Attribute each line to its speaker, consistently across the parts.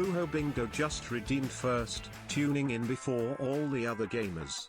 Speaker 1: Brujo Bingo just redeemed first, tuning in before all the other gamers.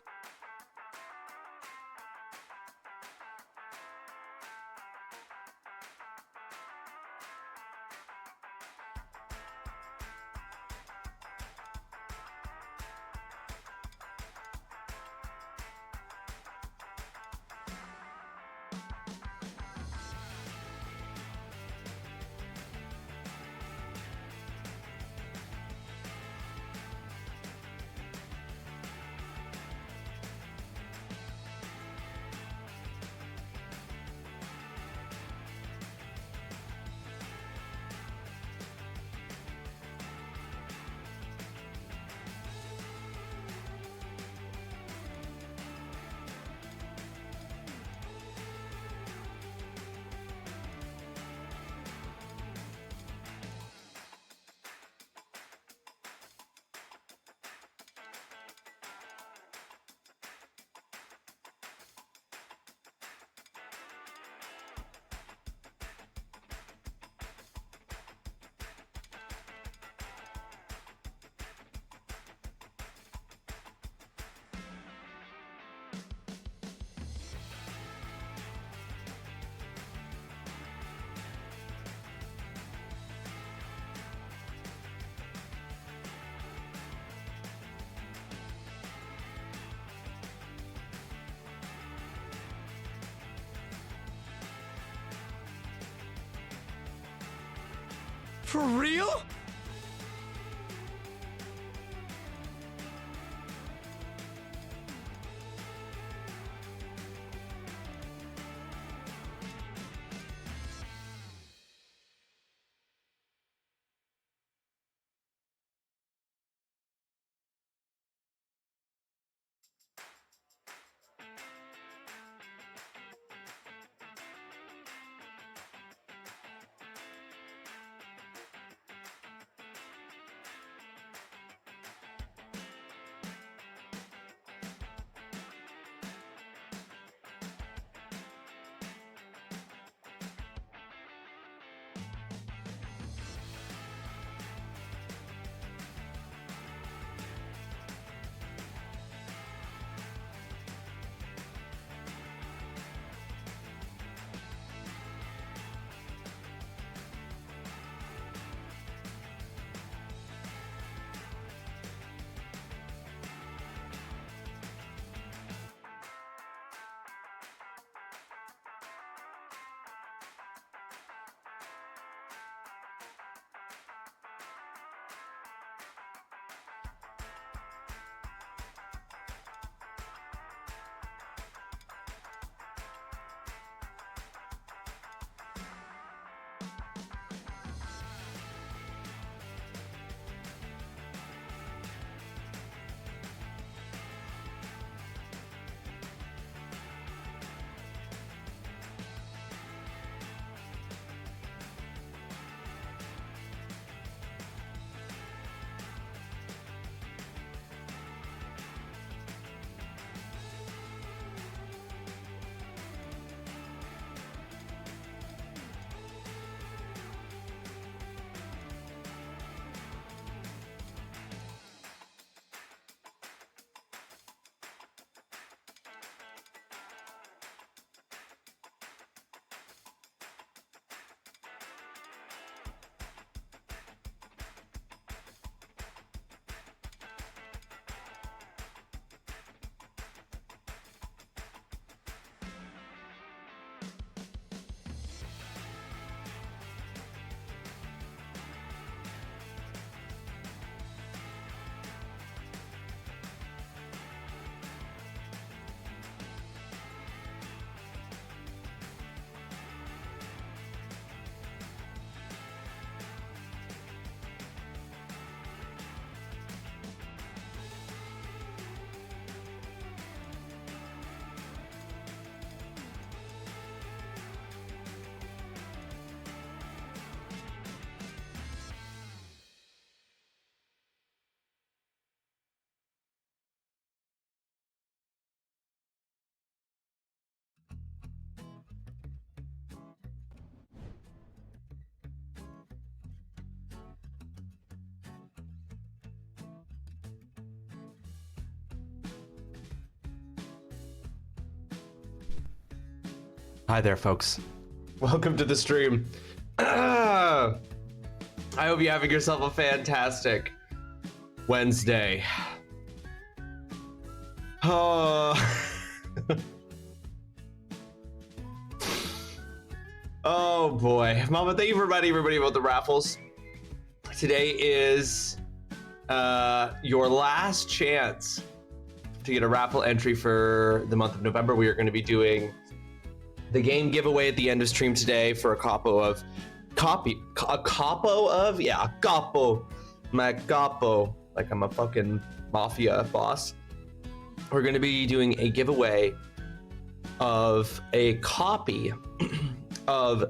Speaker 2: For real? Hi there, folks. Welcome to the stream. I hope you're having yourself a fantastic Wednesday. Oh, oh boy. Mama, thank you for reminding everybody about the raffles. Today is your last chance to get a raffle entry for the month of November. We are going to be doing the game giveaway at the end of stream today for a capo, my capo, like I'm a fucking mafia boss. We're going to be doing a giveaway of a copy of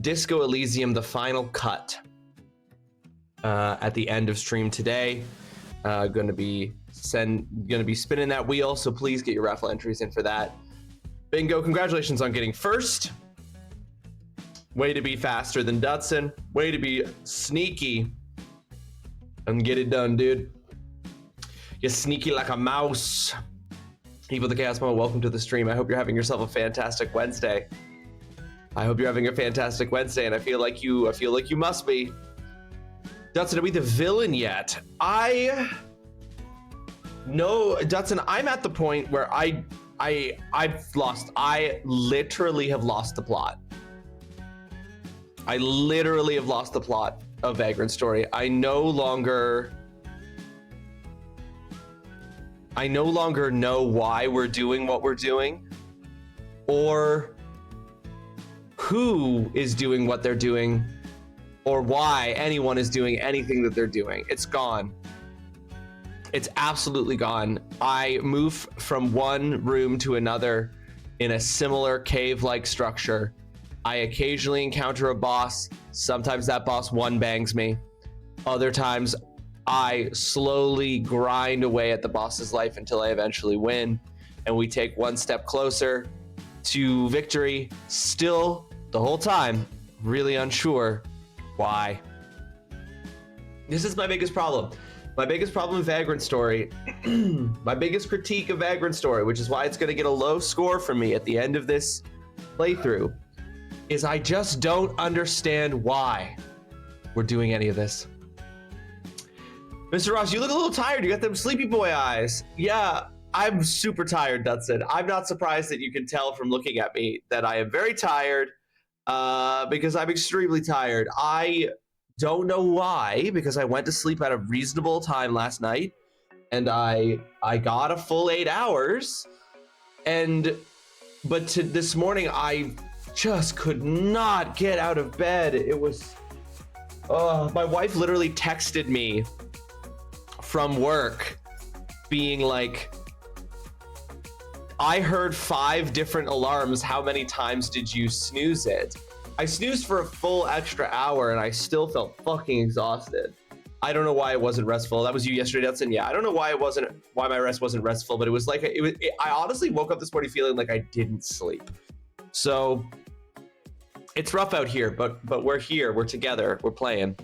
Speaker 2: Disco Elysium, the final cut, at the end of stream today. Gonna be spinning that wheel, so please get your raffle entries in for that. Bingo, congratulations on getting first. Way to be faster than Dutson. Way to be sneaky and get it done, dude. You're sneaky like a mouse. Evil the Chaos Mama, welcome to the stream. I hope you're having yourself a fantastic Wednesday. I hope you're having a fantastic Wednesday, and I feel like you must be. Dutson, are we the villain yet? No, Dutson, I'm at the point where I literally have lost the plot. I literally have lost the plot of Vagrant story. I no longer know why we're doing what we're doing, or who is doing what they're doing, or why anyone is doing anything that they're doing. It's gone. It's absolutely gone. I move from one room to another in a similar cave-like structure. I occasionally encounter a boss. Sometimes that boss one bangs me. Other times I slowly grind away at the boss's life until I eventually win, and we take one step closer to victory. Still, the whole time, really unsure why. This is my biggest problem. My biggest problem with Vagrant story, my biggest critique of Vagrant story, which is why it's going to get a low score from me at the end of this playthrough, is I just don't understand why we're doing any of this. Mr. Ross, you look a little tired. You got them sleepy boy eyes. Yeah, I'm super tired, Dutson. I'm not surprised that you can tell from looking at me that I am very tired, because I'm extremely tired. I don't know why, because I went to sleep at a reasonable time last night, and I got a full 8 hours, but this morning I just could not get out of bed. It was, my wife literally texted me from work being like, I heard 5 different alarms. How many times did you snooze it? I snoozed for a full extra hour and I still felt fucking exhausted. I don't know why it wasn't restful. That was you yesterday, Dutson. Yeah, I don't know why my rest wasn't restful, but it was like, I honestly woke up this morning feeling like I didn't sleep. So it's rough out here, but we're here, we're together, we're playing.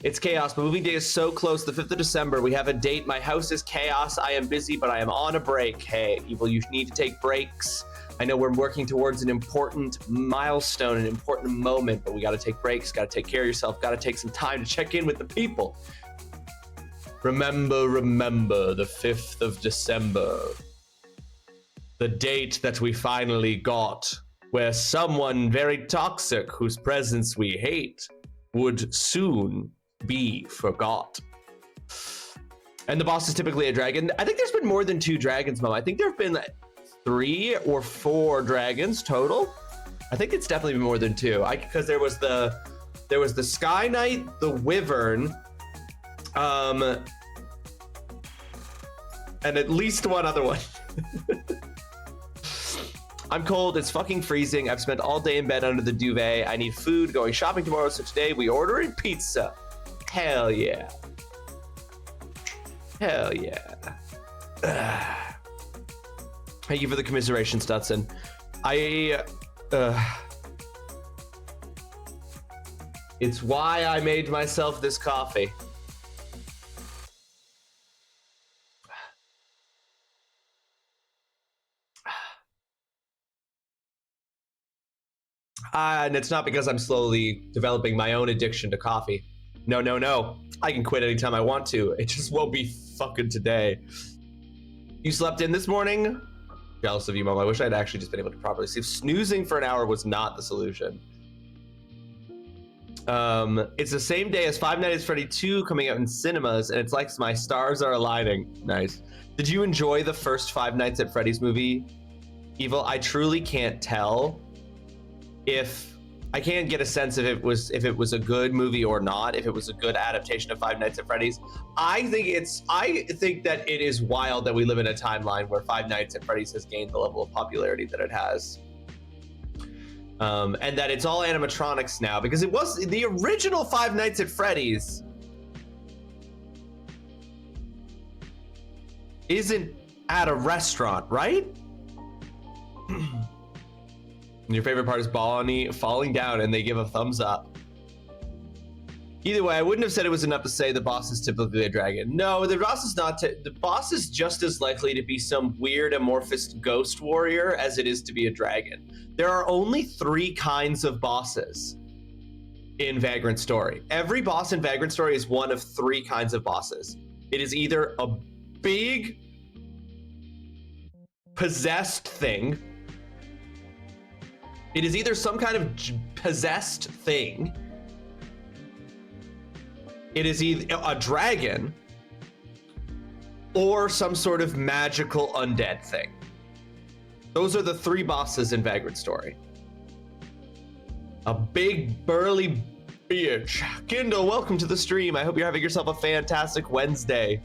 Speaker 2: It's chaos, but moving day is so close, the 5th of December. We have a date. My house is chaos. I am busy, but I am on a break. Hey, Evil, you need to take breaks. I know we're working towards an important milestone, an important moment, but we got to take breaks, got to take care of yourself, got to take some time to check in with the people. Remember, the 5th of December. The date that we finally got, where someone very toxic, whose presence we hate, would soon be forgot. And the boss is typically a dragon. I think there's been more than 2 dragons, Mom. I think there have been 3 or 4 dragons total. I think it's definitely been more than 2. Because there was the Sky Knight, the Wyvern, and at least one other one. I'm cold, it's fucking freezing. I've spent all day in bed under the duvet. I need food, going shopping tomorrow, so today we ordering pizza. Hell yeah. Hell yeah. Thank you for the commiserations, Dutson. It's why I made myself this coffee. And it's not because I'm slowly developing my own addiction to coffee. No, no, no. I can quit anytime I want to. It just won't be fucking today. You slept in this morning? Jealous of you, Mom. I wish I'd actually just been able to properly sleep. Snoozing for an hour was not the solution. It's the same day as Five Nights at Freddy's 2 coming out in cinemas, and it's like my stars are aligning. Nice. Did you enjoy the first Five Nights at Freddy's movie, Evil? I truly can't tell if I can't get a sense if it was a good movie or not, if it was a good adaptation of Five Nights at Freddy's. I think that it is wild that we live in a timeline where Five Nights at Freddy's has gained the level of popularity that it has. And that it's all animatronics now, because it was the original Five Nights at Freddy's isn't at a restaurant, right? Your favorite part is Bonnie falling down and they give a thumbs up. Either way, I wouldn't have said it was enough to say the boss is typically a dragon. No, the boss is not. The boss is just as likely to be some weird amorphous ghost warrior as it is to be a dragon. There are only 3 kinds of bosses in Vagrant Story. Every boss in Vagrant Story is one of 3 kinds of bosses. It is either a big possessed thing. It is either some kind of possessed thing. It is either a dragon or some sort of magical undead thing. Those are the 3 bosses in Vagrant Story. A big burly bitch. Kindle, welcome to the stream. I hope you're having yourself a fantastic Wednesday.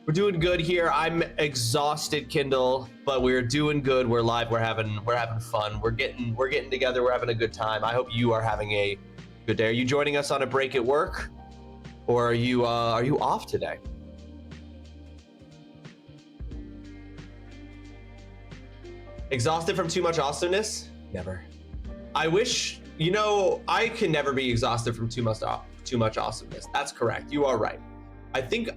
Speaker 2: We're doing good here. I'm exhausted, Kindle, but we're doing good. We're live. We're having fun. We're getting together. We're having a good time. I hope you are having a good day. Are you joining us on a break at work, or are you off today? Exhausted from too much awesomeness? Never. I wish, I can never be exhausted from too much awesomeness. That's correct. You are right. I think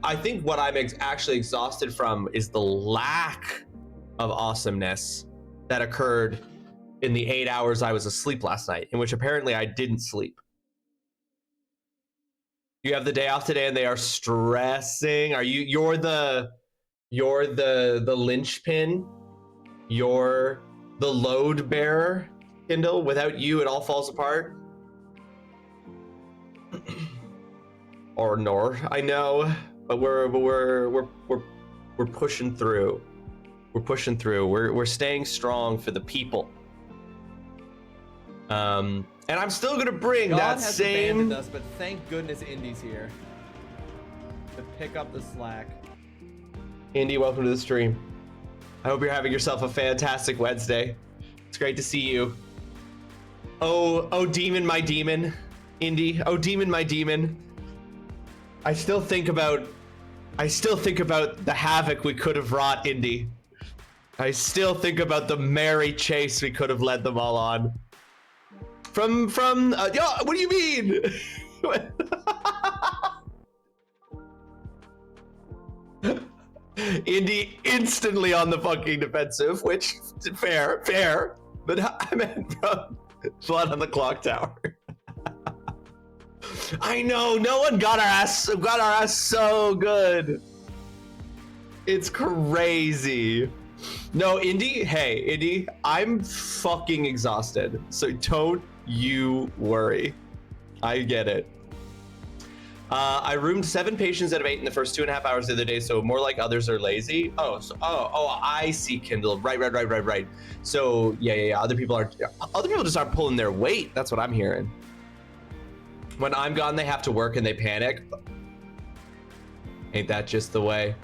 Speaker 2: what I'm actually exhausted from is the lack of awesomeness that occurred in the 8 hours I was asleep last night, in which apparently I didn't sleep. You have the day off today and they are stressing. You're the linchpin? You're the load bearer, Kindle? Without you, it all falls apart? Or nor, I know, but we're pushing through. We're pushing through. We're staying strong for the people. And I'm still gonna bring
Speaker 3: God
Speaker 2: that
Speaker 3: has
Speaker 2: same.
Speaker 3: abandoned us, but thank goodness Indy's here to pick up the slack.
Speaker 2: Indy, welcome to the stream. I hope you're having yourself a fantastic Wednesday. It's great to see you. Oh, demon, my demon, Indy. Oh, demon, my demon. I still think about the havoc we could have wrought, Indy. I still think about the merry chase we could have led them all on. What do you mean? Indy instantly on the fucking defensive, which fair, but I meant from blood on the clock tower. I know, no one got our ass so good. It's crazy. No, Indy, I'm fucking exhausted. So don't you worry. I get it. I roomed 7 patients out of 8 in the first 2.5 hours the other day, so more like others are lazy. Oh, I see, Kindle. Right. So yeah. Other people just aren't pulling their weight. That's what I'm hearing. When I'm gone, they have to work and they panic. Ain't that just the way?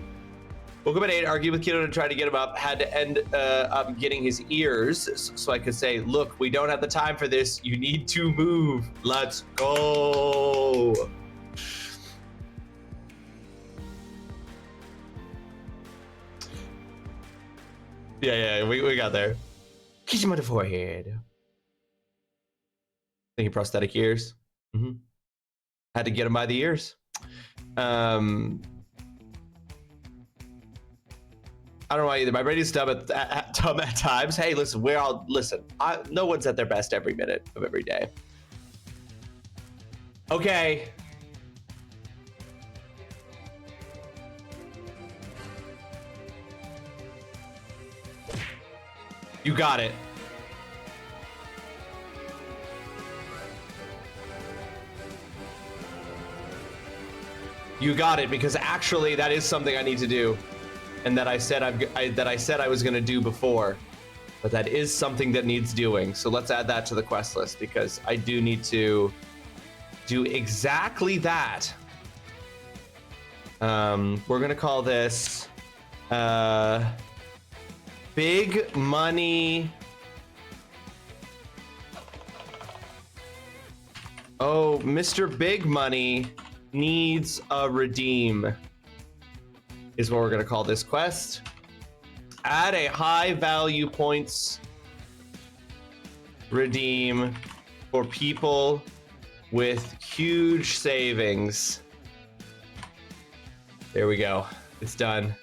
Speaker 2: Woke up at 8, argued with Kiddo to try to get him up. Had to end up getting his ears so I could say, look, we don't have the time for this. You need to move. Let's go. Yeah, we got there. Kiss him on the forehead. Thinking prosthetic ears. Mm-hmm. Had to get him by the ears. I I don't know either. My brain is dumb at times. Hey, listen, no one's at their best every minute of every day. Okay. You got it. You got it, because actually that is something I need to do, and that I said I was going to do before, but that is something that needs doing. So let's add that to the quest list, because I do need to do exactly that. We're going to call this Big Money. Oh, Mr. Big Money needs a redeem is what we're going to call this quest. Add a high value points redeem for people with huge savings. There we go. It's done.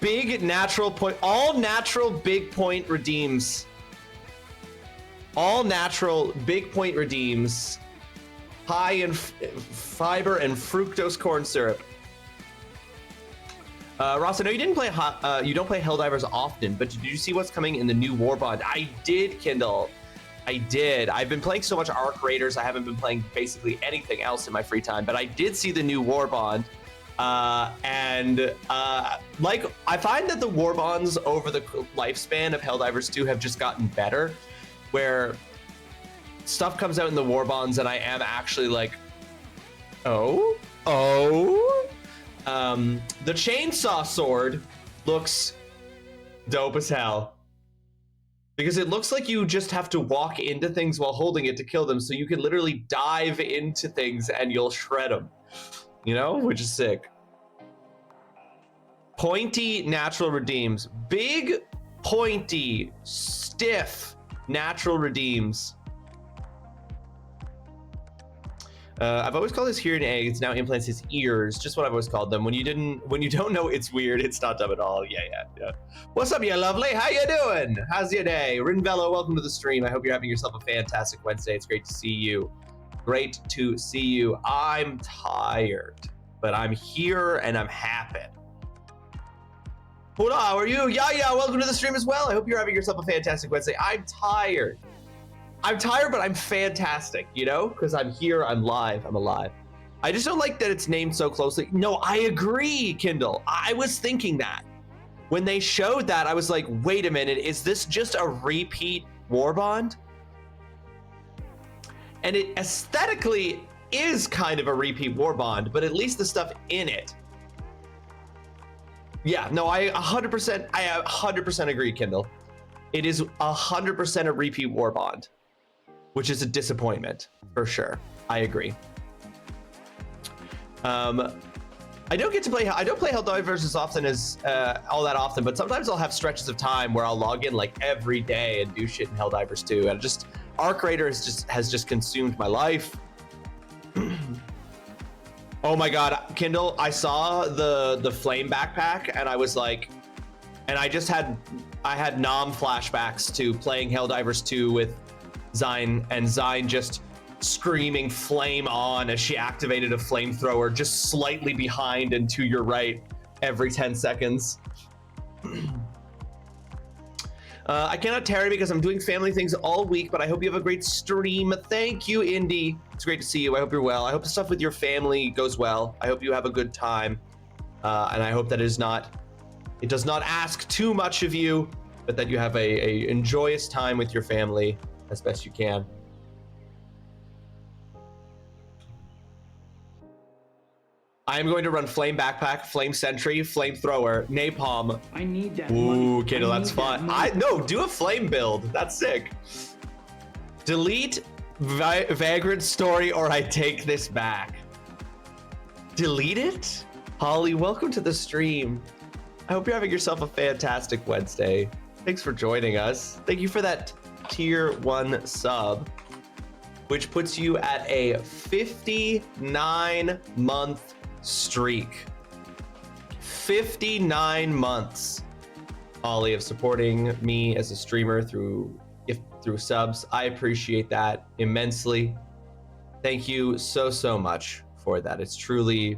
Speaker 2: Big natural point, all natural big point redeems. All natural big point redeems. High in fiber and fructose corn syrup. Ross, I know you didn't play you don't play Helldivers often, but did you see what's coming in the new Warbond? I did, Kindle. I did. I've been playing so much Arc Raiders, I haven't been playing basically anything else in my free time, but I did see the new Warbond. Like, I find that the Warbonds over the lifespan of Helldivers 2 have just gotten better, where stuff comes out in the Warbonds and I am actually like, the chainsaw sword looks dope as hell, because it looks like you just have to walk into things while holding it to kill them, so you can literally dive into things and you'll shred them, you know, which is sick. Pointy natural redeems. Big, pointy, stiff natural redeems. I've always called this hearing aid. It's now implants his ears. Just what I've always called them. When you don't know it's weird, it's not dumb at all. Yeah. What's up, you lovely? How you doing? How's your day? Rinvello, welcome to the stream. I hope you're having yourself a fantastic Wednesday. It's great to see you. Great to see you. I'm tired, but I'm here and I'm happy. Hola, how are you? Yeah, welcome to the stream as well. I hope you're having yourself a fantastic Wednesday. I'm tired, but I'm fantastic, you know? Because I'm here, I'm live, I'm alive. I just don't like that it's named so closely. No, I agree, Kindle. I was thinking that. When they showed that, I was like, wait a minute, is this just a repeat Warbond? And it aesthetically is kind of a repeat Warbond, but at least the stuff in it. Yeah, no, I 100% agree, Kindle. It is 100% a repeat Warbond, which is a disappointment for sure. I agree. I don't play Helldivers as often as all that often, but sometimes I'll have stretches of time where I'll log in like every day and do shit in Helldivers 2, and just Arc Raider has just consumed my life. Oh my god, Kindle, I saw the flame backpack and I was like, and I had Nom flashbacks to playing Helldivers 2 with Zine, and Zine just screaming flame on as she activated a flamethrower just slightly behind and to your right every 10 seconds. I cannot tarry because I'm doing family things all week, but I hope you have a great stream. Thank you, Indy. It's great to see you. I hope you're well. I hope the stuff with your family goes well. I hope you have a good time. And I hope that it does not ask too much of you, but that you have a enjoyous time with your family as best you can. I am going to run Flame Backpack, Flame Sentry, Flamethrower, Napalm.
Speaker 4: I need that.
Speaker 2: Ooh, Kindle, that's fun. No, do a flame build. That's sick. Delete Vagrant story or I take this back. Delete it? Holly, welcome to the stream. I hope you're having yourself a fantastic Wednesday. Thanks for joining us. Thank you for that tier 1 sub, which puts you at a 59-month streak. 59 months. Ollie, of supporting me as a streamer through subs. I appreciate that immensely. Thank you so much for that. It's truly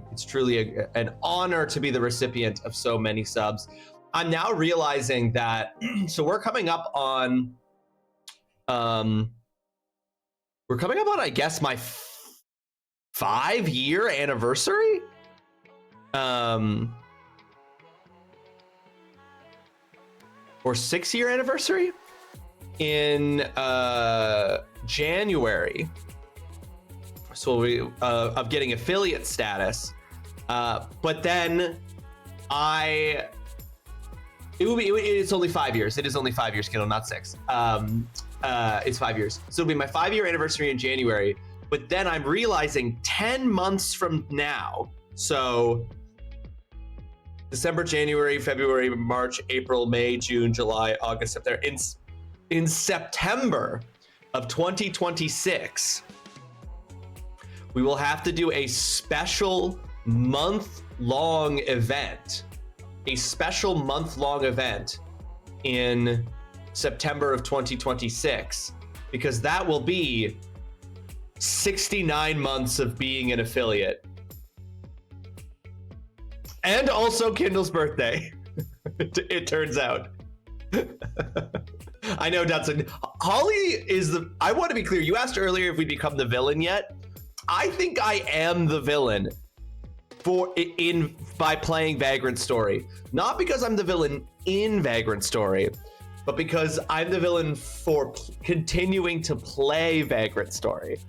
Speaker 2: an honor to be the recipient of so many subs. I'm now realizing that so we're coming up on I guess my 5-year anniversary. Or 6-year anniversary in January. So we of getting affiliate status, but then it's only 5 years. It is only 5 years, Kindle, not 6. It's 5 years. So it'll be my 5-year anniversary in January. But then I'm realizing 10 months from now, so December, January, February, March, April, May, June, July, August, September. In September of 2026, we will have to do a special month-long event. A special month-long event in September of 2026, because that will be 69 months of being an affiliate. And also Kindle's birthday, it turns out. I know, Dutson. Holly is I want to be clear, you asked earlier if we become the villain yet. I think I am the villain by playing Vagrant Story. Not because I'm the villain in Vagrant Story, but because I'm the villain for continuing to play Vagrant Story.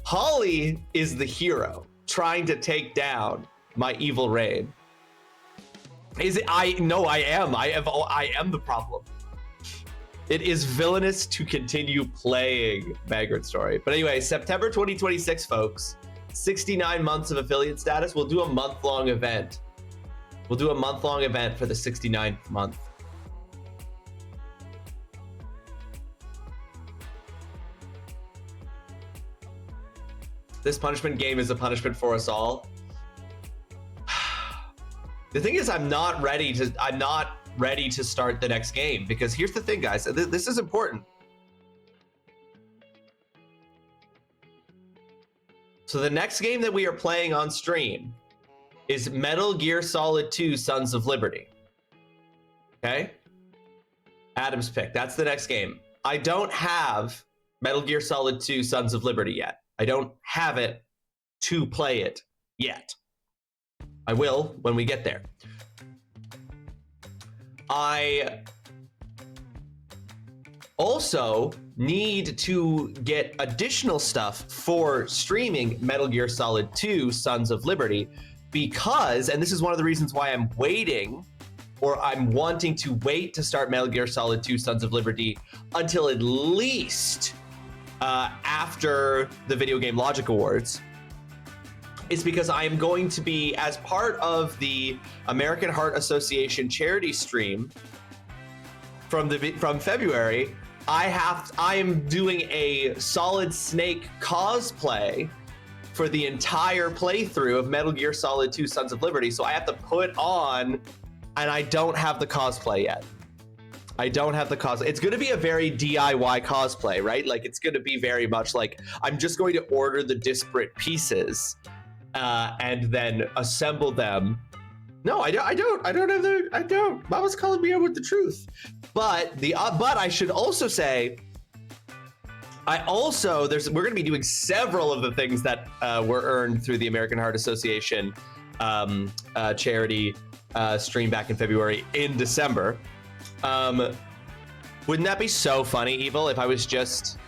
Speaker 2: Holly is the hero trying to take down my evil reign. I am the problem. It is villainous to continue playing Vagrant Story. But anyway, September 2026, folks, 69 months of affiliate status. We'll do a month-long event. We'll do a month-long event for the 69th month. This punishment game is a punishment for us all. The thing is, I'm not ready to start the next game, because here's the thing, guys. This is important. So the next game that we are playing on stream is Metal Gear Solid 2: Sons of Liberty. Okay? Adam's pick. That's the next game. I don't have Metal Gear Solid 2: Sons of Liberty yet. I don't have it to play it yet. I will when we get there. I also need to get additional stuff for streaming Metal Gear Solid 2: Sons of Liberty, because, and this is one of the reasons why I'm waiting, or I'm wanting to wait to start Metal Gear Solid 2: Sons of Liberty until at least after the Video Game Logic Awards, is because I am going to be, as part of the American Heart Association charity stream from February, I am doing a Solid Snake cosplay for the entire playthrough of Metal Gear Solid 2: Sons of Liberty. So I have to put on, and I don't have the cosplay yet. I don't have the cosplay. It's going to be a very DIY cosplay, right? Like, it's going to be very much like I'm just going to order the disparate pieces and then assemble them. No, I don't. Mama's calling me out with the truth. But I should also say, we're going to be doing several of the things that were earned through the American Heart Association charity stream back in February in December. Wouldn't that be so funny, Evil, if I just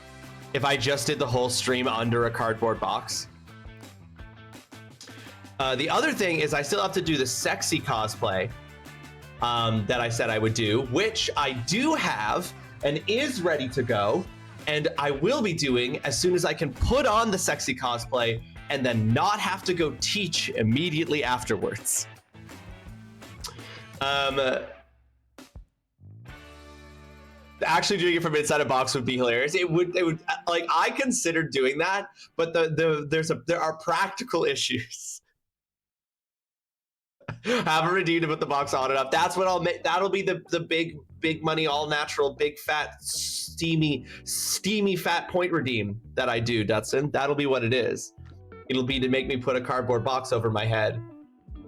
Speaker 2: did the whole stream under a cardboard box? The other thing is I still have to do the sexy cosplay that I said I would do, which I do have and is ready to go, and I will be doing as soon as I can put on the sexy cosplay and then not have to go teach immediately afterwards. Actually doing it from inside a box would be hilarious. It would like, I considered doing that, but there are practical issues. Haven't redeemed to put the box on enough. That's what I'll make. That'll be the big money, all natural, big fat, steamy fat point redeem that I do, Dutson. That'll be what it is. It'll be to make me put a cardboard box over my head,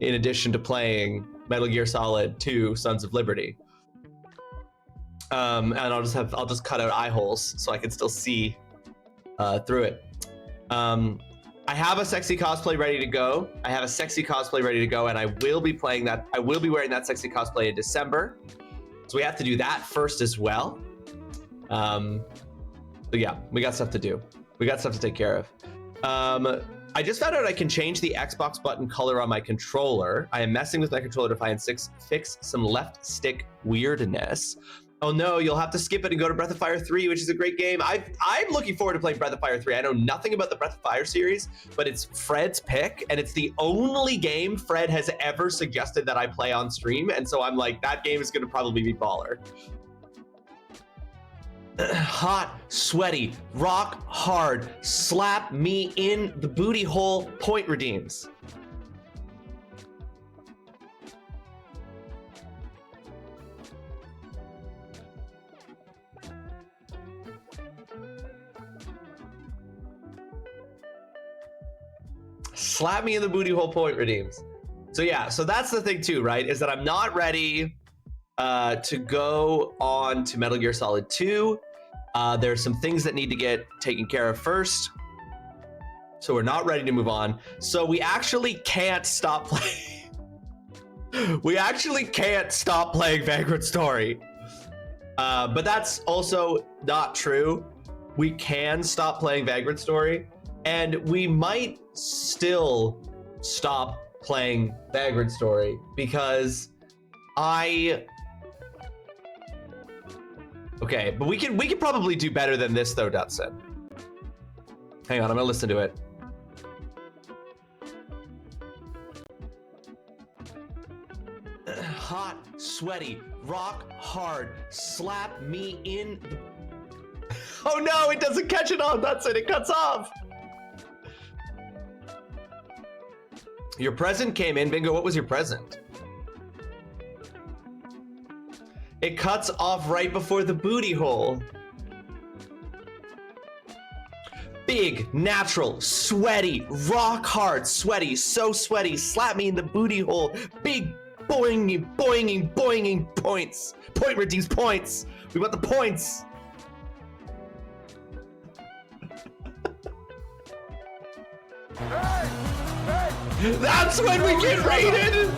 Speaker 2: in addition to playing Metal Gear Solid 2: Sons of Liberty. And I'll just cut out eye holes so I can still see through it. I have a sexy cosplay ready to go. And I will be playing that. I will be wearing that sexy cosplay in December. So we have to do that first as well. But yeah, we got stuff to do. We got stuff to take care of. I just found out I can change the Xbox button color on my controller. I am messing with my controller to fix some left stick weirdness. Oh no, you'll have to skip it and go to Breath of Fire 3, which is a great game. I'm looking forward to playing Breath of Fire 3. I know nothing about the Breath of Fire series, but it's Fred's pick, and it's the only game Fred has ever suggested that I play on stream, and so I'm like, that game is gonna probably be baller. Hot, sweaty, rock hard, slap me in the booty hole, point redeems. Slap me in the booty hole, point redeems. So yeah, so that's the thing too, right? Is that I'm not ready to go on to Metal Gear Solid 2. There's some things that need to get taken care of first. So we're not ready to move on. So we actually can't stop playing. We actually can't stop playing Vagrant Story. But that's also not true. We can stop playing Vagrant Story, and we might still stop playing Vagrant Story because okay, but we can probably do better than this though, Dutson. Hang on, I'm gonna listen to it. Hot, sweaty, rock hard, slap me in the... Oh no, it doesn't catch it on, Dutson, it cuts off. Your present came in, Bingo. What was your present? It cuts off right before the booty hole. Big, natural, sweaty, rock hard, sweaty, so sweaty, slap me in the booty hole. Big, boinging, boinging, boinging points. Point redeems points. We want the points. That's when we get raided!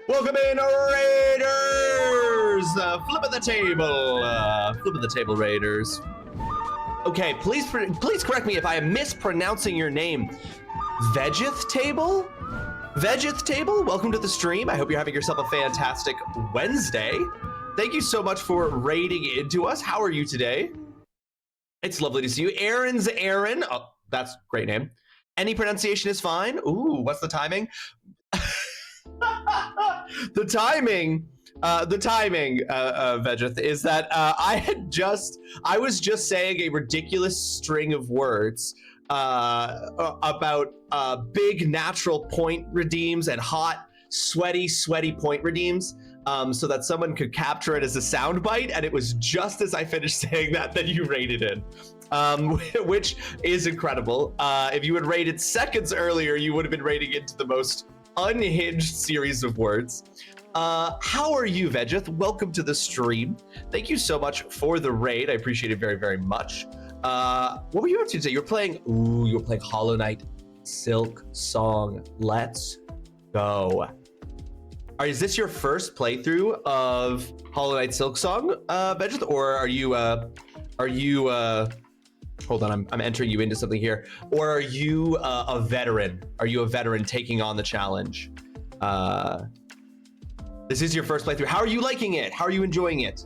Speaker 2: Welcome in, Raiders! Flip of the table, Raiders. Okay, please correct me if I am mispronouncing your name. Vegeth Table? Vegeth Table, welcome to the stream. I hope you're having yourself a fantastic Wednesday. Thank you so much for raiding into us. How are you today? It's lovely to see you. Aaron's Aaron. Oh, that's a great name. Any pronunciation is fine. Ooh, what's the timing? The timing, Vegeth, is that I was just saying a ridiculous string of words about big natural point redeems and hot, sweaty point redeems. So that someone could capture it as a soundbite, and it was just as I finished saying that you rated it, which is incredible. If you had rated seconds earlier, you would have been rating into the most unhinged series of words. How are you, Vegeth? Welcome to the stream. Thank you so much for the raid. I appreciate it very, very much. What were you up to today? You were playing Hollow Knight Silk Song. Let's go. Is this your first playthrough of Hollow Knight Silk Song, Vegeth, or are you hold on, I'm entering you into something here, or are you a veteran? Are you a veteran taking on the challenge? This is your first playthrough. How are you liking it? How are you enjoying it?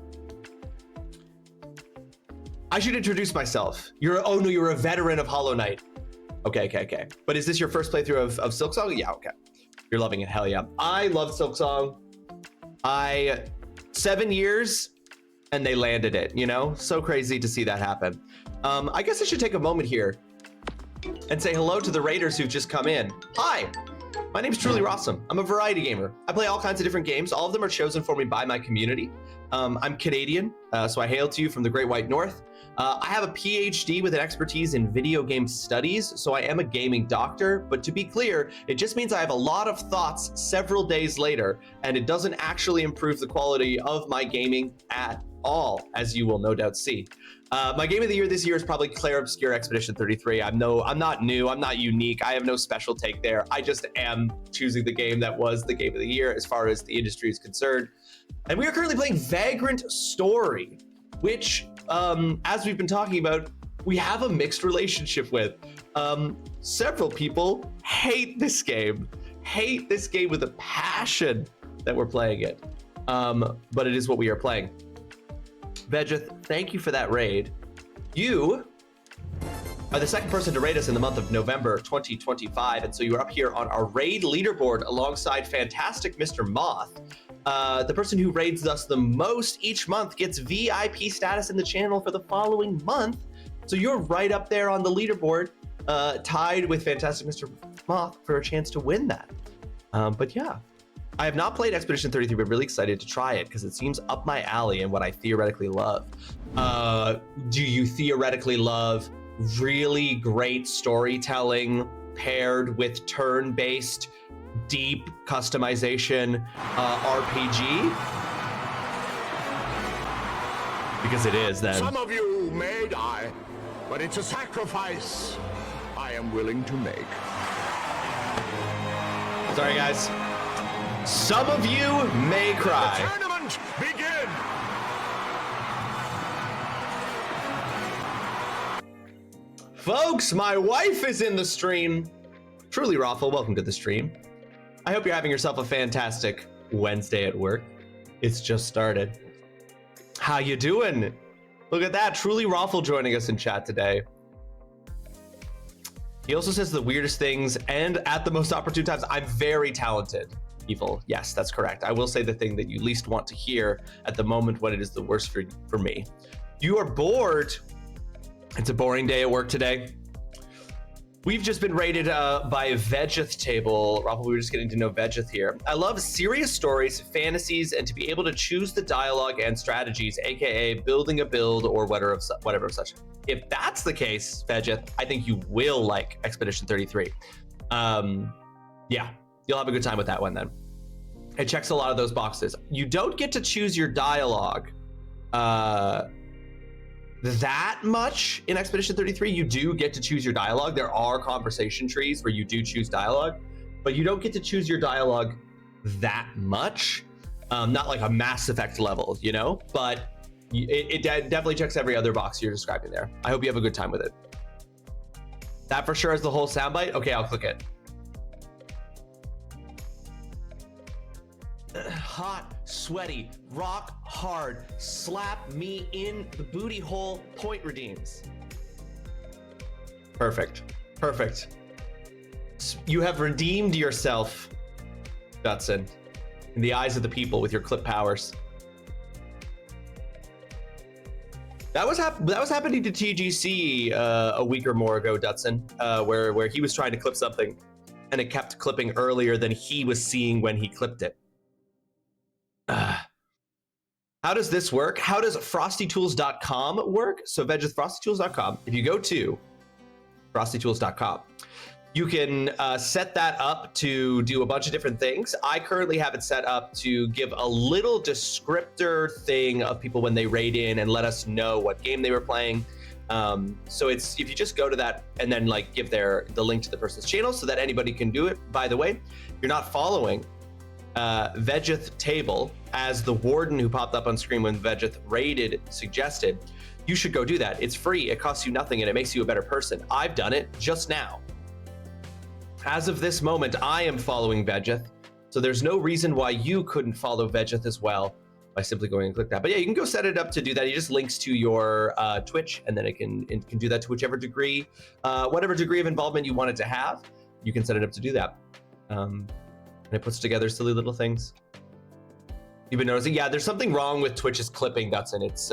Speaker 2: I should introduce myself. You're a veteran of Hollow Knight. Okay. But is this your first playthrough of Silk Song? Yeah, okay. You're loving it, hell yeah. I love Silk Song. 7 years and they landed it, you know? So crazy to see that happen. I guess I should take a moment here and say hello to the raiders who've just come in. Hi, my name's TrulyRawesome. I'm a variety gamer. I play all kinds of different games. All of them are chosen for me by my community. I'm Canadian, so I hail to you from the Great White North. I have a PhD with an expertise in video game studies, so I am a gaming doctor, but to be clear, it just means I have a lot of thoughts several days later, and it doesn't actually improve the quality of my gaming at all, as you will no doubt see. My game of the year this year is probably Claire Obscure Expedition 33. I'm not new, I'm not unique, I have no special take there. I just am choosing the game that was the game of the year as far as the industry is concerned. And we are currently playing Vagrant Story, which, as we've been talking about, we have a mixed relationship with. Several people hate this game with a passion that we're playing it. But it is what we are playing. Vegeth, thank you for that raid. You are the second person to raid us in the month of November 2025, and so you are up here on our raid leaderboard alongside fantastic Mr. Moth. The person who raids us the most each month gets VIP status in the channel for the following month. So you're right up there on the leaderboard, tied with fantastic Mr. Moth for a chance to win that. But yeah, I have not played Expedition 33, but really excited to try it because it seems up my alley and what I theoretically love. Do you theoretically love really great storytelling paired with turn-based deep customization RPG? Because it is, then.
Speaker 4: Some of you may die, but it's a sacrifice I am willing to make.
Speaker 2: Sorry, guys. Some of you may cry.
Speaker 4: The tournament begin!
Speaker 2: Folks, my wife is in the stream. TrulyRawesome, welcome to the stream. I hope you're having yourself a fantastic Wednesday at work. It's just started. How you doing? Look at that, TrulyRawesome joining us in chat today. He also says the weirdest things and at the most opportune times. I'm very talented. Evil, yes, that's correct. I will say the thing that you least want to hear at the moment when it is the worst for me. You are bored. It's a boring day at work today. We've just been rated by Vegeth table. Rafa, we were just getting to know Vegeth here. I love serious stories, fantasies, and to be able to choose the dialogue and strategies, aka building a build or whatever of such. If that's the case, Vegeth, I think you will like Expedition 33. Yeah, you'll have a good time with that one then. It checks a lot of those boxes. You don't get to choose your dialogue that much in Expedition 33. You do get to choose your dialogue. There are conversation trees where you do choose dialogue, but you don't get to choose your dialogue that much. Not like a Mass Effect level, you know, but it definitely checks every other box you're describing there. I hope you have a good time with it. That for sure is the whole soundbite. Okay, I'll click it. Hot, sweaty, rock hard, slap me in the booty hole, point redeems. Perfect, perfect. You have redeemed yourself, Dutson, in the eyes of the people with your clip powers. That was happening to TGC a week or more ago, Dutson, where he was trying to clip something and it kept clipping earlier than he was seeing when he clipped it. How does this work? How does frostytools.com work? So Vegeth, frostytools.com, if you go to frostytools.com, you can set that up to do a bunch of different things. I currently have it set up to give a little descriptor thing of people when they raid in and let us know what game they were playing. So it's, if you just go to that and then like give the link to the person's channel so that anybody can do it. By the way, you're not following Vegeth table as the warden who popped up on screen when Vegeth raided suggested. You should go do that. It's free, it costs you nothing, and it makes you a better person. I've done it just now. As of this moment, I am following Vegeth, so there's no reason why you couldn't follow Vegeth as well by simply going and click that. But yeah, you can go set it up to do that. It just links to your Twitch, and then it can do that to whichever degree, whatever degree of involvement you want it to have. You can set it up to do that. And it puts together silly little things. You've been noticing? Yeah, there's something wrong with Twitch's clipping, Dutson. It's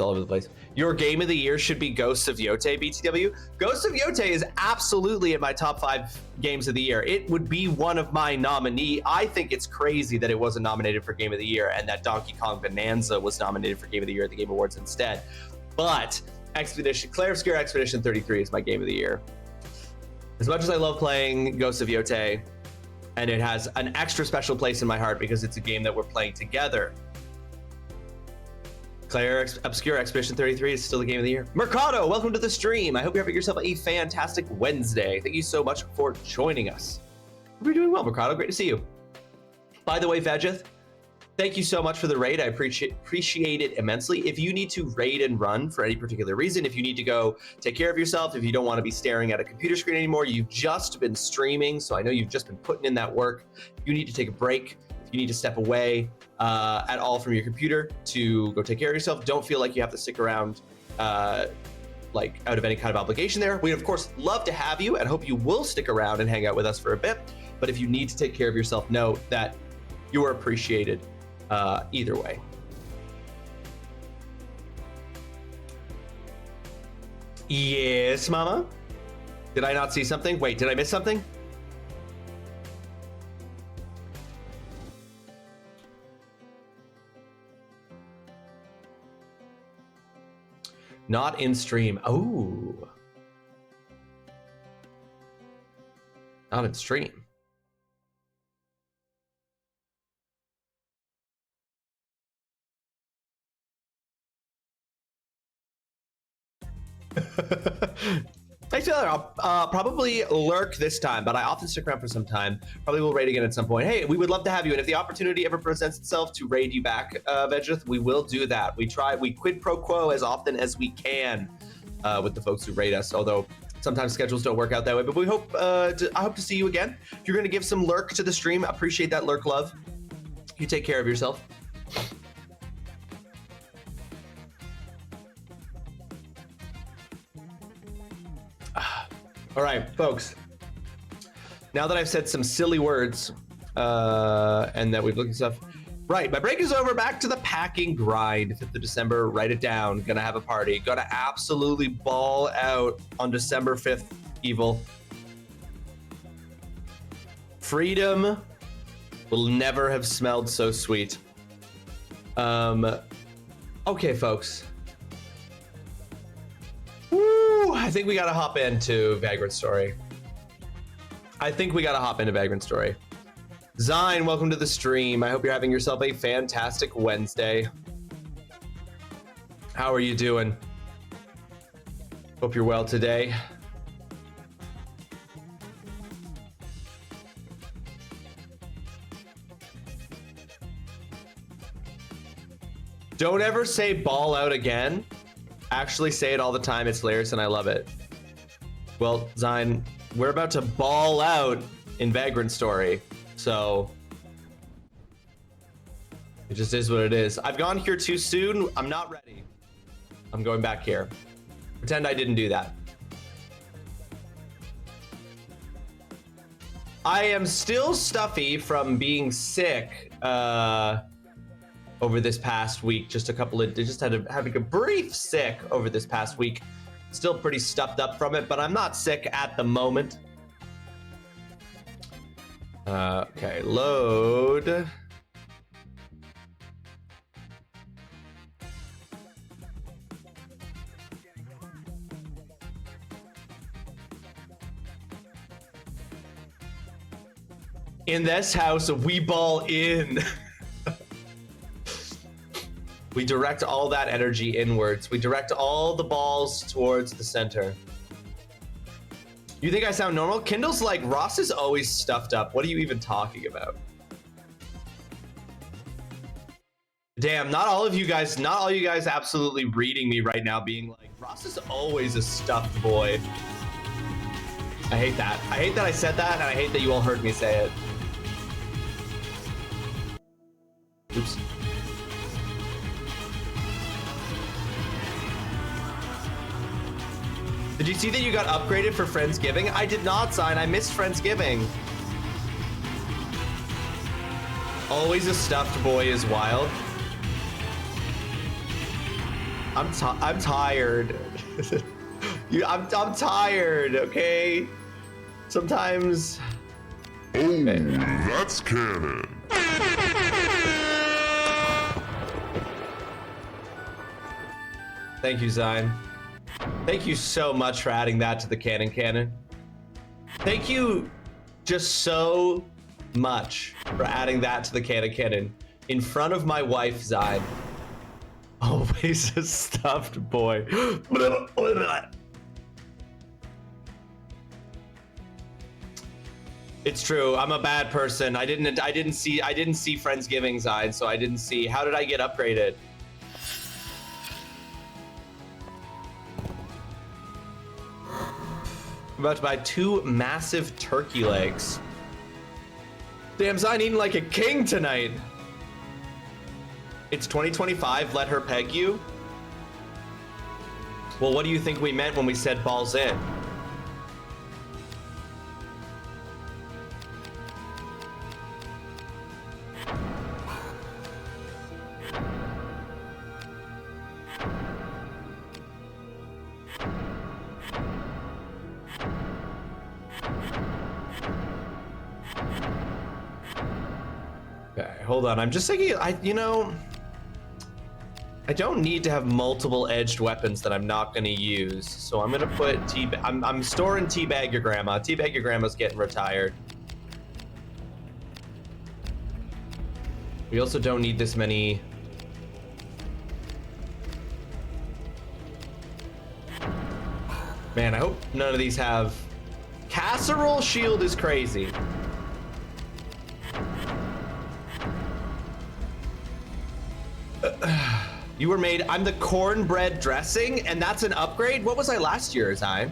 Speaker 2: all over the place. Your game of the year should be Ghosts of Yote, BTW. Ghosts of Yote is absolutely in my top 5 games of the year. It would be one of my nominee. I think it's crazy that it wasn't nominated for Game of the Year and that Donkey Kong Bonanza was nominated for Game of the Year at the Game Awards instead. But Clair Obscura Expedition 33 is my game of the year. As much as I love playing Ghosts of Yote, and it has an extra special place in my heart because it's a game that we're playing together, Clair Obscura Expedition 33 is still the game of the year. Mercado, welcome to the stream. I hope you're having yourself a fantastic Wednesday. Thank you so much for joining us. We're doing well, Mercado. Great to see you. By the way, Vegeth, thank you so much for the raid. I appreciate it immensely. If you need to raid and run for any particular reason, if you need to go take care of yourself, if you don't want to be staring at a computer screen anymore, you've just been streaming, so I know you've just been putting in that work. If you need to take a break, if you need to step away at all from your computer to go take care of yourself, don't feel like you have to stick around like out of any kind of obligation there. We'd of course love to have you and hope you will stick around and hang out with us for a bit. But if you need to take care of yourself, know that you are appreciated either way. Yes, Mama? Did I not see something? Wait, did I miss something? Not in stream. Oh. Not in stream. Thanks, Taylor. I'll probably lurk this time, but I often stick around for some time. Probably will raid again at some point. Hey, we would love to have you, and if the opportunity ever presents itself to raid you back, Vegeth, we will do that. We quid pro quo as often as we can with the folks who raid us, although sometimes schedules don't work out that way, but we hope I hope to see you again. If you're going to give some lurk to the stream, appreciate that lurk love. You take care of yourself. All right, folks. Now that I've said some silly words and that we've looked at stuff, right, my break is over. Back to the packing grind. 5th of December, write it down. Gonna have a party. Gonna absolutely ball out on December 5th, Evil. Freedom will never have smelled so sweet. Okay, folks. Woo! I think we gotta hop into Vagrant Story. Zine, welcome to the stream. I hope you're having yourself a fantastic Wednesday. How are you doing? Hope you're well today. Don't ever say ball out again. Actually say it all the time. It's hilarious and I love it. Well, Zine, we're about to ball out in Vagrant Story. So it just is what it is. I've gone here too soon. I'm not ready. I'm going back here. Pretend I didn't do that. I am still stuffy from being sick over this past week. Having a brief sick over this past week. Still pretty stuffed up from it, but I'm not sick at the moment. Okay, load. In this house, we ball in. We direct all that energy inwards. We direct all the balls towards the center. You think I sound normal? Kindle's like, Ross is always stuffed up. What are you even talking about? Damn, not all you guys absolutely reading me right now being like, Ross is always a stuffed boy. I hate that. I hate that I said that, and I hate that you all heard me say it. Oops. Did you see that you got upgraded for Friendsgiving? I did not, Sign. I missed Friendsgiving. Always a stuffed boy is wild. I'm tired. I'm tired, okay? Sometimes...
Speaker 5: Oh, that's canon.
Speaker 2: Thank you, Zine. Thank you so much for adding that to the canon. Thank you just so much for adding that to the canon in front of my wife, Zine. Always a stuffed boy. It's true. I'm a bad person. I didn't see Friendsgiving, Zine, so I didn't see. How did I get upgraded? I'm about to buy 2 massive turkey legs. Damn, Zine eating like a king tonight. It's 2025, let her peg you? Well, what do you think we meant when we said balls in? Okay, hold on. I'm just thinking, I don't need to have multiple edged weapons that I'm not going to use. So I'm going to put I'm storing teabag your grandma. Teabag your grandma's getting retired. We also don't need this many. Man, I hope none of these have. Casserole shield is crazy. You were made, I'm the cornbread dressing, and that's an upgrade? What was I last year, Zine?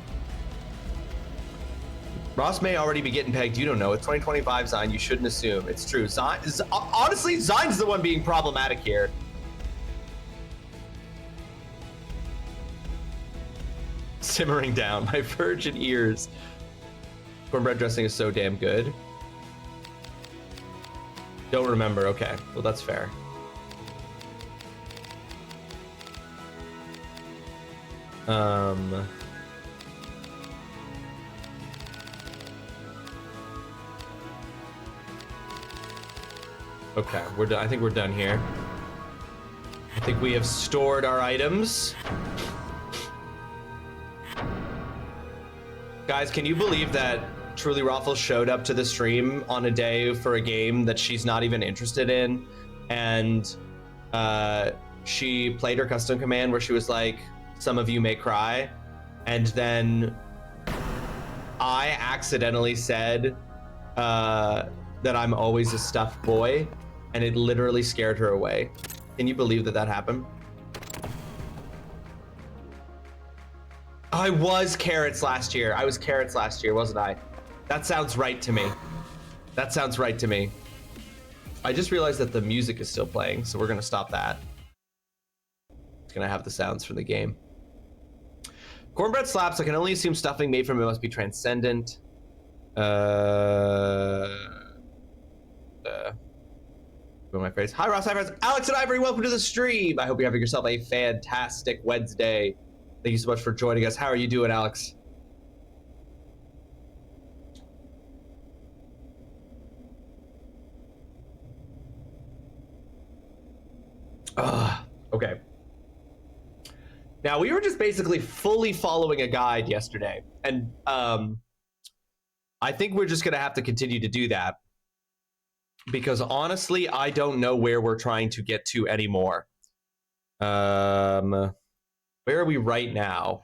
Speaker 2: Ross may already be getting pegged, you don't know. It's 2025, Zine, you shouldn't assume. It's true. Honestly, Zine's the one being problematic here. Simmering down, my virgin ears. Cornbread dressing is so damn good. Don't remember, okay. Well, that's fair. Okay, we're done. I think we're done here. I think we have stored our items. Guys, can you believe that TrulyRawesome showed up to the stream on a day for a game that she's not even interested in, and she played her custom command where she was like, some of you may cry, and then I accidentally said that I'm always a stuffed boy, and it literally scared her away. Can you believe that that happened? I was carrots last year. I was carrots last year, wasn't I? That sounds right to me. That sounds right to me. I just realized that the music is still playing, so we're gonna stop that. It's gonna have the sounds from the game. Cornbread slaps. I can only assume stuffing made from it must be transcendent. My face. Hi Ross, hi friends. Alex and Ivory, welcome to the stream. I hope you're having yourself a fantastic Wednesday. Thank you so much for joining us. How are you doing, Alex? Okay. Now, we were just basically fully following a guide yesterday, and I think we're just going to have to continue to do that, because honestly, I don't know where we're trying to get to anymore. Where are we right now?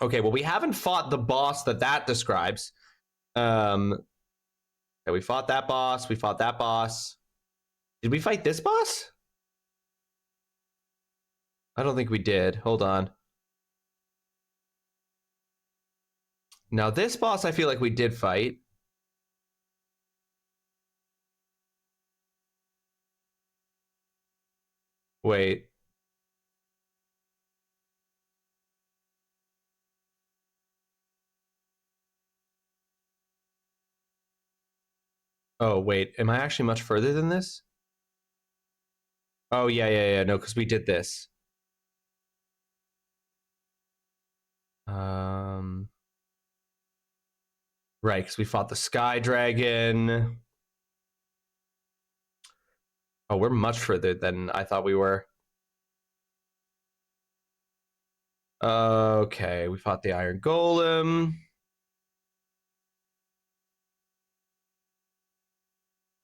Speaker 2: Okay, well, we haven't fought the boss that describes. Okay, we fought that boss. We fought that boss. Did we fight this boss? I don't think we did. Hold on. Now, this boss, I feel like we did fight. Wait. Oh, wait. Am I actually much further than this? Oh, yeah. No, because we did this. Right, because we fought the Sky Dragon. Oh, we're much further than I thought we were. Okay, we fought the Iron Golem.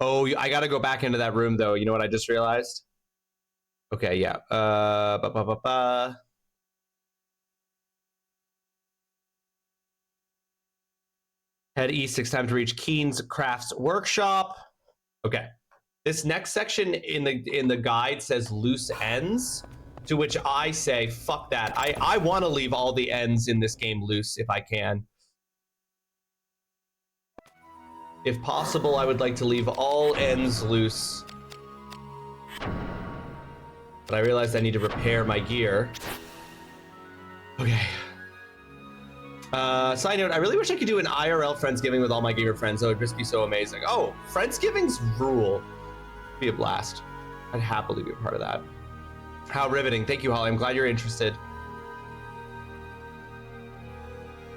Speaker 2: Oh, I gotta go back into that room, though. You know what I just realized? Okay, yeah. Head east, 6 times to reach Keen's Crafts Workshop. Okay. This next section in the guide says loose ends, to which I say, fuck that. I want to leave all the ends in this game loose if I can. If possible, I would like to leave all ends loose. But I realized I need to repair my gear. Okay. Side note, I really wish I could do an IRL Friendsgiving with all my gamer friends. That would just be so amazing. Oh, Friendsgivings rule. Be a blast. I'd happily be a part of that. How riveting. Thank you, Holly. I'm glad you're interested.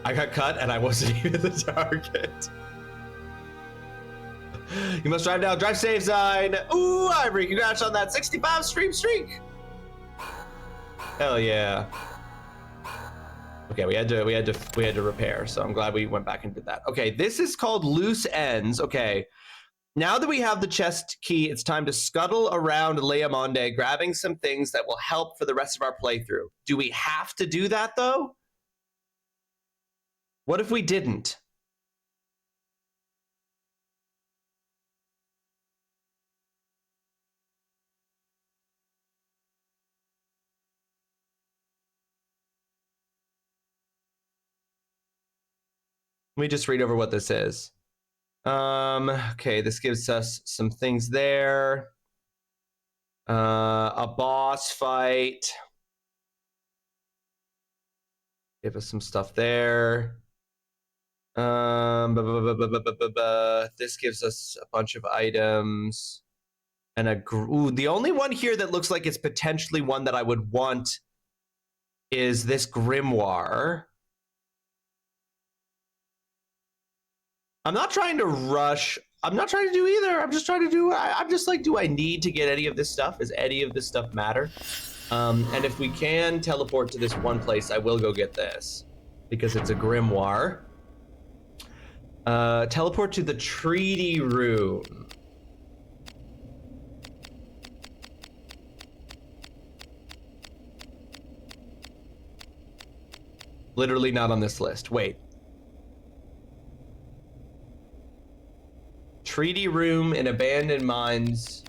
Speaker 2: I got cut and I wasn't even the target. You must drive now. Drive safe sign. Ooh, Ivory, congrats on that 65 stream streak. Hell yeah. Okay, we had to repair, so I'm glad we went back and did that. Okay, this is called loose ends. Okay. Now that we have the chest key, it's time to scuttle around Leamonde, grabbing some things that will help for the rest of our playthrough. Do we have to do that, though? What if we didn't? Let me just read over what this is. Okay, this gives us some things there. A boss fight. Give us some stuff there. This gives us a bunch of items. And the only one here that looks like it's potentially one that I would want is this grimoire. I'm not trying to rush. I'm not trying to do either. I'm just trying to do. I'm just like, do I need to get any of this stuff? Does any of this stuff matter? And if we can teleport to this one place, I will go get this because it's a grimoire. Teleport to the treaty room. Literally not on this list. Wait. Treaty room in abandoned mines.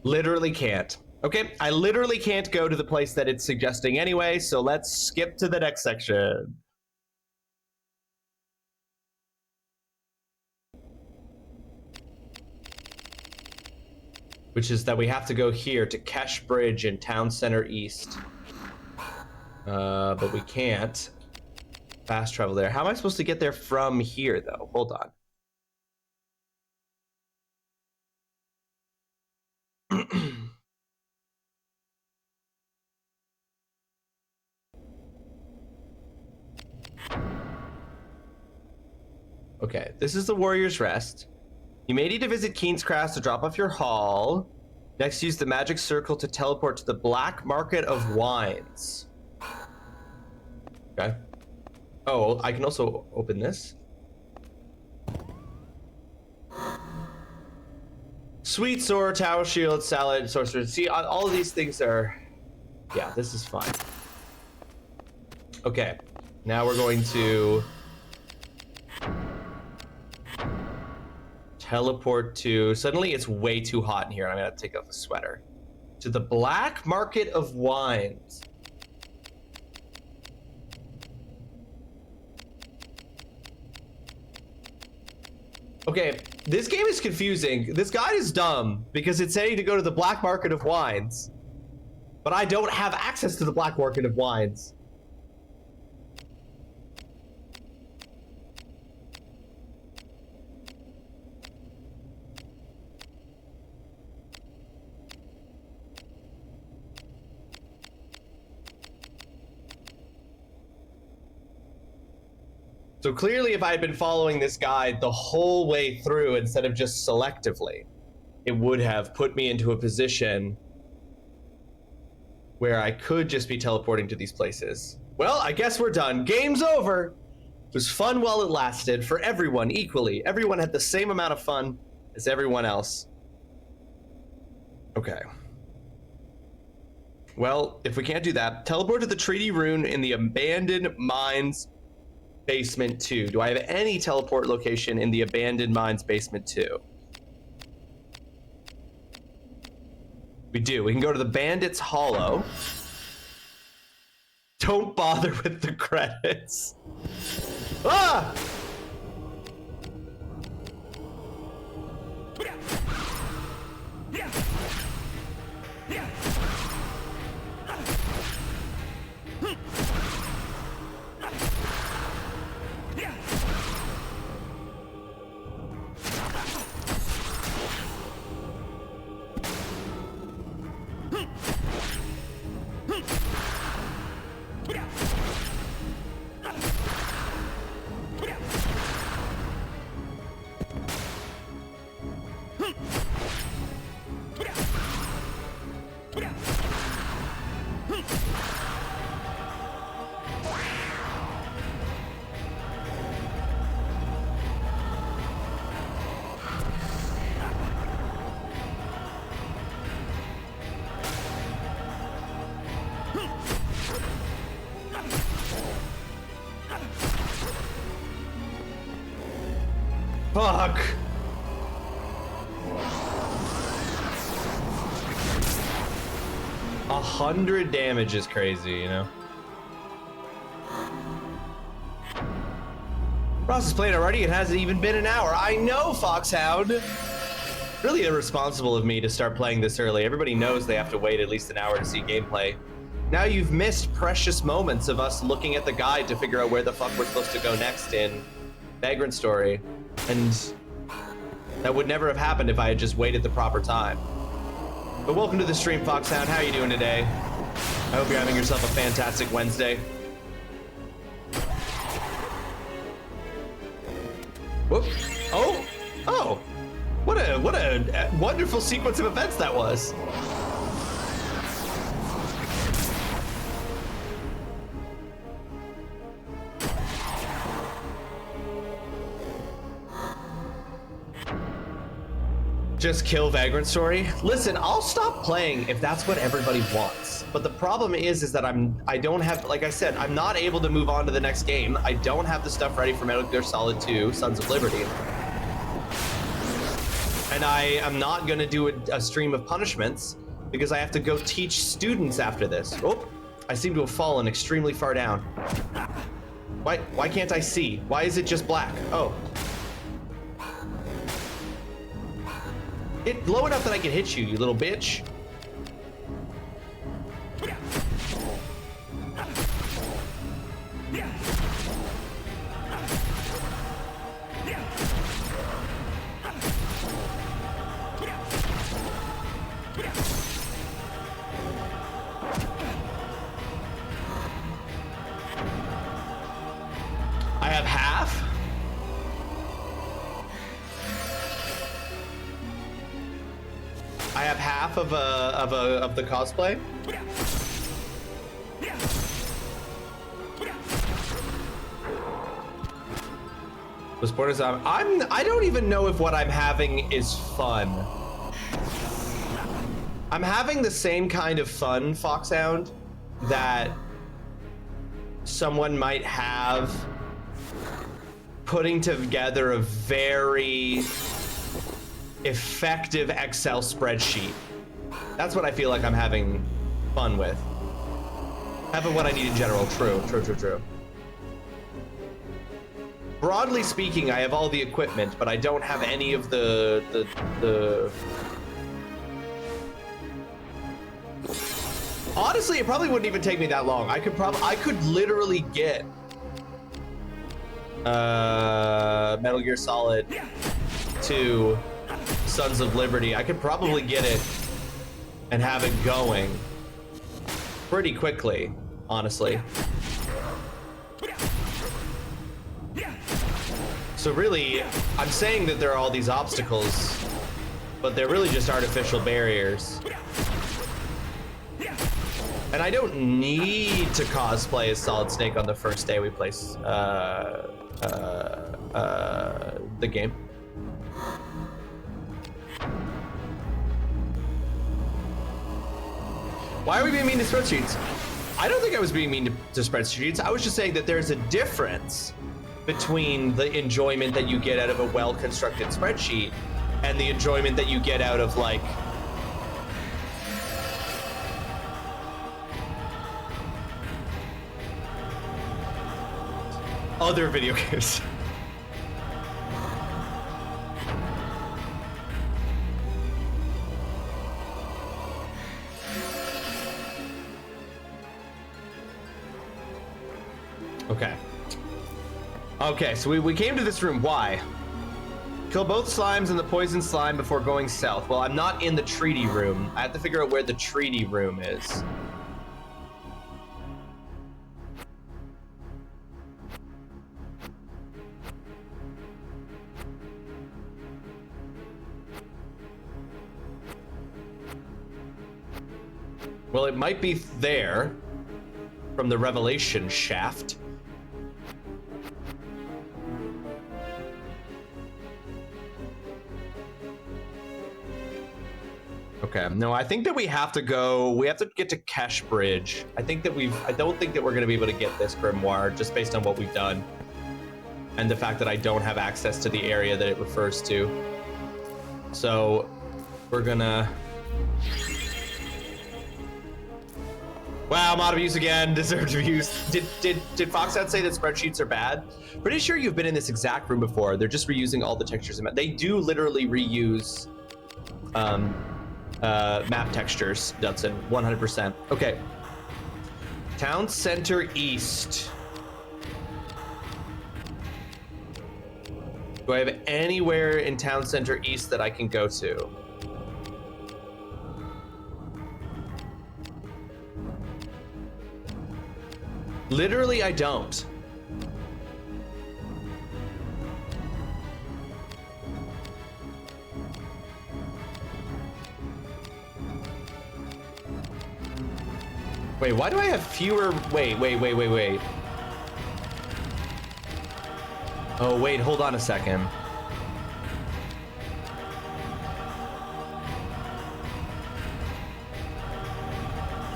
Speaker 2: Literally can't. Okay, I literally can't go to the place that it's suggesting anyway, so let's skip to the next section. Which is that we have to go here to Kesh Bridge in Town Center East. But we can't fast travel there. How am I supposed to get there from here, though? Hold on. Okay, this is the Warrior's Rest. You may need to visit Keen's Crafts to drop off your haul. Next, use the magic circle to teleport to the Black Market of Wines. Okay. Oh, I can also open this. Sweet sword, tower shield, salad, sorcerer. See, all of these things are... Yeah, this is fine. Okay, now we're going to... teleport to... Suddenly it's way too hot in here. I'm gonna take off the sweater. To the Black Market of Wines. Okay, This game is confusing. This guide is dumb because it's saying to go to the black market of wines. But I don't have access to the black market of wines. So clearly, if I had been following this guide the whole way through instead of just selectively, it would have put me into a position where I could just be teleporting to these places. Well, I guess we're done. Game's over. It was fun while it lasted for everyone equally. Everyone had the same amount of fun as everyone else. Okay. Well, if we can't do that, teleport to the treaty rune in the abandoned mines basement 2. Do I have any teleport location in the abandoned mines basement 2? We do. We can go to the Bandit's Hollow. Don't bother with the credits. Ah! Fuck. A 100 damage is crazy, you know? Ross is playing already. It hasn't even been an hour. I know, Foxhound. Really irresponsible of me to start playing this early. Everybody knows they have to wait at least an hour to see gameplay. Now you've missed precious moments of us looking at the guide to figure out where the fuck we're supposed to go next in Vagrant story. And that would never have happened if I had just waited the proper time. But welcome to the stream, Foxhound. How are you doing today? I hope you're having yourself a fantastic Wednesday. Whoop. Oh! Oh! What a wonderful sequence of events that was. Just kill Vagrant story? Listen, I'll stop playing if that's what everybody wants. But the problem is that I don't have, like I said, I'm not able to move on to the next game. I don't have the stuff ready for Metal Gear Solid 2, Sons of Liberty. And I am not gonna do a stream of punishments because I have to go teach students after this. Oh, I seem to have fallen extremely far down. Why can't I see? Why is it just black? Oh. It low enough that I can hit you, you little bitch. I have half. I have half of the cosplay. The sport is I don't even know if what I'm having is fun. I'm having the same kind of fun, Foxhound, that someone might have putting together a very effective Excel spreadsheet. That's what I feel like I'm having fun with. Having what I need in general. True. broadly speaking, I have all the equipment, but I don't have any of the Honestly, it probably wouldn't even take me that long. I could literally get Metal Gear Solid 2 Sons of Liberty. I could probably get it and have it going pretty quickly, honestly. So really, I'm saying that there are all these obstacles, but they're really just artificial barriers. And I don't need to cosplay as Solid Snake on the first day we play the game. Why are we being mean to spreadsheets? I don't think I was being mean to spreadsheets. I was just saying that there's a difference between the enjoyment that you get out of a well-constructed spreadsheet and the enjoyment that you get out of like other video games. Okay, so we came to this room. Why? Kill both slimes and the poison slime before going south. Well, I'm not in the treaty room. I have to figure out where the treaty room is. Well, it might be there from the revelation shaft. Okay, no, I think that we have to get to Kesh Bridge. I don't think that we're gonna be able to get this grimoire just based on what we've done. And the fact that I don't have access to the area that it refers to. So, we're gonna... Wow, mod abuse again, deserved abuse. Did Foxout say that spreadsheets are bad? Pretty sure you've been in this exact room before. They're just reusing all the textures. They do literally reuse map textures, Dudson, 100%. Okay. Town Center East. Do I have anywhere in Town Center East that I can go to? Literally, I don't. Wait, why do I have fewer? Wait. Oh, wait, hold on a second.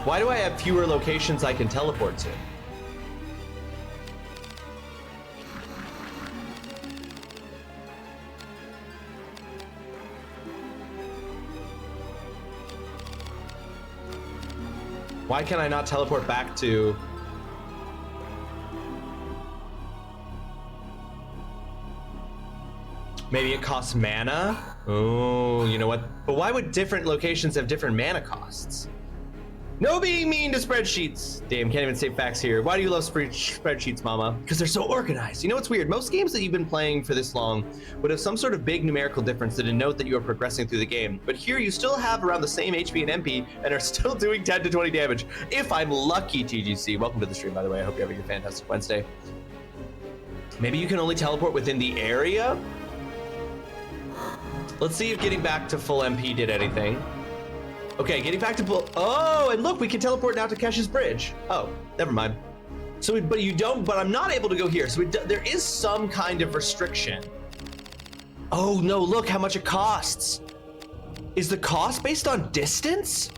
Speaker 2: Why do I have fewer locations I can teleport to? Why can I not teleport back to... Maybe it costs mana? Oh, you know what? But why would different locations have different mana costs? No being mean to spreadsheets. Damn, can't even say facts here. Why do you love spreadsheets, mama? Because they're so organized. You know what's weird? Most games that you've been playing for this long would have some sort of big numerical difference that denote that you are progressing through the game. But here you still have around the same HP and MP and are still doing 10 to 20 damage. If I'm lucky, TGC. Welcome to the stream, by the way. I hope you're having a fantastic Wednesday. Maybe you can only teleport within the area? Let's see if getting back to full MP did anything. Okay, getting back to full... Oh, and look, we can teleport now to Kesh's Bridge. Oh, never mind. So, but you don't... But I'm not able to go here. So there is some kind of restriction. Oh, no, look how much it costs. Is the cost based on distance?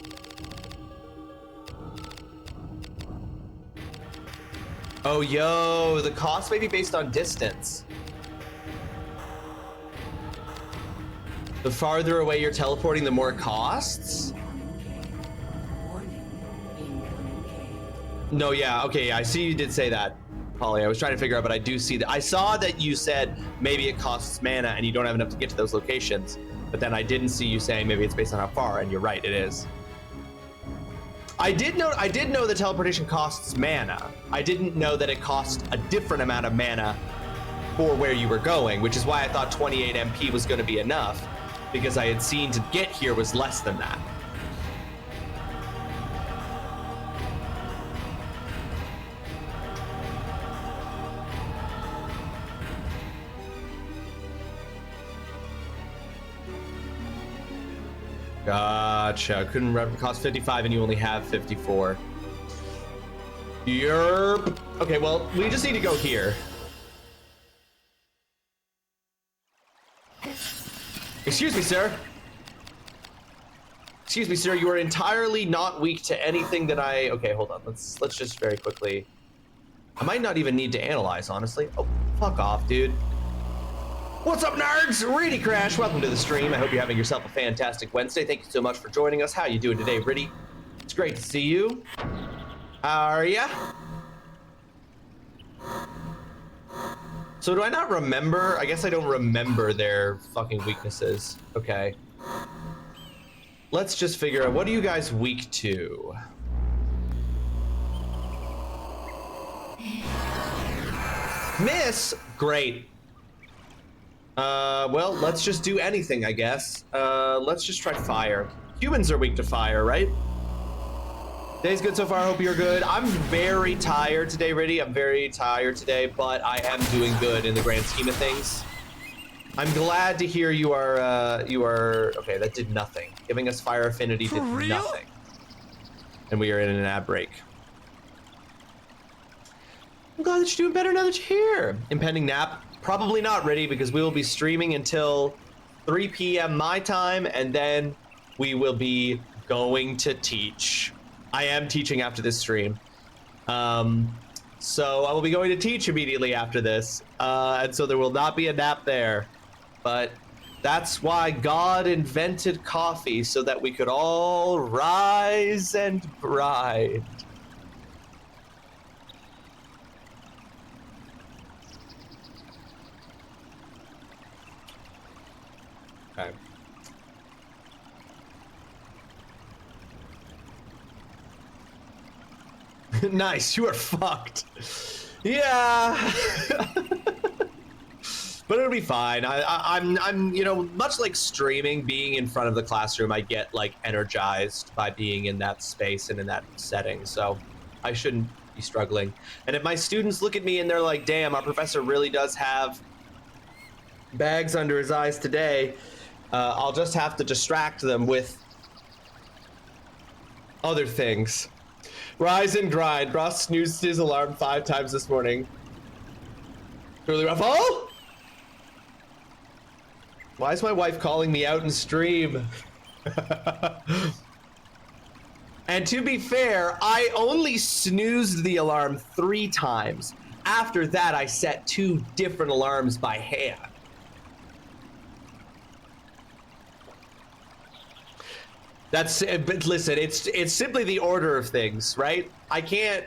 Speaker 2: Oh, yo, the cost may be based on distance. The farther away you're teleporting, the more it costs? No, yeah, okay, I see you did say that. Polly. I was trying to figure out, but I do see that. I saw that you said maybe it costs mana and you don't have enough to get to those locations. But then I didn't see you saying maybe it's based on how far, and you're right, it is. I did know that teleportation costs mana. I didn't know that it cost a different amount of mana for where you were going, which is why I thought 28 MP was going to be enough, because I had seen to get here was less than that. Gotcha. Couldn't cost 55 and you only have 54. Yerp. Okay, well, we just need to go here. Excuse me, sir. Excuse me, sir. You are entirely not weak to anything that I... Okay, hold on. Let's just very quickly... I might not even need to analyze, honestly. Oh, fuck off, dude. What's up, nerds? Riddy Crash, welcome to the stream. I hope you're having yourself a fantastic Wednesday. Thank you so much for joining us. How you doing today, Riddy? It's great to see you. How are ya? So do I not remember? I guess I don't remember their fucking weaknesses. Okay. Let's just figure out, what are you guys weak to? Miss? Great. Well, let's just do anything, I guess. Let's just try fire. Humans are weak to fire, right? Day's good so far, I hope you're good. I'm very tired today, Riddy. I'm very tired today, but I am doing good in the grand scheme of things. I'm glad to hear you are, okay, that did nothing. Giving us fire affinity did nothing. And we are in an ad break. I'm glad that you're doing better now that you're here. Impending nap? Probably not, Riddy, because we will be streaming until 3 p.m. my time, and then we will be going to teach. I am teaching after this stream. So I will be going to teach immediately after this. And so there will not be a nap there. But that's why God invented coffee, so that we could all rise and grind. Okay. Nice, you are fucked. Yeah. But it'll be fine. I'm, you know, much like streaming, being in front of the classroom, I get like energized by being in that space and in that setting. So I shouldn't be struggling. And if my students look at me and they're like, damn, our professor really does have bags under his eyes today, I'll just have to distract them with other things. Rise and grind. Ross snoozed his alarm 5 times this morning. TrulyRawesome? Why is my wife calling me out in stream? And to be fair, I only snoozed the alarm 3 times. After that, I set 2 different alarms by hand. That's, but listen, it's simply the order of things, right? I can't,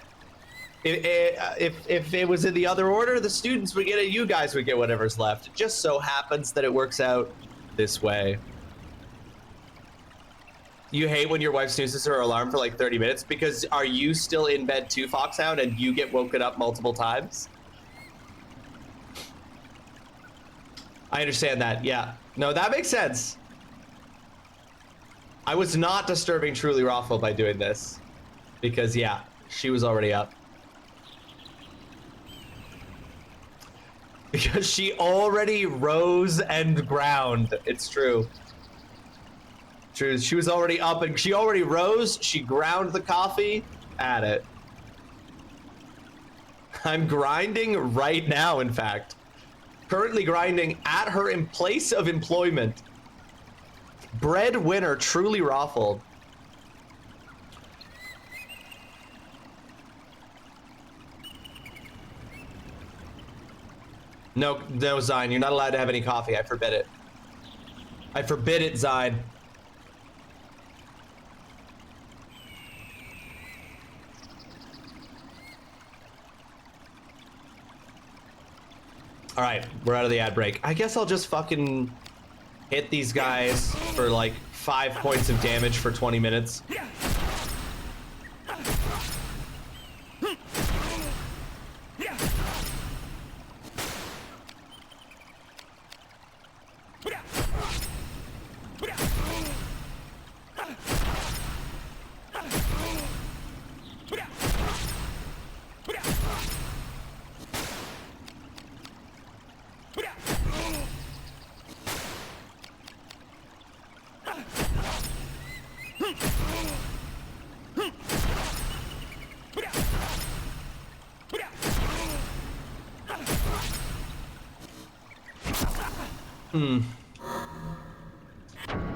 Speaker 2: if it was in the other order, the students would get it, you guys would get whatever's left. It just so happens that it works out this way. You hate when your wife snoozes her alarm for like 30 minutes because are you still in bed too, Foxhound, and you get woken up multiple times? I understand that, yeah. No, that makes sense. I was not disturbing TrulyRawesome by doing this, because yeah, she was already up. Because she already rose and ground. It's true. True, she was already up and she already rose, she ground the coffee, at it. I'm grinding right now, in fact. Currently grinding at her in place of employment. Breadwinner, TrulyRawesome. No, Zine, you're not allowed to have any coffee. I forbid it. I forbid it, Zine. All right, we're out of the ad break. I guess I'll just fucking hit these guys for like 5 points of damage for 20 minutes.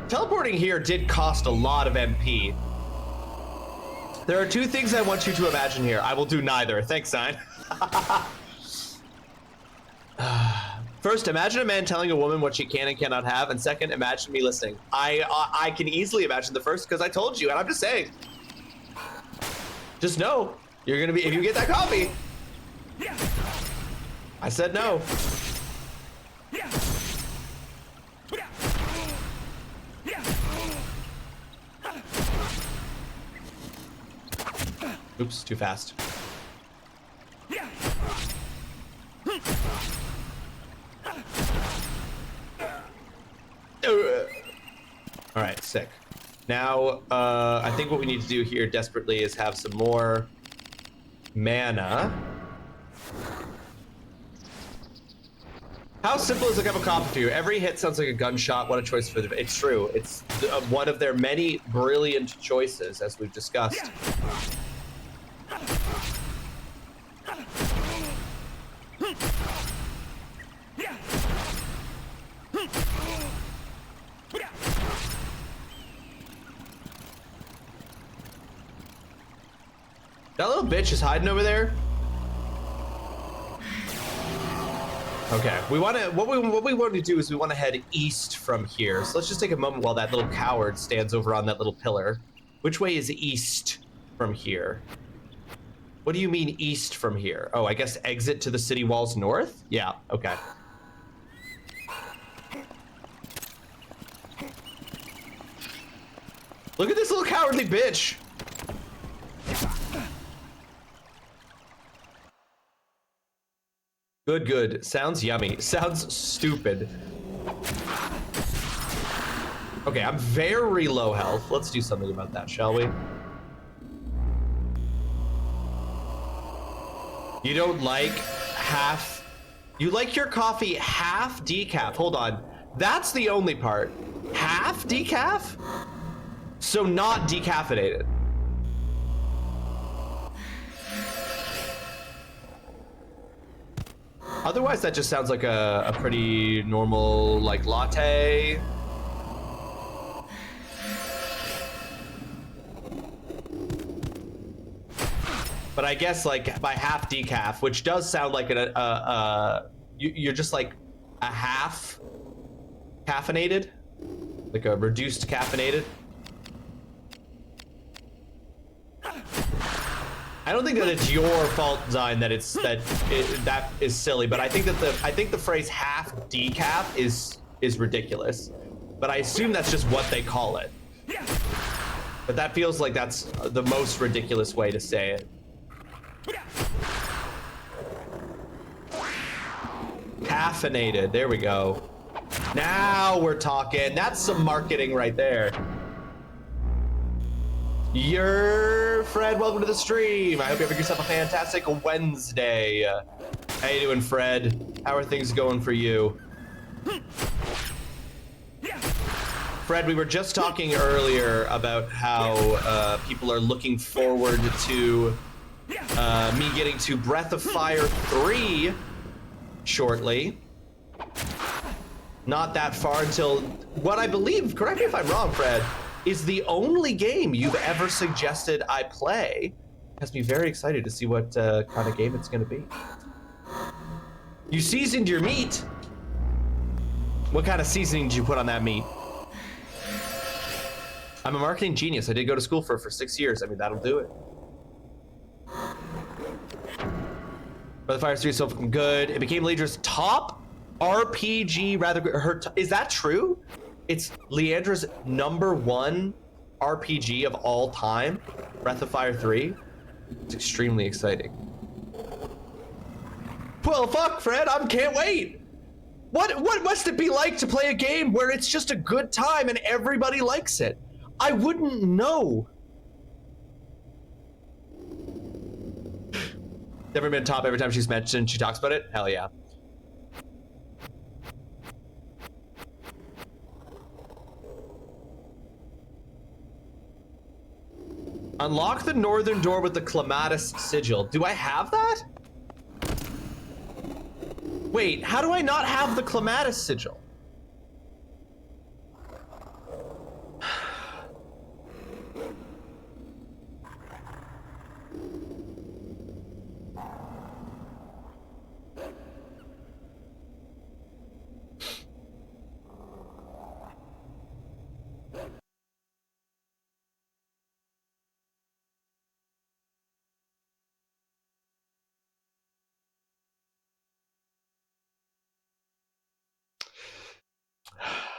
Speaker 2: Teleporting here did cost a lot of MP. There are 2 things I want you to imagine here. I will do neither. Thanks, Sign. First, imagine a man telling a woman what she can and cannot have, and second, imagine me listening. I can easily imagine the first because I told you, and I'm just saying. Just know, you're gonna be, if you get that coffee. I said no. Oops, too fast. All right, sick. Now, I think what we need to do here desperately is have some more mana. How simple is a cup of coffee for you? Every hit sounds like a gunshot. What a choice for the... It's true. It's one of their many brilliant choices, as we've discussed. That little bitch is hiding over there. Okay, we want to. What we want to do is we want to head east from here. So let's just take a moment while that little coward stands over on that little pillar. Which way is east from here? What do you mean east from here? Oh, I guess exit to the city walls north? Yeah. Okay. Look at this little cowardly bitch. Good, good. Sounds yummy. Sounds stupid. Okay, I'm very low health. Let's do something about that, shall we? You don't like half... You like your coffee half decaf. Hold on. That's the only part. Half decaf? So not decaffeinated. Otherwise, that just sounds like a pretty normal, like, latte. But I guess, like, by half decaf, which does sound like you're just like a half caffeinated, like a reduced caffeinated. I don't think that it's your fault, Zine, that that is silly, but I think that the phrase half decaf is ridiculous. But I assume that's just what they call it. But that feels like that's the most ridiculous way to say it. Caffeinated, there we go. Now we're talking. That's some marketing right there. You're Fred, welcome to the stream. I hope you have yourself a fantastic Wednesday. How you doing, Fred? How are things going for you? Fred, we were just talking earlier about how people are looking forward to me getting to Breath of Fire 3 shortly. Not that far until what I believe, correct me if I'm wrong, Fred, is the only game you've ever suggested I play. Has me very excited to see what kind of game it's going to be. You seasoned your meat. What kind of seasoning did you put on that meat? I'm a marketing genius. I did go to school for 6 years. I mean, that'll do it. But Breath of Fire 3 is so fucking good. It became Leandra's top RPG, is that true? It's Leandra's #1 RPG of all time, Breath of Fire 3. It's extremely exciting. Well, fuck, Fred, I can't wait. What must it be like to play a game where it's just a good time and everybody likes it? I wouldn't know. Never been top every time she's mentioned, she talks about it? Hell yeah. Unlock the northern door with the Clematis sigil. Do I have that? Wait, how do I not have the Clematis sigil?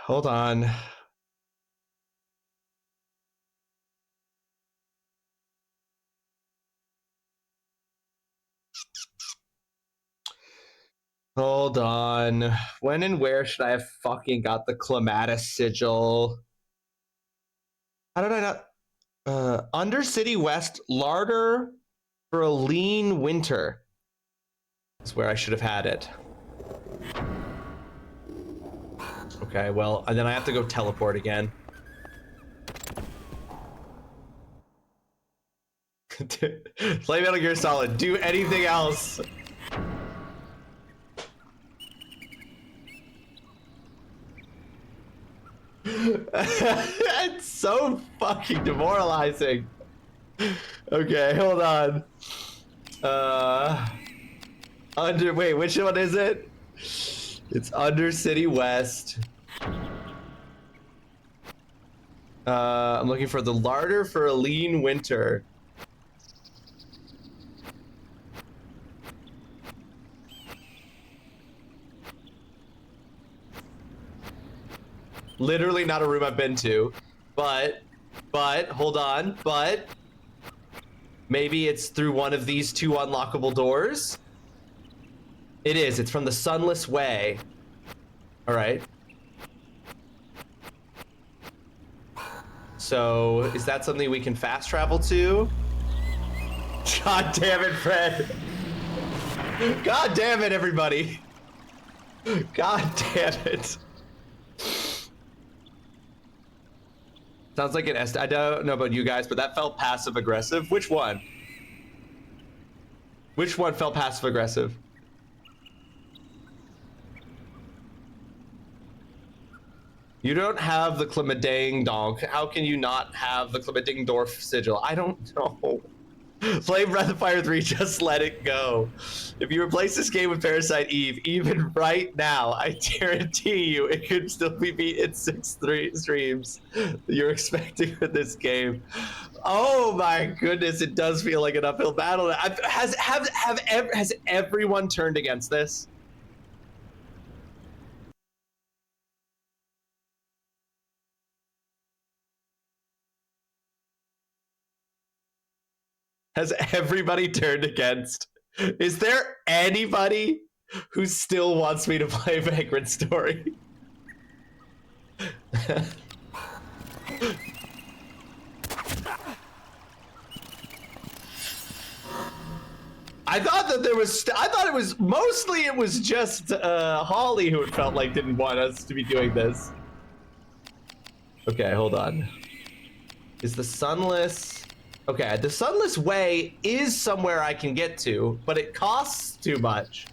Speaker 2: Hold on. Hold on. When and where should I have fucking got the Clematis sigil? How did I not? Undercity West, larder for a lean winter. Is where I should have had it. Okay, well, and then I have to go teleport again. Play Metal Gear Solid. Do anything else. It's so fucking demoralizing. Okay, hold on. Wait, which one is it? It's Undercity West. I'm looking for the larder for a lean winter. Literally not a room I've been to, but hold on, but maybe it's through one of these 2 unlockable doors. It is. It's from the Sunless Way. All right. So, is that something we can fast travel to? God damn it, Fred. God damn it, everybody. God damn it. Sounds like an I don't know about you guys, but that felt passive aggressive. Which one? Which one felt passive aggressive? You don't have the Clemadang Donk. How can you not have the Clemading Dorf sigil? I don't know. Play Breath of Fire 3, just let it go. If you replace this game with Parasite Eve, even right now, I guarantee you it could still be beat in 6 streams you're expecting with this game. Oh my goodness, it does feel like an uphill battle. Has everyone turned against this? Has everybody turned against? Is there anybody who still wants me to play Vagrant Story? I thought that there was, I thought it was, mostly it was just Holly who it felt like didn't want us to be doing this. Okay, hold on. Is the Sunless... Okay, the Sunless Way is somewhere I can get to, but it costs too much.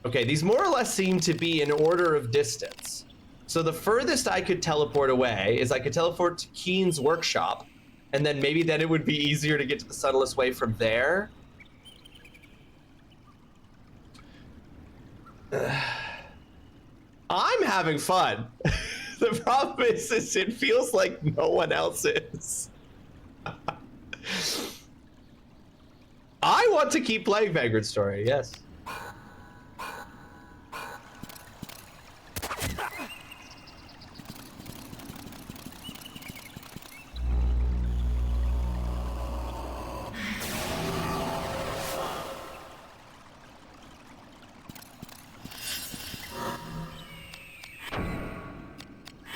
Speaker 2: Okay, these more or less seem to be in order of distance. So the furthest I could teleport away is I could teleport to Keen's workshop, and then maybe then it would be easier to get to the Sunless Way from there. I'm having fun. The problem is it feels like no one else is. I want to keep playing Vagrant Story, yes.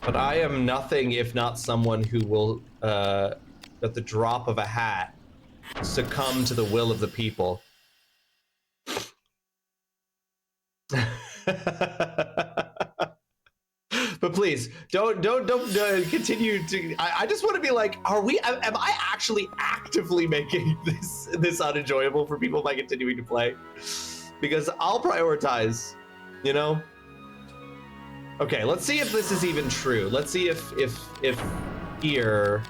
Speaker 2: But I am nothing if not someone who will, at the drop of a hat, succumb to the will of the people. But please, don't continue to. I just want to be like, am I actually actively making this unenjoyable for people by continuing to play? Because I'll prioritize, you know. Okay, let's see if this is even true. Let's see if here.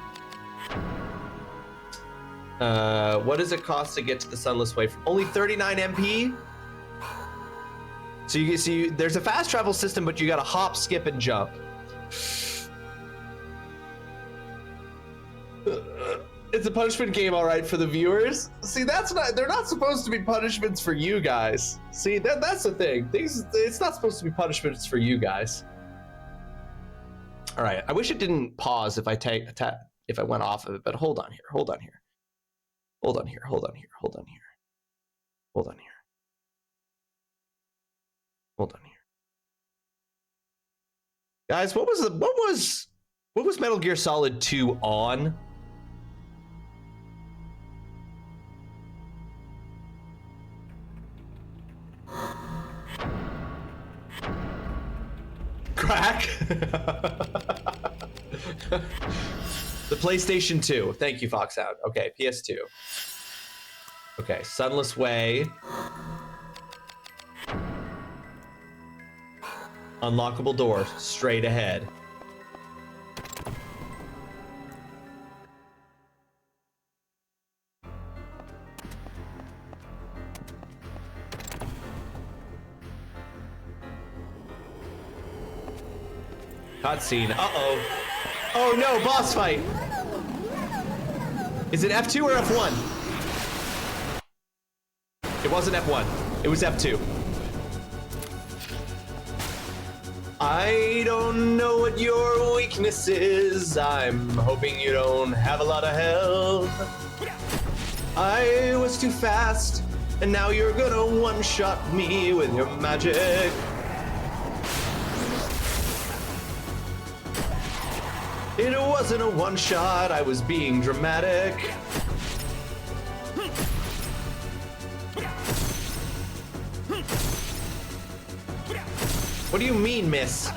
Speaker 2: What does it cost to get to the Sunless Way? Only 39 MP. So you can see there's a fast travel system, but you got to hop, skip, and jump. It's a punishment game, all right, for the viewers. See, they're not supposed to be punishments for you guys. See, that's the thing. It's not supposed to be punishments for you guys. All right, I wish it didn't pause if I if I went off of it, but hold on here. Guys, what was Metal Gear Solid 2 on? Crack. The PlayStation 2. Thank you, Foxhound. Okay, PS2. Okay, Sunless Way. Unlockable door, straight ahead. Cutscene. Uh-oh. Oh no, boss fight. Is it F2 or F1? It wasn't F1. It was F2. I don't know what your weakness is. I'm hoping you don't have a lot of health. I was too fast, and now you're gonna one-shot me with your magic. It wasn't a one-shot, I was being dramatic. What do you mean, miss?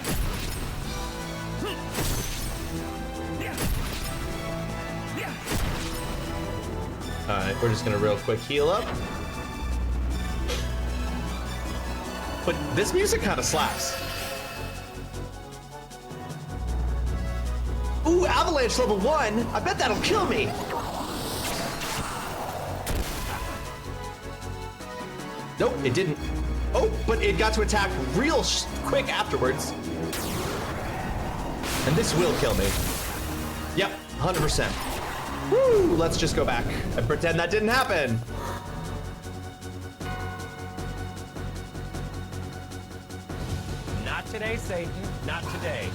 Speaker 2: Alright, we're just gonna real quick heal up. But this music kind of slaps. Ooh, avalanche level 1. I bet that'll kill me. Nope, it didn't. Oh, but it got to attack real quick afterwards. And this will kill me. Yep, 100%. Woo, let's just go back and pretend that didn't happen.
Speaker 6: Not today, Satan. Not today.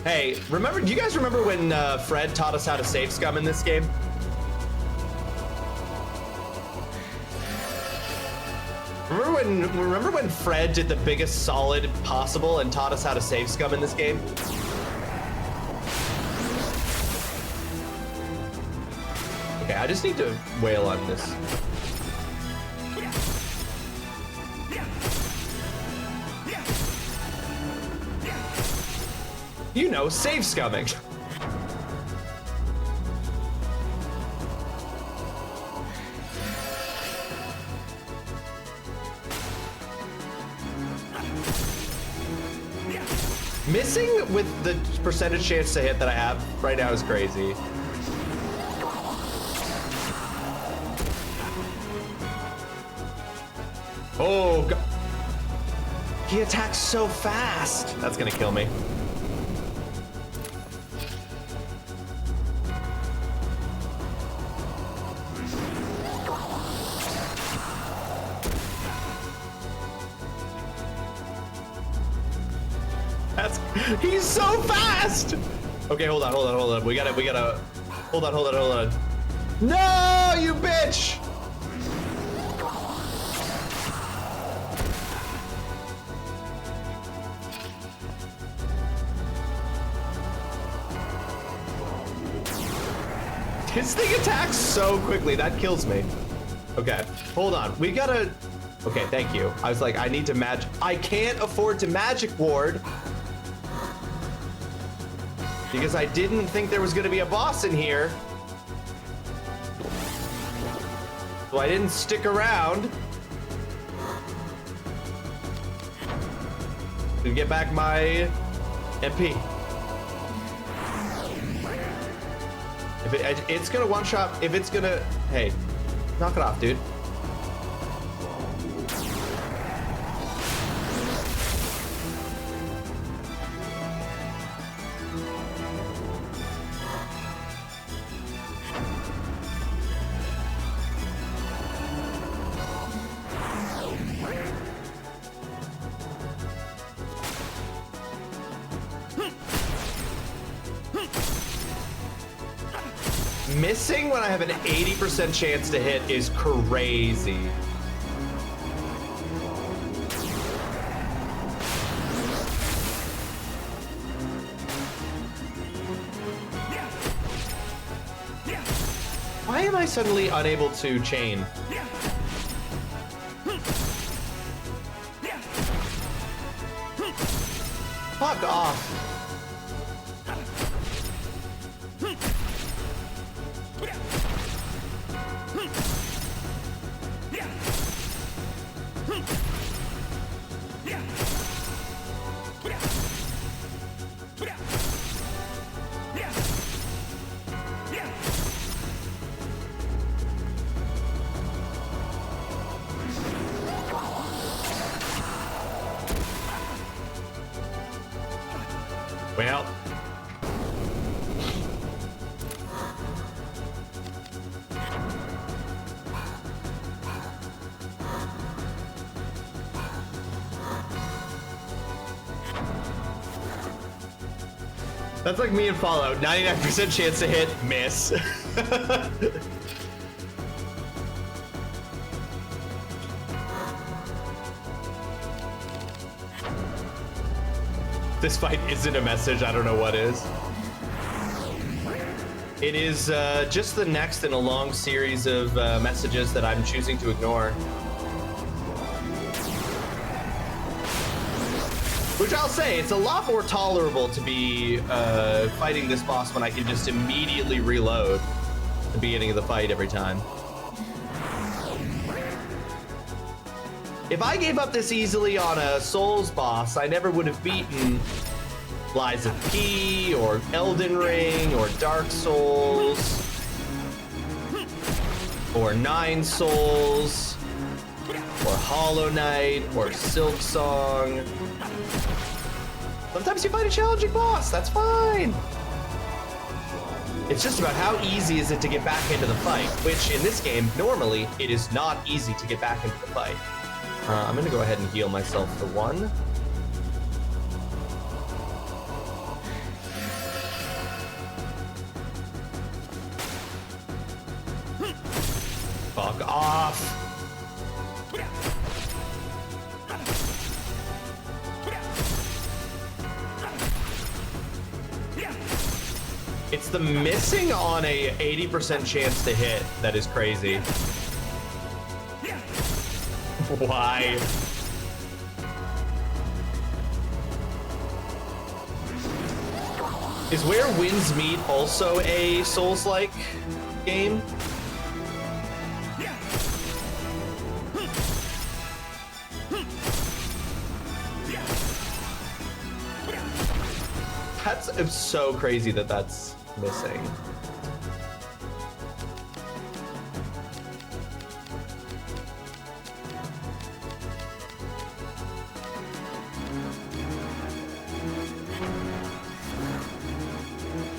Speaker 2: Hey, do you guys remember when Fred taught us how to save scum in this game? Remember when Fred did the biggest solid possible and taught us how to save scum in this game? Okay, I just need to wail on this. You know, save scumming. Missing with the percentage chance to hit that I have right now is crazy. Oh, God. He attacks so fast. That's gonna kill me. He's so fast. Okay, hold on. We gotta, hold on. No, you bitch. His thing attacks so quickly, that kills me. Okay, hold on, we gotta, okay, thank you. I was like, I need to match, I can't afford to magic ward because I didn't think there was gonna be a boss in here. So I didn't stick around to get back my MP. If it's gonna one shot, if it's gonna, hey, knock it off, dude. Missing when I have an 80% chance to hit is crazy. Why am I suddenly unable to chain? Fuck off. Well, that's like me in Fallout. 99% chance to hit, miss. This fight isn't a message, I don't know what is. It is just the next in a long series of messages that I'm choosing to ignore. Which I'll say, it's a lot more tolerable to be fighting this boss when I can just immediately reload at the beginning of the fight every time. If I gave up this easily on a Souls boss, I never would have beaten Lies of P, or Elden Ring, or Dark Souls, or Nine Souls, or Hollow Knight, or Silk Song. Sometimes you fight a challenging boss, that's fine. It's just about how easy is it to get back into the fight, which in this game, normally, it is not easy to get back into the fight. I'm gonna go ahead and heal myself for one. Fuck off! It's the missing on a 80% chance to hit that is crazy. Why? Is Where Winds Meet also a Souls-like game? It's so crazy that that's missing.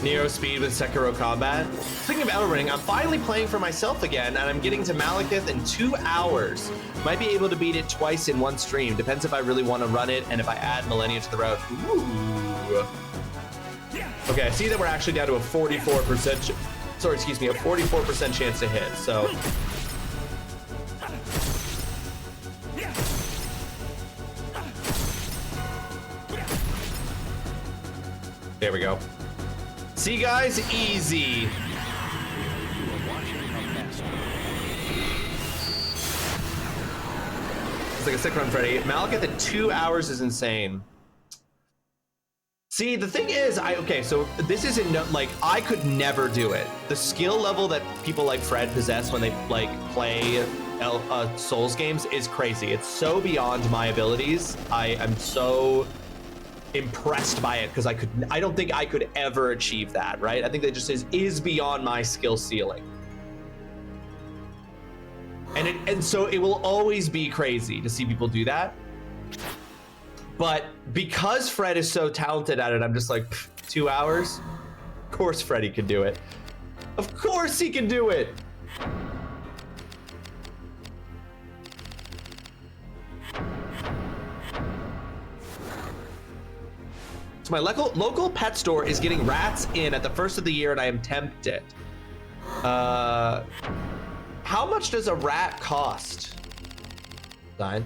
Speaker 2: Nero speed with Sekiro combat. Speaking of Elden Ring, I'm finally playing for myself again, and I'm getting to Malekith in 2 hours. Might be able to beat it twice in one stream. Depends if I really want to run it and if I add Millennia to the route. Ooh. Okay, I see that we're actually down to a 44%. Sorry, excuse me, a 44% chance to hit. So. There we go. See, guys, easy. It's like a sick run, Freddy. Malekith in 2 hours is insane. See, the thing is, okay, so this isn't like, I could never do it. The skill level that people like Fred possess when they like play Souls games is crazy. It's so beyond my abilities. I am so impressed by it because I don't think I could ever achieve that, right? I think that just is beyond my skill ceiling. And so it will always be crazy to see people do that. But because Fred is so talented at it, I'm just like, 2 hours? Of course Freddy could do it. Of course he can do it. So my local pet store is getting rats in at the first of the year, and I am tempted. How much does a rat cost? Sign.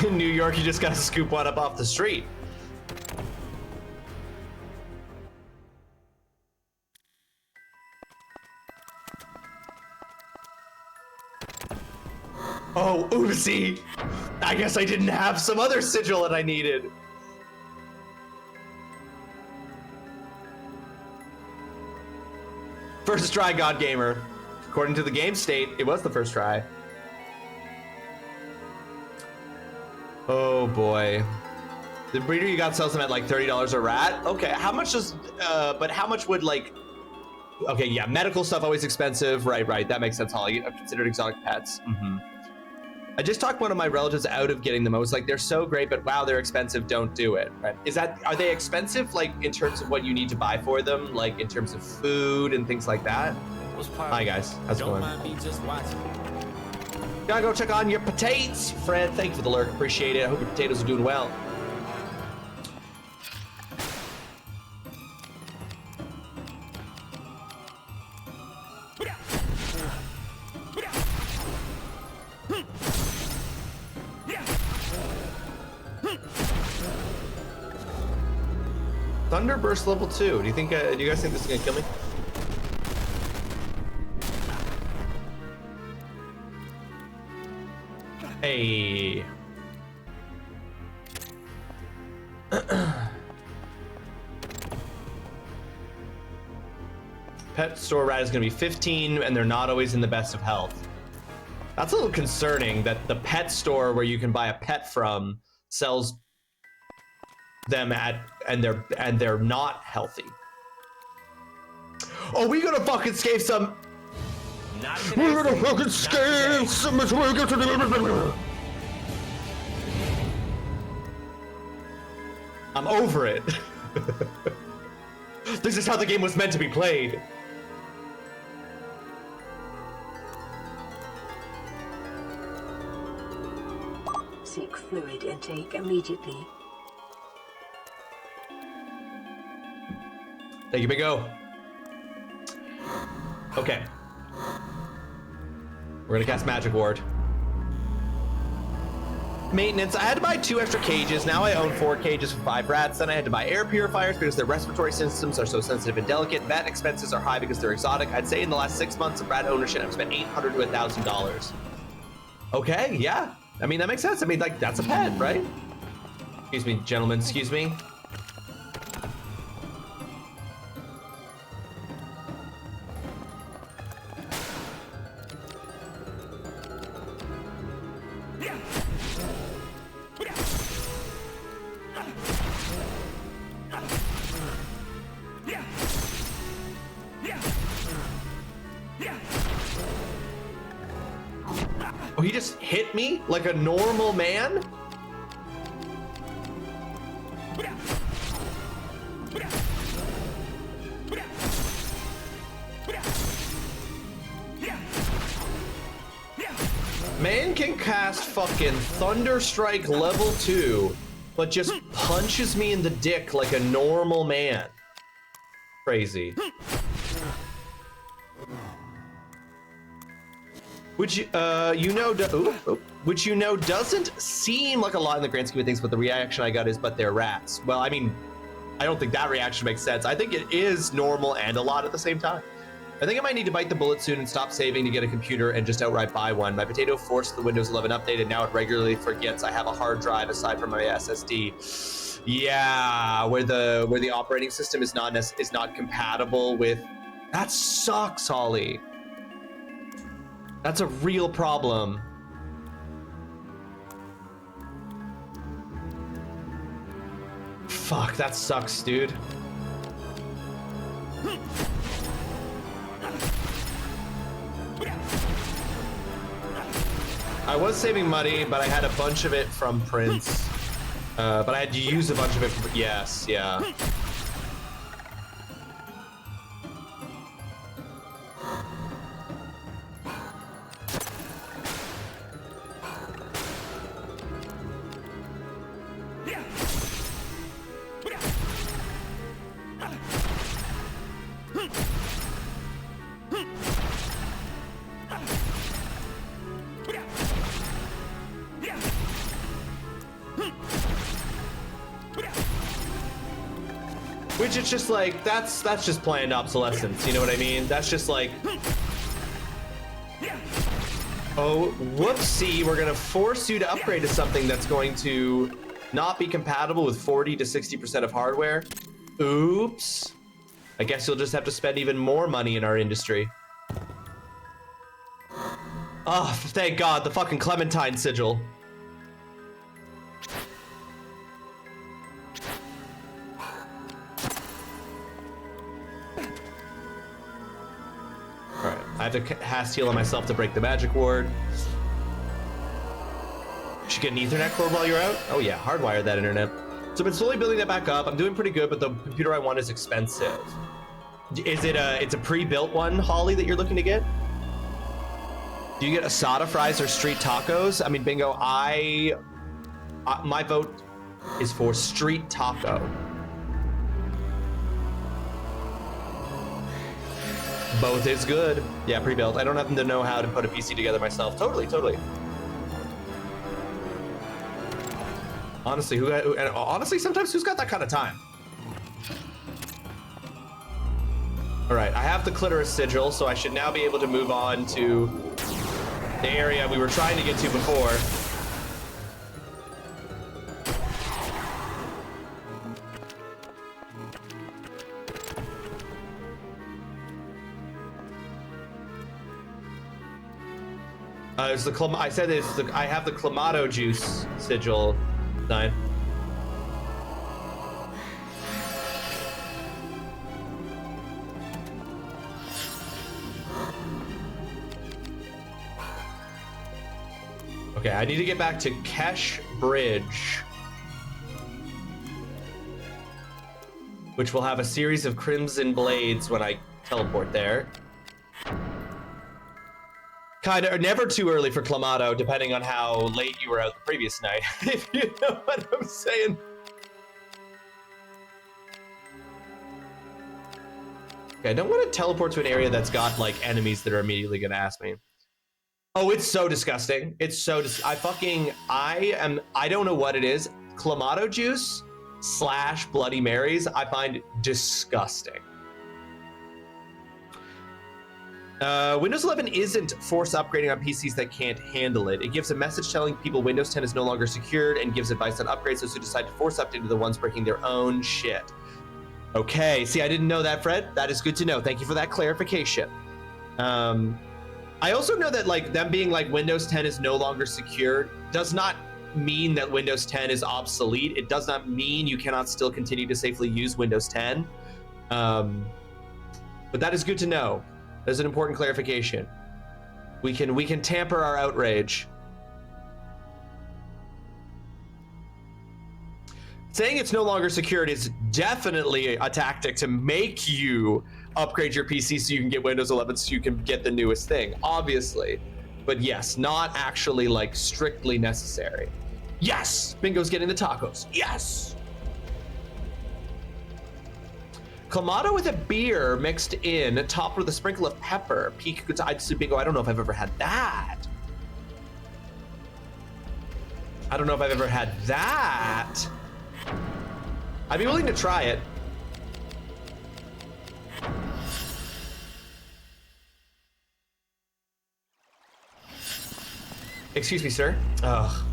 Speaker 2: In New York, you just gotta scoop one up off the street. Oh, oopsie! I guess I didn't have some other sigil that I needed. First try, God Gamer. According to the game state, it was the first try. Oh boy. The breeder you got sells them at like $30 a rat. Okay, how much does, but how much would like, okay, yeah, medical stuff always expensive. Right, that makes sense, Holly. I've considered exotic pets. I just talked one of my relatives out of getting them. I was like, they're so great, but wow, they're expensive, don't do it. Right? Are they expensive like in terms of what you need to buy for them? Like in terms of food and things like that? Hi guys, how's it going? Gotta go check on your potatoes. Fred, thank you for the lurk, appreciate it. I hope your potatoes are doing well. Thunderburst level 2. Do you guys think this is gonna kill me? Hey. Pet store rat is gonna be 15, and they're not always in the best of health. That's a little concerning that the pet store where you can buy a pet from sells them and they're not healthy. Oh, we gonna fucking scave some. We're gonna fucking scave some. I'm over it. This is how the game was meant to be played.
Speaker 7: Seek fluid intake immediately.
Speaker 2: Thank you, Big O. Okay. We're gonna cast Magic Ward. Maintenance, I had to buy 2 extra cages. Now I own 4 cages for 5 rats. Then I had to buy air purifiers because their respiratory systems are so sensitive and delicate. Vet expenses are high because they're exotic. I'd say in the last 6 months of rat ownership, I've spent $800 to $1,000. Okay, yeah. I mean, that makes sense. I mean, like, that's a pet, right? Excuse me, gentlemen, excuse me. hit me like a normal man? Man can cast fucking Thunder Strike level 2, but just punches me in the dick like a normal man. Crazy. Which, which doesn't seem like a lot in the grand scheme of things, but the reaction I got is, but they're rats. Well, I mean, I don't think that reaction makes sense. I think it is normal and a lot at the same time. I think I might need to bite the bullet soon and stop saving to get a computer and just outright buy one. My potato forced the Windows 11 update and now it regularly forgets I have a hard drive aside from my SSD. Yeah, where the operating system is not compatible with. That sucks, Holly. That's a real problem. Fuck, that sucks, dude. I was saving money, but I had a bunch of it from Prince. But I had to use a bunch of it from, yes, yeah. Which it's just like, that's just planned obsolescence, you know what I mean? That's just like, oh, whoopsie, we're gonna force you to upgrade to something that's going to not be compatible with 40 to 60% of hardware. Oops. I guess you'll just have to spend even more money in our industry. Oh, thank God, the fucking Clementine sigil. Alright, I have to cast heal on myself to break the magic ward. Should get an Ethernet cord while you're out? Oh yeah, hardwire that internet. So I've been slowly building that back up. I'm doing pretty good, but the computer I want is expensive. Is it it's a pre-built one, Holly, that you're looking to get? Do you get asada fries or street tacos? I mean, bingo, my vote is for street taco. Both is good. Yeah, pre-built. I don't happen to know how to put a PC together myself. Totally. Honestly, honestly, sometimes who's got that kind of time? All right, I have the clitoris sigil, so I should now be able to move on to the area we were trying to get to before. It's the I said it's the I have the Clamato juice sigil 9. Okay, I need to get back to Kesh Bridge, which will have a series of crimson blades when I teleport there. Kind of, never too early for Clamato, depending on how late you were out the previous night, if you know what I'm saying. Okay, I don't want to teleport to an area that's got, like, enemies that are immediately going to ask me. Oh, it's so disgusting. It's so I don't know what it is. Clamato juice / Bloody Marys, I find disgusting. Windows 11 isn't force upgrading on PCs that can't handle it. It gives a message telling people Windows 10 is no longer secured and gives advice on upgrades those who decide to force update to the ones breaking their own shit. Okay, see, I didn't know that, Fred. That is good to know. Thank you for that clarification. I also know that, like, them being like Windows 10 is no longer secured does not mean that Windows 10 is obsolete. It does not mean you cannot still continue to safely use Windows 10. But that is good to know. There's an important clarification. We can tamper our outrage. Saying it's no longer secured is definitely a tactic to make you upgrade your PC so you can get Windows 11 so you can get the newest thing, obviously. But yes, not actually like strictly necessary. Yes, Bingo's getting the tacos. Yes. Clamato with a beer mixed in, topped with a sprinkle of pepper. Peak good. Bingo, I don't know if I've ever had that. I don't know if I've ever had that. I'd be willing to try it. Excuse me, sir. Ugh.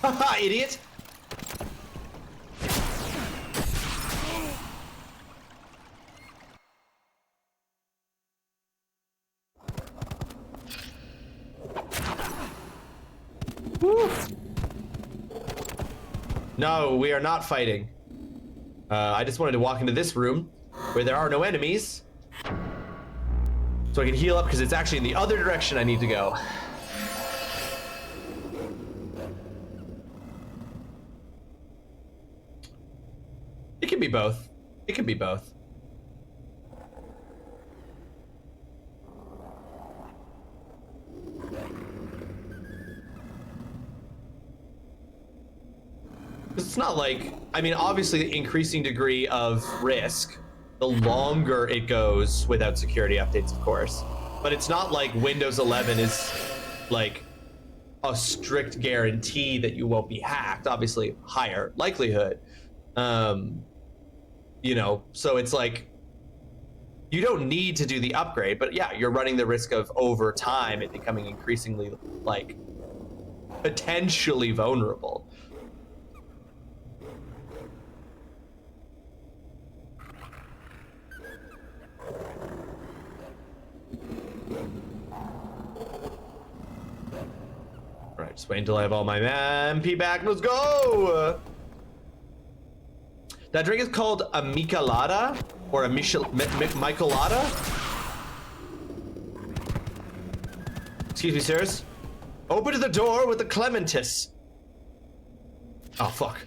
Speaker 2: Haha, idiot. Woo. No, we are not fighting. I just wanted to walk into this room where there are no enemies so I can heal up because it's actually in the other direction I need to go. It can be both. It can be both. It's not like, I mean, obviously the increasing degree of risk, the longer it goes without security updates, of course. But it's not like Windows 11 is like a strict guarantee that you won't be hacked. Obviously, higher likelihood. You know, so it's like, you don't need to do the upgrade, but yeah, you're running the risk of over time it becoming increasingly like potentially vulnerable. Alright, just wait until I have all my MP back. Let's go! That drink is called a Michelada or a Michelada. Excuse me, sirs. Open to the door with the Clementis. Oh, fuck.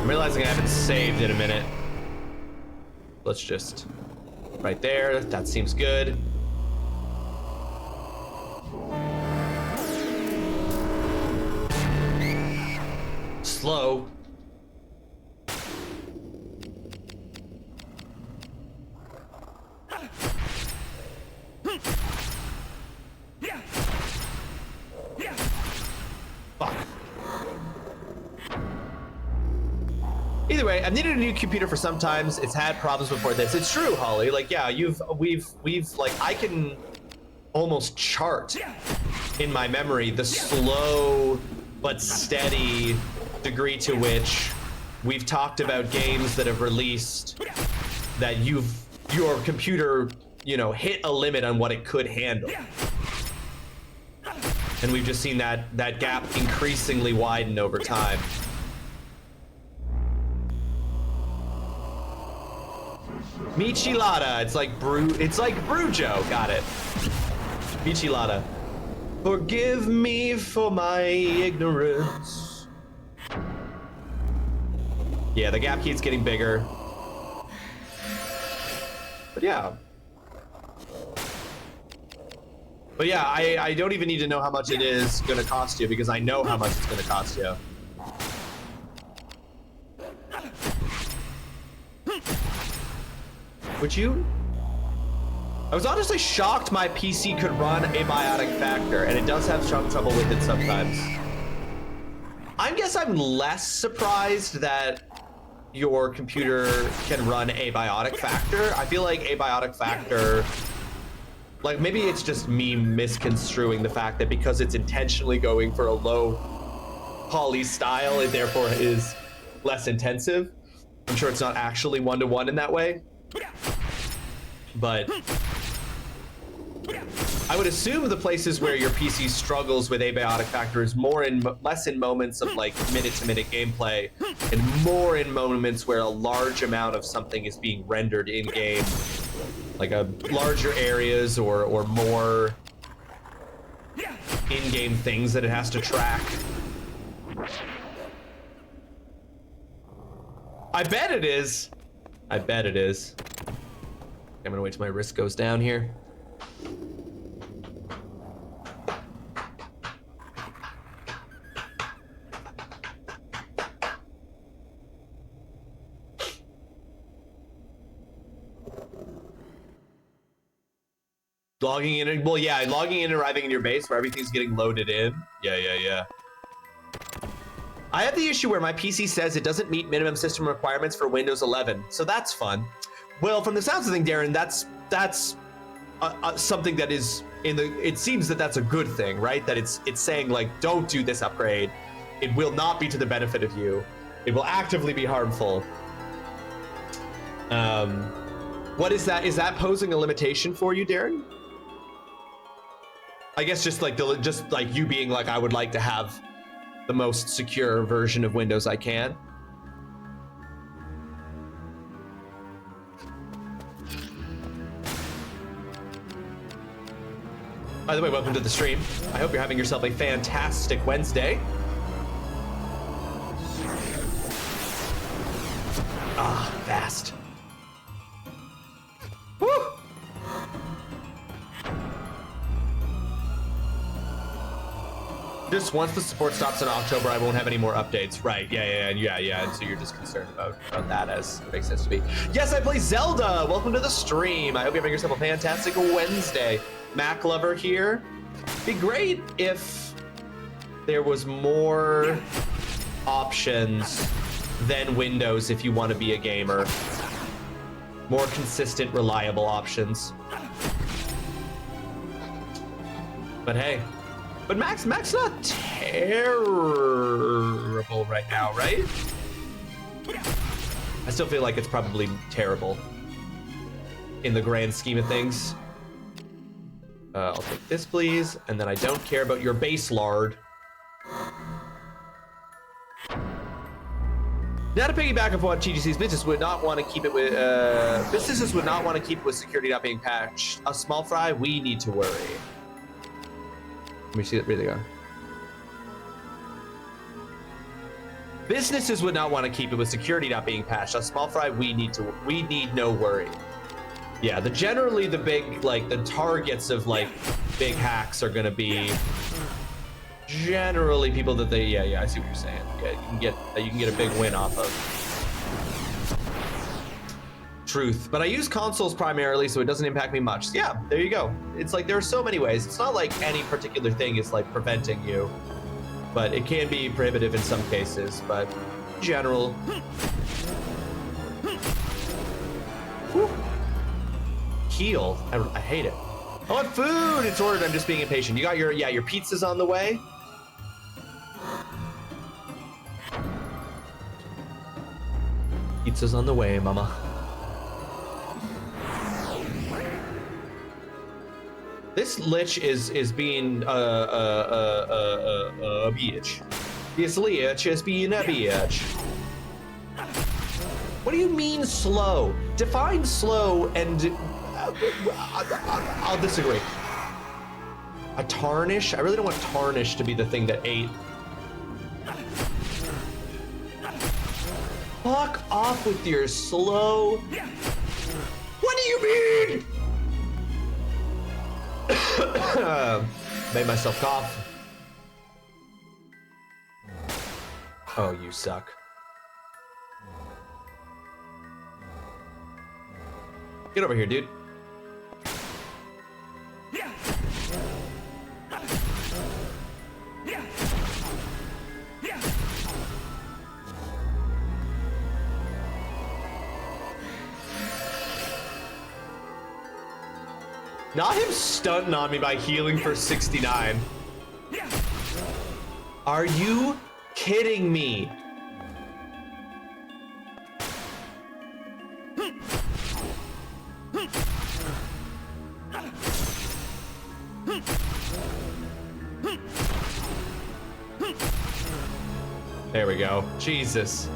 Speaker 2: I'm realizing I haven't saved in a minute. Let's just... Right there, that seems good. Slow. Fuck. Either way, I've needed a new computer for some times. It's had problems before this. It's true, Holly. Like, yeah, we've like, I can almost chart in my memory the slow but steady degree to which we've talked about games that have released that your computer, you know, hit a limit on what it could handle. And we've just seen that gap increasingly widen over time. Michelada, it's like Brujo, got it. Michelada. Forgive me for my ignorance. Yeah, the gap keeps getting bigger. But yeah. But yeah, I don't even need to know how much it is gonna cost you because I know how much it's gonna cost you. Would you? I was honestly shocked my PC could run Abiotic Factor, and it does have some trouble with it sometimes. I guess I'm less surprised that your computer can run Abiotic Factor. I feel like Abiotic Factor, like maybe it's just me misconstruing the fact that because it's intentionally going for a low poly style, it therefore is less intensive. I'm sure it's not actually one-to-one in that way. But I would assume the places where your PC struggles with abiotic factor is less in moments of like minute-to-minute gameplay, and more in moments where a large amount of something is being rendered in-game, like larger areas or more in-game things that it has to track. I bet it is. I bet it is. I'm gonna wait till my wrist goes down here. Logging in, well, yeah, logging in and arriving in your base where everything's getting loaded in. Yeah. I have the issue where my PC says it doesn't meet minimum system requirements for Windows 11, so that's fun. Well, from the sounds of things, Darren, that's something that is in the. It seems that that's a good thing, right? That it's saying like, don't do this upgrade. It will not be to the benefit of you. It will actively be harmful. What is that? Is that posing a limitation for you, Darren? I guess just like you being like, I would like to have the most secure version of Windows I can. By the way, welcome to the stream. I hope you're having yourself a fantastic Wednesday. Ah, fast. Woo! Just once the support stops in October, I won't have any more updates. Right, yeah. And so you're just concerned about that, as it makes sense to me. Yes, I play Zelda. Welcome to the stream. I hope you're having yourself a fantastic Wednesday. Mac lover here. Be great if there was more options than Windows if you want to be a gamer. More consistent, reliable options. But hey. But Mac's not terrible right now, right? I still feel like it's probably terrible in the grand scheme of things. I'll take this, please, and then I don't care about your base lard. Now to piggyback off what TGC's business would not want to keep it with businesses would not want to keep it with security not being patched. A small fry, we need to worry. Let me see that really go. Businesses would not want to keep it with security not being patched. A small fry, we need no worry. Yeah, generally the big, like the targets of like big hacks are gonna be generally people that they, yeah, I see what you're saying. Yeah, you can get a big win off of. Truth, but I use consoles primarily, so it doesn't impact me much. Yeah, there you go. It's like there are so many ways. It's not like any particular thing is like preventing you, but it can be prohibitive in some cases. But in general, whew. Heal. I hate it. I want food. It's ordered. I'm just being impatient. You got your pizza's on the way. Pizza's on the way, mama. This lich is being a bitch. This lich is being a bitch. What do you mean slow? Define slow and I'll disagree. A tarnish? I really don't want tarnish to be the thing that ate. Fuck off with your slow. What do you mean? Made myself cough. Oh, you suck. Get over here, dude. Not him stunting on me by healing for 69. Are you kidding me? There we go. Jesus.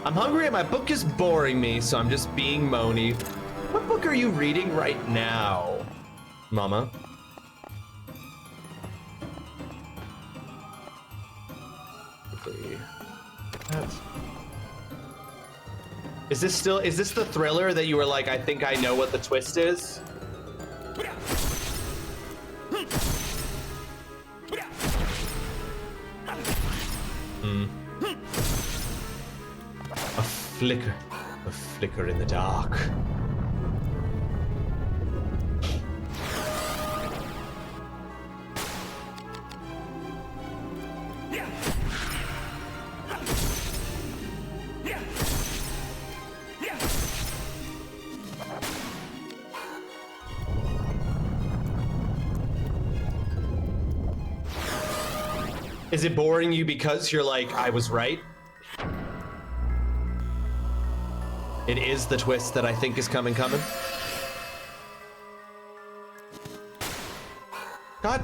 Speaker 2: I'm hungry and my book is boring me, so I'm just being moany. What book are you reading right now, Mama? Is this the thriller that you were like, I think I know what the twist is? A flicker in the dark. Is it boring you because you're like, I was right? It is the twist that I think is coming. God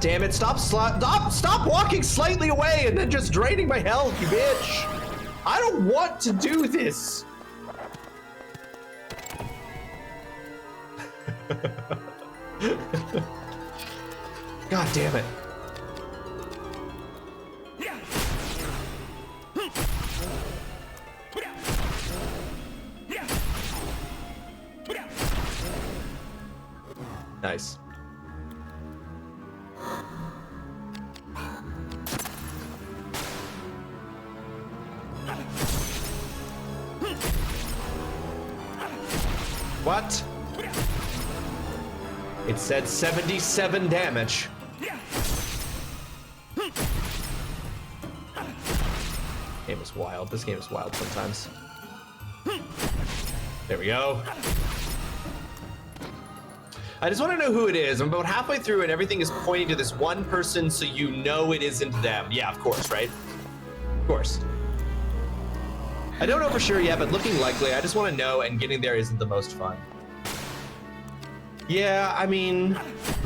Speaker 2: damn it, stop walking slightly away and then just draining my health, you bitch. I don't want to do this. God damn it. Nice. What? It said 77 damage. Game is wild. This game is wild sometimes. There we go. I just want to know who it is. I'm about halfway through and everything is pointing to this one person, so you know it isn't them. Yeah, of course, right? Of course. I don't know for sure yet, but looking likely. I just want to know, and getting there isn't the most fun. Yeah, I mean,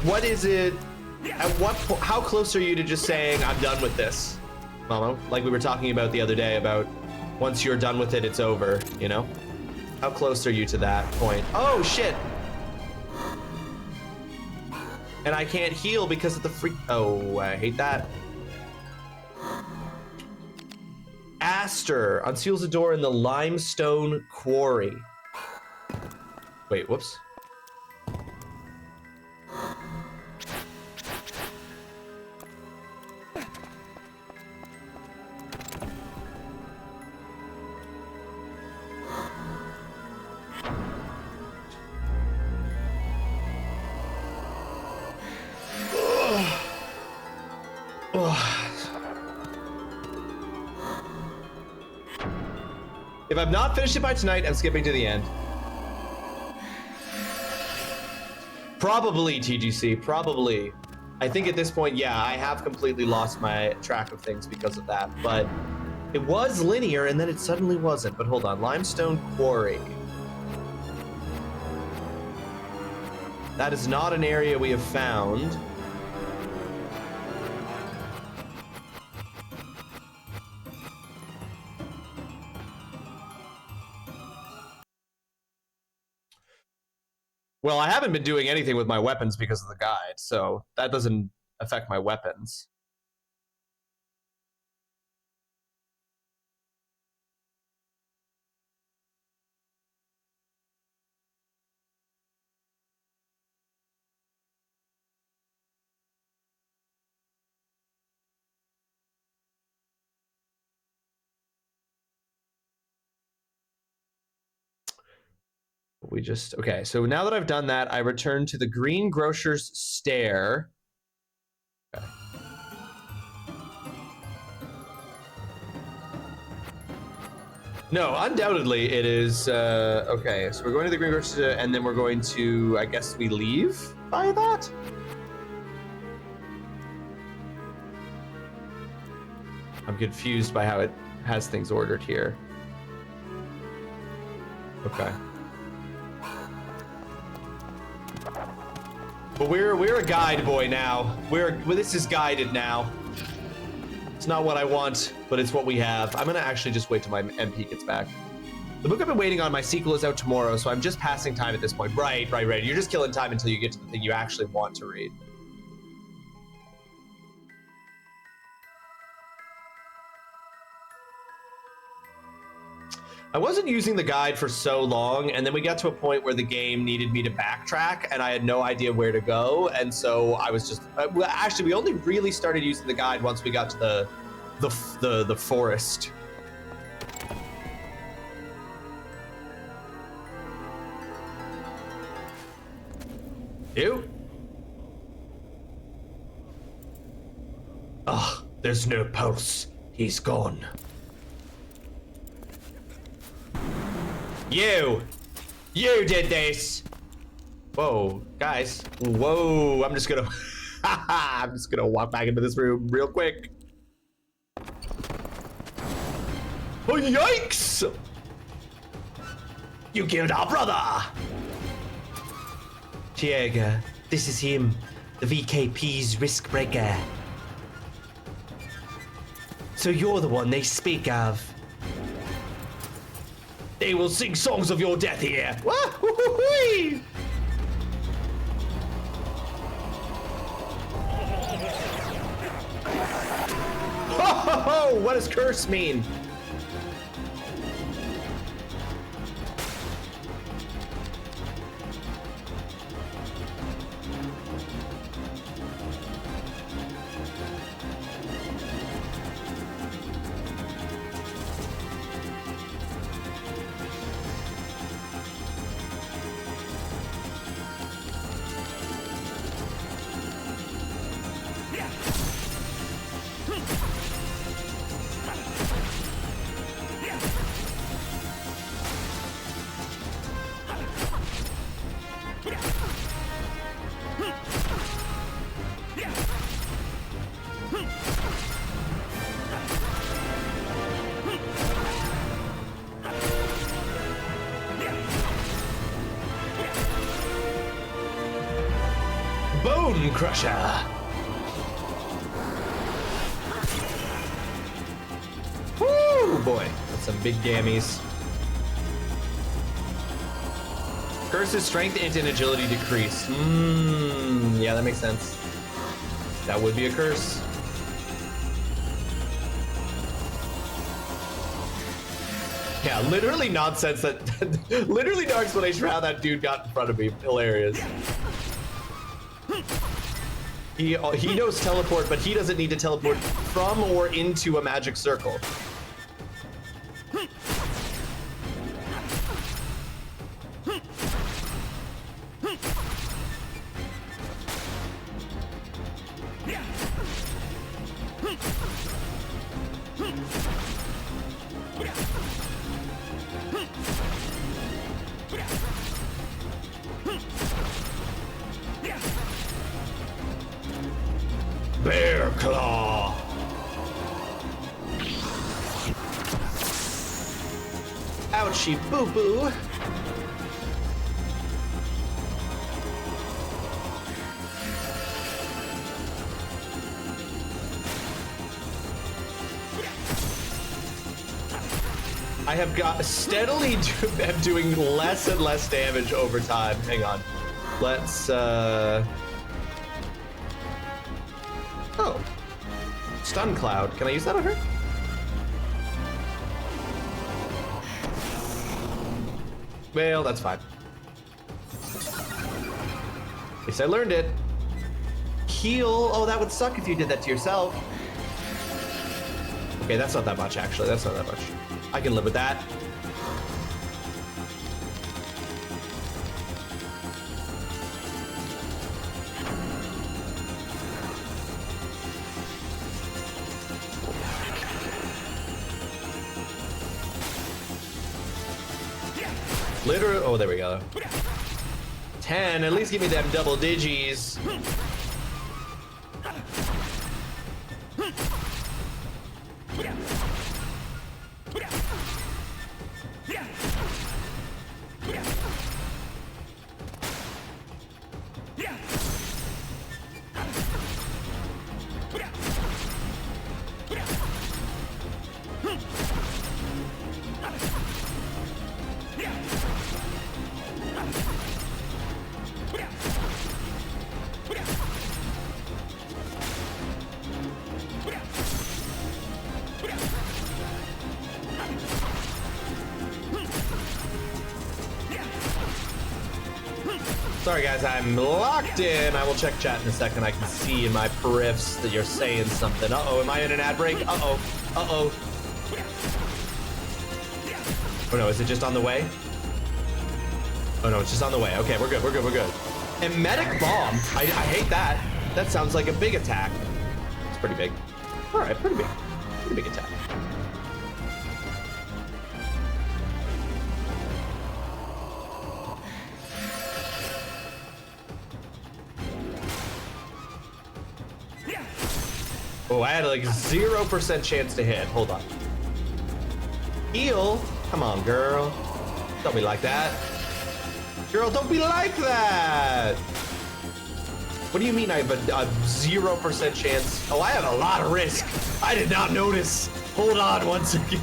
Speaker 2: what is it? How close are you to just saying, I'm done with this, Mama? Like we were talking about the other day about once you're done with it, it's over, you know? How close are you to that point? Oh, shit. And I can't heal because of the freak. Oh, I hate that. Aster unseals a door in the limestone quarry. Wait, whoops. If I've not finished it by tonight, I'm skipping to the end. Probably, TGC, probably. I think at this point, yeah, I have completely lost my track of things because of that, but it was linear and then it suddenly wasn't. But hold on, limestone quarry. That is not an area we have found. Well, I haven't been doing anything with my weapons because of the guide, so that doesn't affect my weapons. Okay, so now that I've done that, I return to the greengrocer's stair. Okay. No, undoubtedly it is, okay, so we're going to the greengrocer's and then we're going to, I guess we leave by that? I'm confused by how it has things ordered here. Okay. But we're a guide boy now. This is guided now. It's not what I want, but it's what we have. I'm gonna actually just wait till my MP gets back. The book I've been waiting on, my sequel is out tomorrow, so I'm just passing time at this point. Right. You're just killing time until you get to the thing you actually want to read. I wasn't using the guide for so long, and then we got to a point where the game needed me to backtrack, and I had no idea where to go, and so I was just... well, actually, we only really started using the guide once we got to the forest. You? Ah, there's no pulse. He's gone. You did this. Whoa, guys. Whoa, I'm just gonna walk back into this room real quick. Oh, yikes! You killed our brother. Diego, this is him, the VKP's risk breaker. So you're the one they speak of. They will sing songs of your death here. Wah-hoo-hoo-hoo! Ho-ho-ho! What does curse mean? Bone Crusher. Woo, boy, that's some big gammies. Curse's strength, int, and agility decrease. Yeah, that makes sense. That would be a curse. Yeah, literally nonsense that, literally no explanation for how that dude got in front of me. Hilarious. He knows teleport, but he doesn't need to teleport from or into a magic circle. Bear Claw. Ouchie boo boo. I have got steadily am doing less and less damage over time. Hang on. Let's Oh. Stun Cloud. Can I use that on her? Well, that's fine. At least I learned it. Heal. Oh, that would suck if you did that to yourself. Okay, that's not that much, actually. That's not that much. I can live with that. Literally, oh, there we go. 10, at least give me them double digis. Sorry guys, I'm locked in. I will check chat in a second. I can see in my periffs that you're saying something. Uh-oh, am I in an ad break? Uh-oh, uh-oh. Oh no, is it just on the way? Oh no, it's just on the way. Okay, we're good, we're good, we're good. Emetic bomb, I hate that. That sounds like a big attack. It's pretty big. All right, pretty big attack. Oh, I had like 0% chance to hit. Hold on. Heal? Come on, girl. Don't be like that. Girl, don't be like that. What do you mean I have a 0% chance? Oh, I have a lot of risk. I did not notice. Hold on 1 second.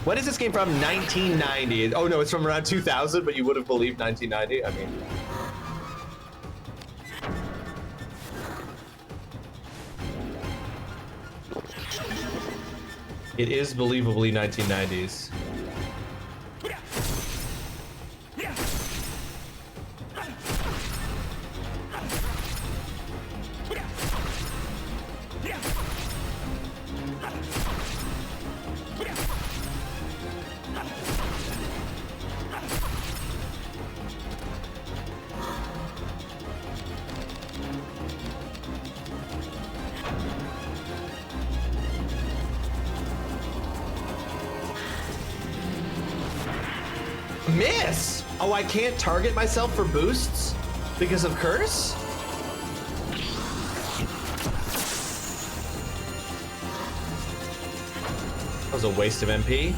Speaker 2: When is this game from? 1990. Oh no, it's from around 2000, but you would have believed 1990. I mean. It is believably 1990s. Miss! Oh, I can't target myself for boosts because of curse? That was a waste of MP.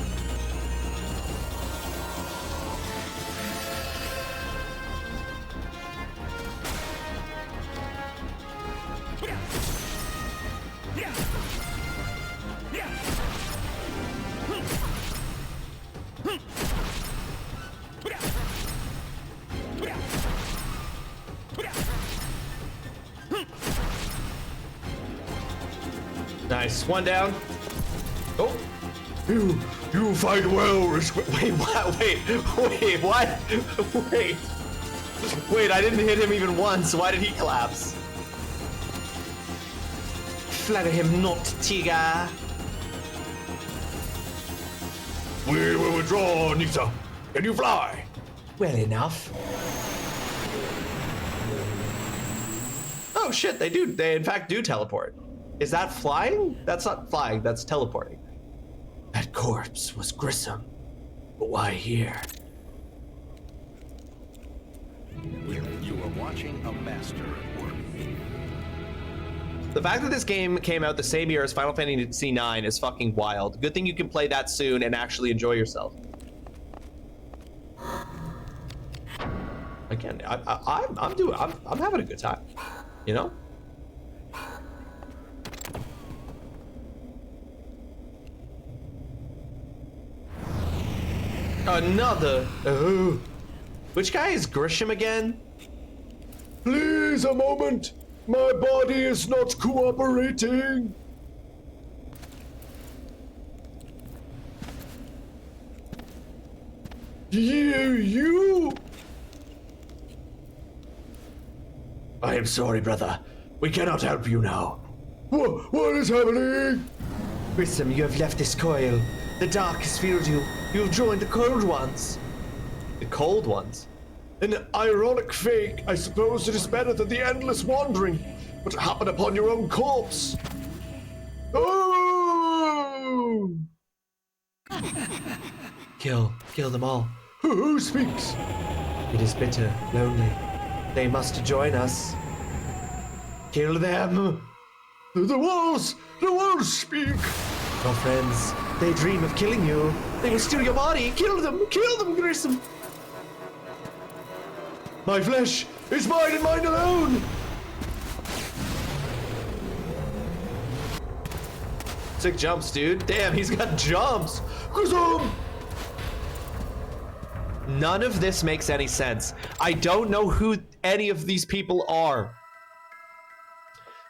Speaker 2: Nice, one down. Oh, you fight well. Wait, what? Wait, what? Wait, I didn't hit him even once. Why did he collapse? Flatter him not, Tiga.
Speaker 4: We will withdraw, Nita. Can you fly?
Speaker 2: Well enough. Oh shit, they do. They in fact do teleport. Is that flying? That's not flying, that's teleporting. That corpse was Grissom, but why here?
Speaker 8: You are watching a master at work.
Speaker 2: The fact that this game came out the same year as Final Fantasy IX is fucking wild. Good thing you can play that soon and actually enjoy yourself. Again, I'm having a good time, you know? Another. Oh. Which guy is Grisham again?
Speaker 4: Please, a moment. My body is not cooperating. You.
Speaker 2: I am sorry, brother. We cannot help you now.
Speaker 4: What is happening?
Speaker 2: Grissom, you have left this coil. The dark has filled you. You have joined the cold ones. The cold ones?
Speaker 4: An ironic fate. I suppose it is better than the endless wandering. What happened upon your own corpse? Oh!
Speaker 2: Kill them all.
Speaker 4: Who speaks?
Speaker 2: It is bitter, lonely. They must join us. Kill them.
Speaker 4: The walls speak.
Speaker 2: Your friends, they dream of killing you. They will steal your body. Kill them, Grissom.
Speaker 4: My flesh is mine and mine alone.
Speaker 2: Sick jumps, dude. Damn, he's got jumps.
Speaker 4: Grissom!
Speaker 2: None of this makes any sense. I don't know who any of these people are.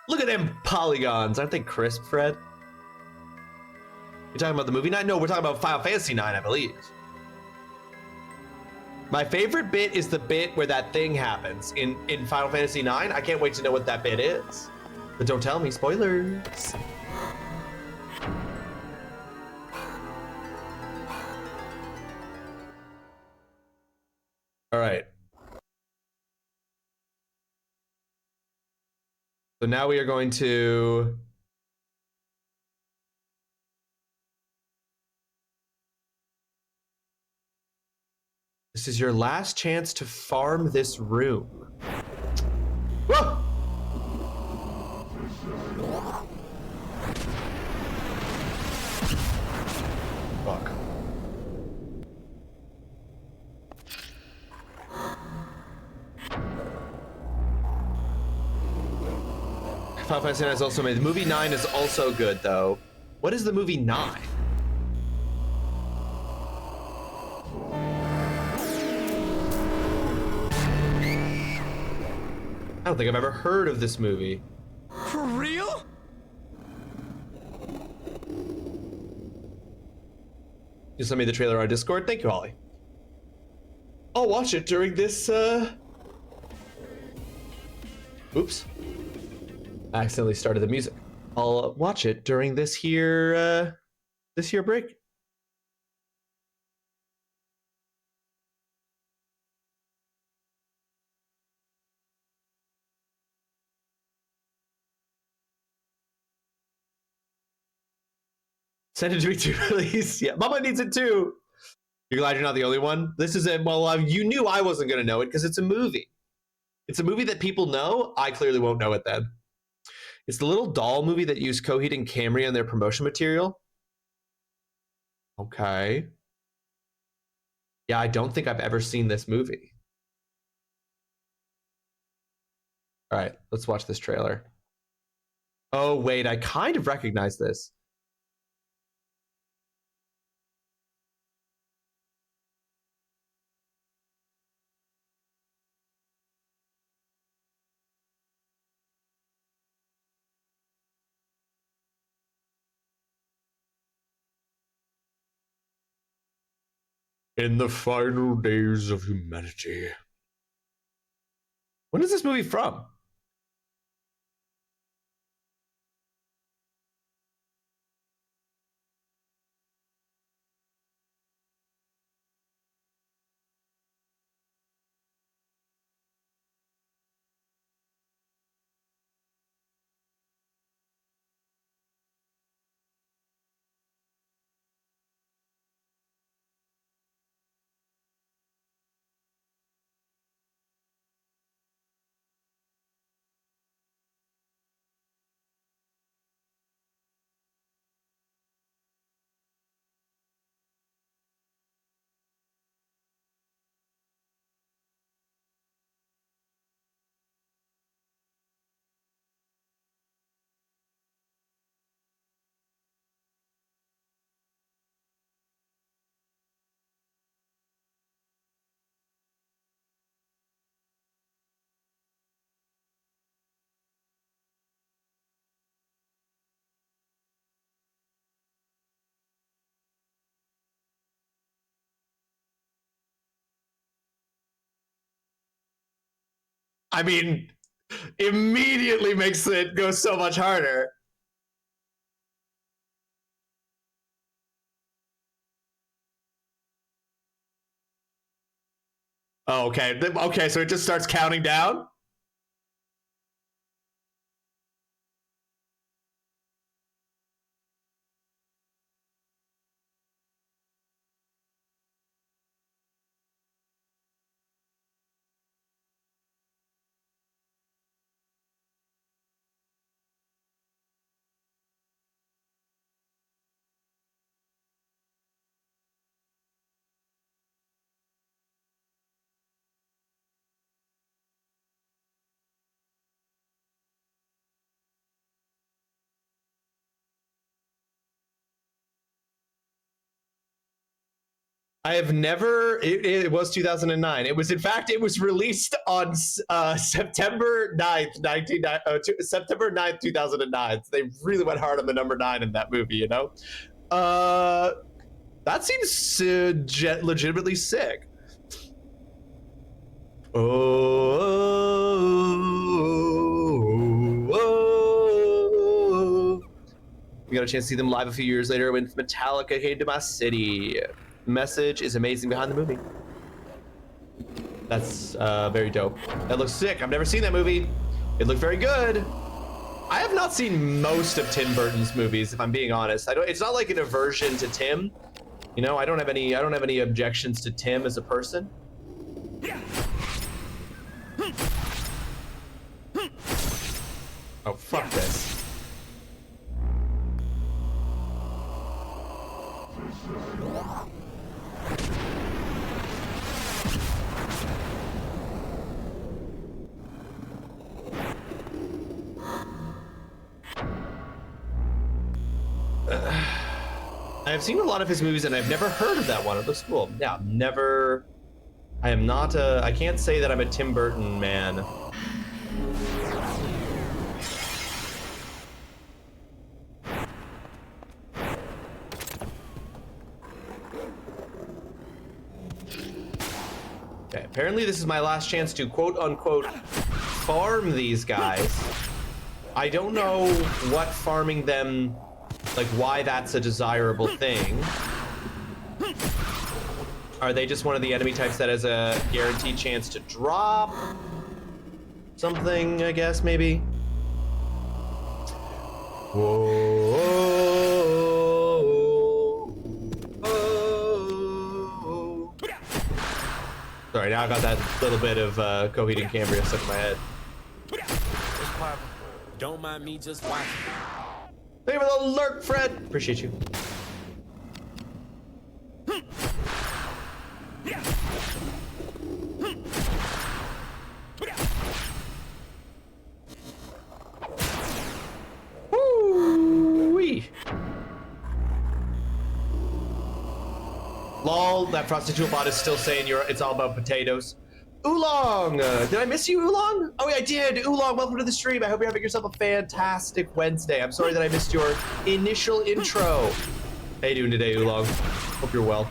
Speaker 2: Look at them polygons. Aren't they crisp, Fred? You're talking about the movie night? No, we're talking about Final Fantasy IX, I believe. My favorite bit is the bit where that thing happens in Final Fantasy IX. I can't wait to know what that bit is. But don't tell me, spoilers. All right. So now we are going to... This is your last chance to farm this room. Whoa! Fuck. Final Fantasy IX is also made. The movie 9 is also good, though. What is the movie 9? I don't think I've ever heard of this movie.
Speaker 6: For real?
Speaker 2: You sent me the trailer on Discord. Thank you, Holly. I'll watch it during this, Oops. I accidentally started the music. I'll watch it during this here break. Send it to me too, please. Yeah, Mama needs it too. You're glad you're not the only one? This is it. Well, you knew I wasn't going to know it because it's a movie. It's a movie that people know. I clearly won't know it then. It's the little doll movie that used Coheed and Camry on their promotion material. Okay. Yeah, I don't think I've ever seen this movie. All right, let's watch this trailer. Oh, wait, I kind of recognize this. In the final days of humanity. When is this movie from? I mean, immediately makes it go so much harder. Oh, okay. Okay, so it just starts counting down? I have never, it was 2009. It was, in fact, it was released on September 9th, September 9th, 2009. So they really went hard on the number 9 in that movie, you know? That seems legitimately sick. We got a chance to see them live a few years later when Metallica came to my city. The message is amazing behind the movie. That's very dope. That looks sick. I've never seen that movie. It looked very good. I have not seen most of Tim Burton's movies, if I'm being honest. It's not like an aversion to Tim. You know, I don't have any objections to Tim as a person. Oh, fuck this. I've seen a lot of his movies and I've never heard of that one. It looks cool. Yeah, never. I am not a. I can't say that I'm a Tim Burton man. Okay, apparently this is my last chance to quote unquote farm these guys. I don't know what farming them, like why that's a desirable thing. Are they just one of the enemy types that has a guaranteed chance to drop something, I guess, maybe? Whoa. Sorry, now I got that little bit of Coheed and Cambria stuck in my head.
Speaker 6: Don't mind me just watching.
Speaker 2: Thank you for the alert, Fred. Appreciate you. Woo-wee. Lol, that prostitute bot is still saying it's all about potatoes. Oolong! Did I miss you, Oolong? Oh, yeah, I did. Oolong, welcome to the stream. I hope you're having yourself a fantastic Wednesday. I'm sorry that I missed your initial intro. How you doing today, Oolong? Hope you're well.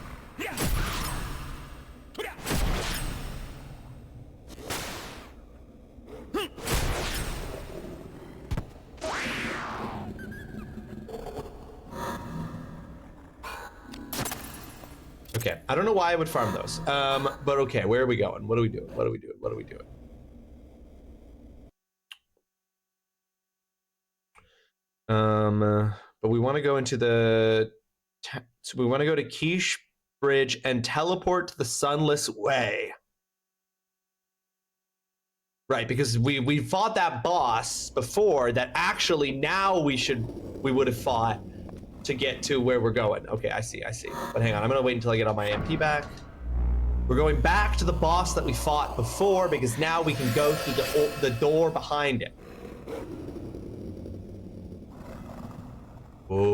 Speaker 2: Okay, I don't know why I would farm those. But okay, where are we going? What are we doing? What are we doing? What are we doing? But we want to go into the... So we want to go to Quiche Bridge and teleport to the Sunless Way. Right, because we fought that boss before that actually now we would have fought to get to where we're going. Okay, I see. But hang on, I'm gonna wait until I get all my MP back. We're going back to the boss that we fought before because now we can go through the door behind it. Oh,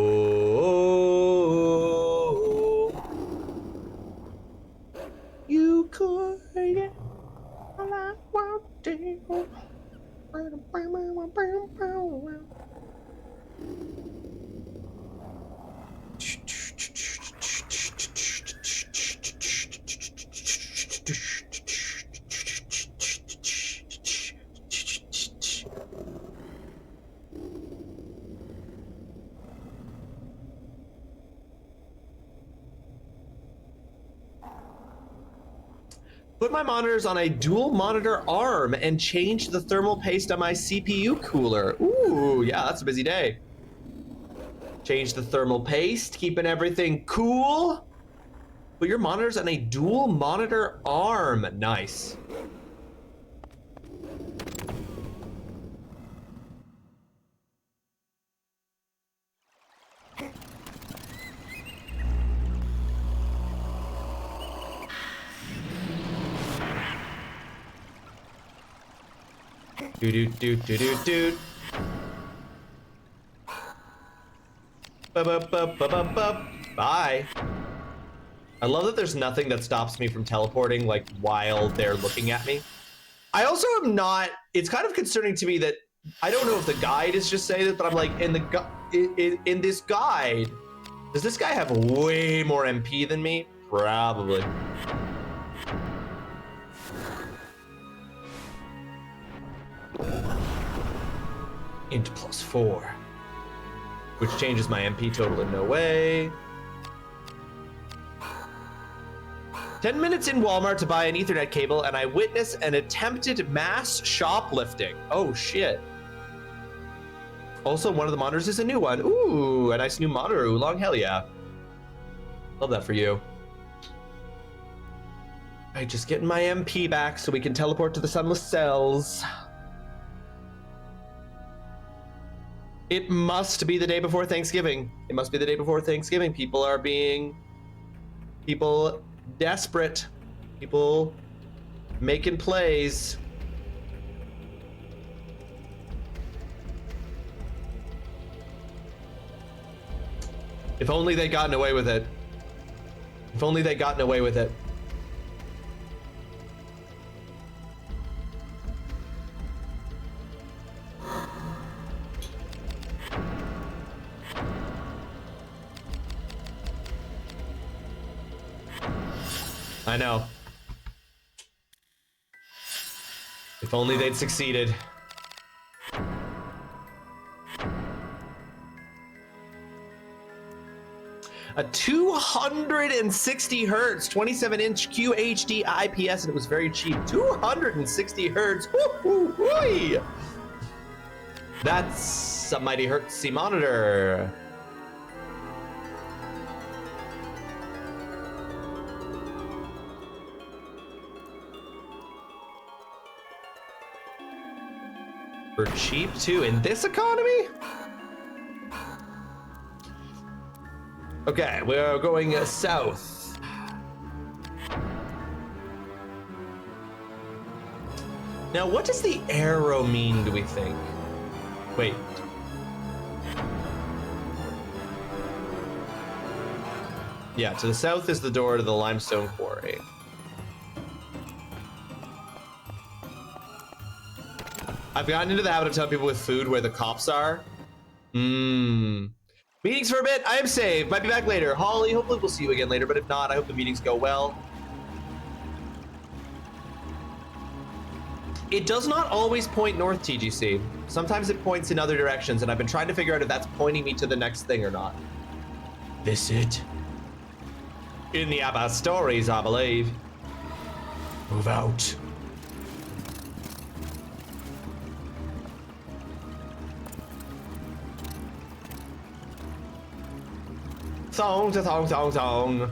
Speaker 2: you could get all I want to. Put my monitors on a dual monitor arm and change the thermal paste on my CPU cooler. Ooh, yeah, that's a busy day. Change the thermal paste, keeping everything cool. Put your monitors on a dual monitor arm. Nice. Do. Bye. I love that there's nothing that stops me from teleporting like while they're looking at me. I also am not, it's kind of concerning to me that I don't know if the guide is just saying it, but I'm like in this guide, does this guy have way more MP than me? Probably. int +4, which changes my MP total in no way. 10 minutes in Walmart to buy an Ethernet cable, and I witness an attempted mass shoplifting. Oh shit. Also, one of the monitors is a new one. Ooh, a nice new monitor. Oolong, hell yeah. Love that for you. All right, just getting my MP back so we can teleport to the sunless cells. It must be the day before Thanksgiving. It must be the day before Thanksgiving. People desperate. People making plays. If only they'd gotten away with it. If only they'd gotten away with it. I know. If only they'd succeeded. A 260 hertz, 27-inch QHD IPS, and it was very cheap. 260 hertz. Woo-hoo-hoo-y. That's a mighty hertzy monitor. For cheap too in this economy? Okay, we're going south. Now, what does the arrow mean, do we think? Wait. Yeah, to the south is the door to the limestone quarry. I've gotten into the habit of telling people with food where the cops are. Meetings for a bit. I am saved. Might be back later. Holly, hopefully we'll see you again later, but if not, I hope the meetings go well. It does not always point north, TGC. Sometimes it points in other directions, and I've been trying to figure out if that's pointing me to the next thing or not. This it? In the ABBA stories, I believe. Move out. Song, song, song, song.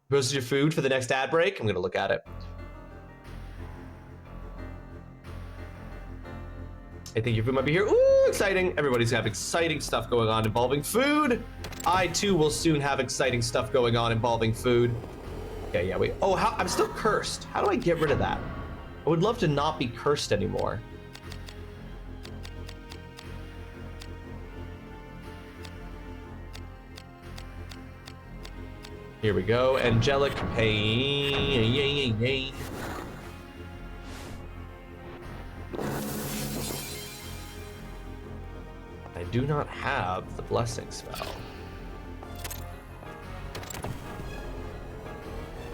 Speaker 2: Posted your food for the next ad break? I'm gonna look at it. I think your food might be here. Ooh, exciting. Everybody's got exciting stuff going on involving food. I too will soon have exciting stuff going on involving food. Okay, yeah, wait. Oh, I'm still cursed. How do I get rid of that? I would love to not be cursed anymore. Here we go. Angelic pain. I do not have the blessing spell.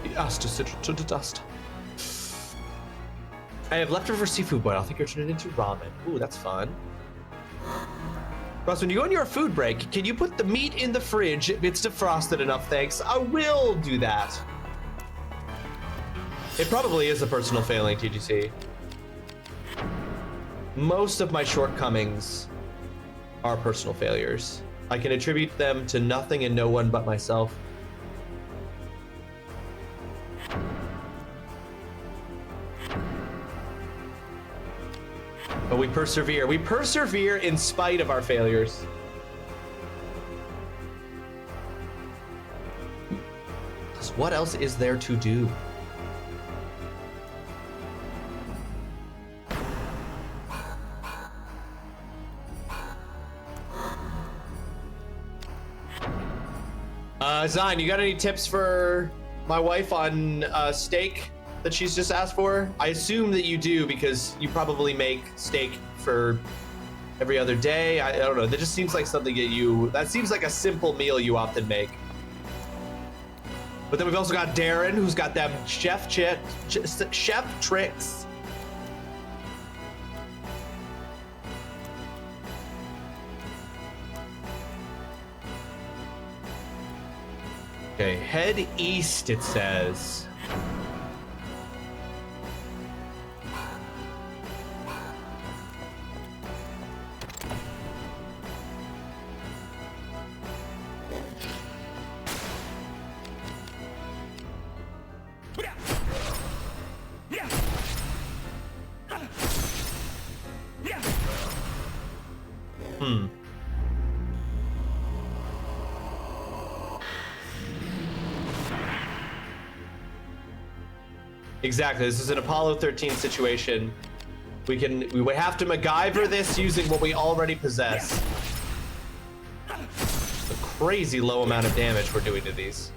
Speaker 2: The ass to sit to the dust. I have leftover seafood boil. I think you're turning it into ramen. Ooh, that's fun. Ross, when you go on your food break, can you put the meat in the fridge? It's defrosted enough, thanks. I will do that. It probably is a personal failing, TGC. Most of my shortcomings are personal failures. I can attribute them to nothing and no one but myself. But we persevere. We persevere in spite of our failures. Because what else is there to do? Zine, you got any tips for my wife on steak that she's just asked for? I assume that you do because you probably make steak for every other day. I don't know. That just seems like something that seems like a simple meal you often make. But then we've also got Darren, who's got them chef tricks. Okay, head east, it says. Exactly. This is an Apollo 13 situation. We would have to MacGyver this using what we already possess. A crazy low amount of damage we're doing to these.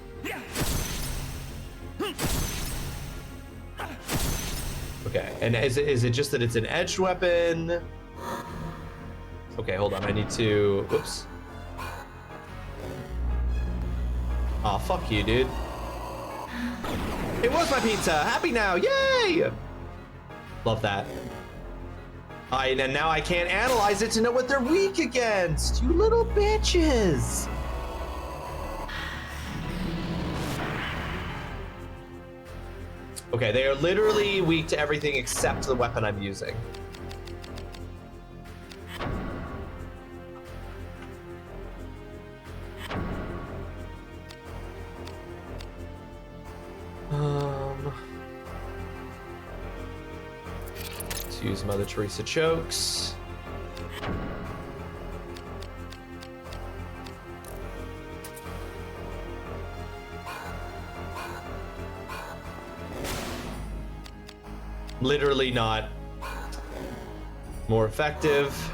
Speaker 2: Okay, and is it just that it's an edged weapon? Okay, hold on. I need to. Whoops. Aw, fuck you, dude. It was my pizza. Happy now. Yay! Love that. And now I can't analyze it to know what they're weak against. You little bitches. Okay, they are literally weak to everything except the weapon I'm using. Let's use Mother Teresa chokes. Literally not more effective.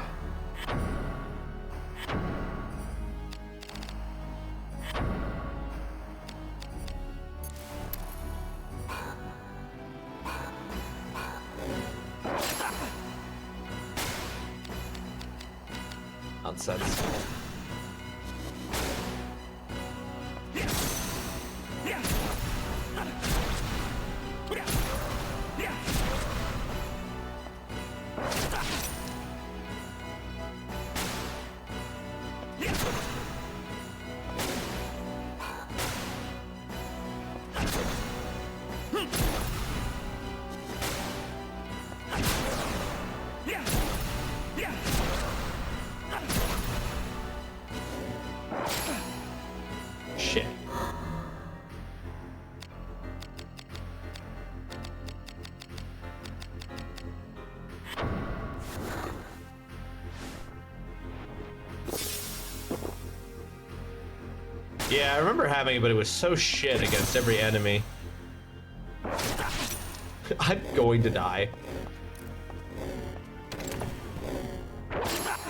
Speaker 2: Nonsense. Shit. Yeah, I remember having it, but it was so shit against every enemy. I'm going to die.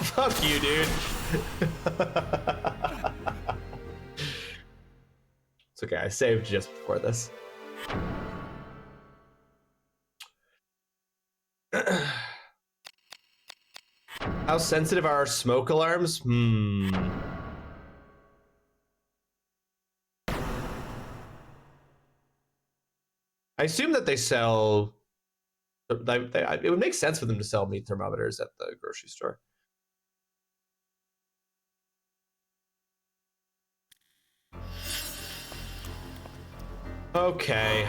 Speaker 2: Fuck you, dude. It's okay, I saved just before this. How sensitive are our smoke alarms? I assume that they sell... it would make sense for them to sell meat thermometers at the grocery store. Okay.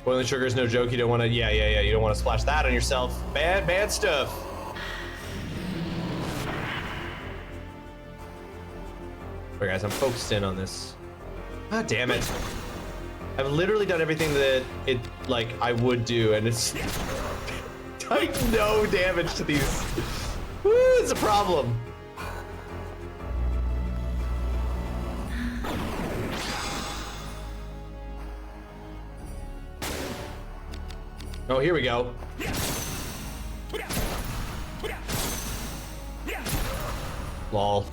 Speaker 2: Boiling sugar is no joke. You don't want to, yeah. You don't want to splash that on yourself. Bad stuff. Alright guys, I'm focused in on this. God damn it. I've literally done everything that I would do, and it's like no damage to these. Woo, it's a problem. Oh, here we go. Lol.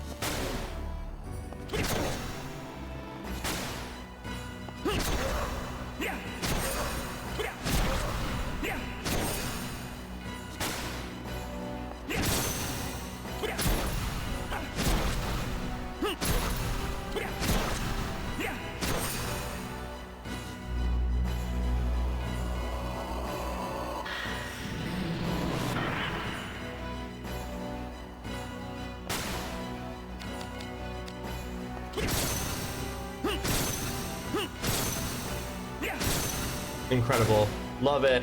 Speaker 2: Incredible. Love it.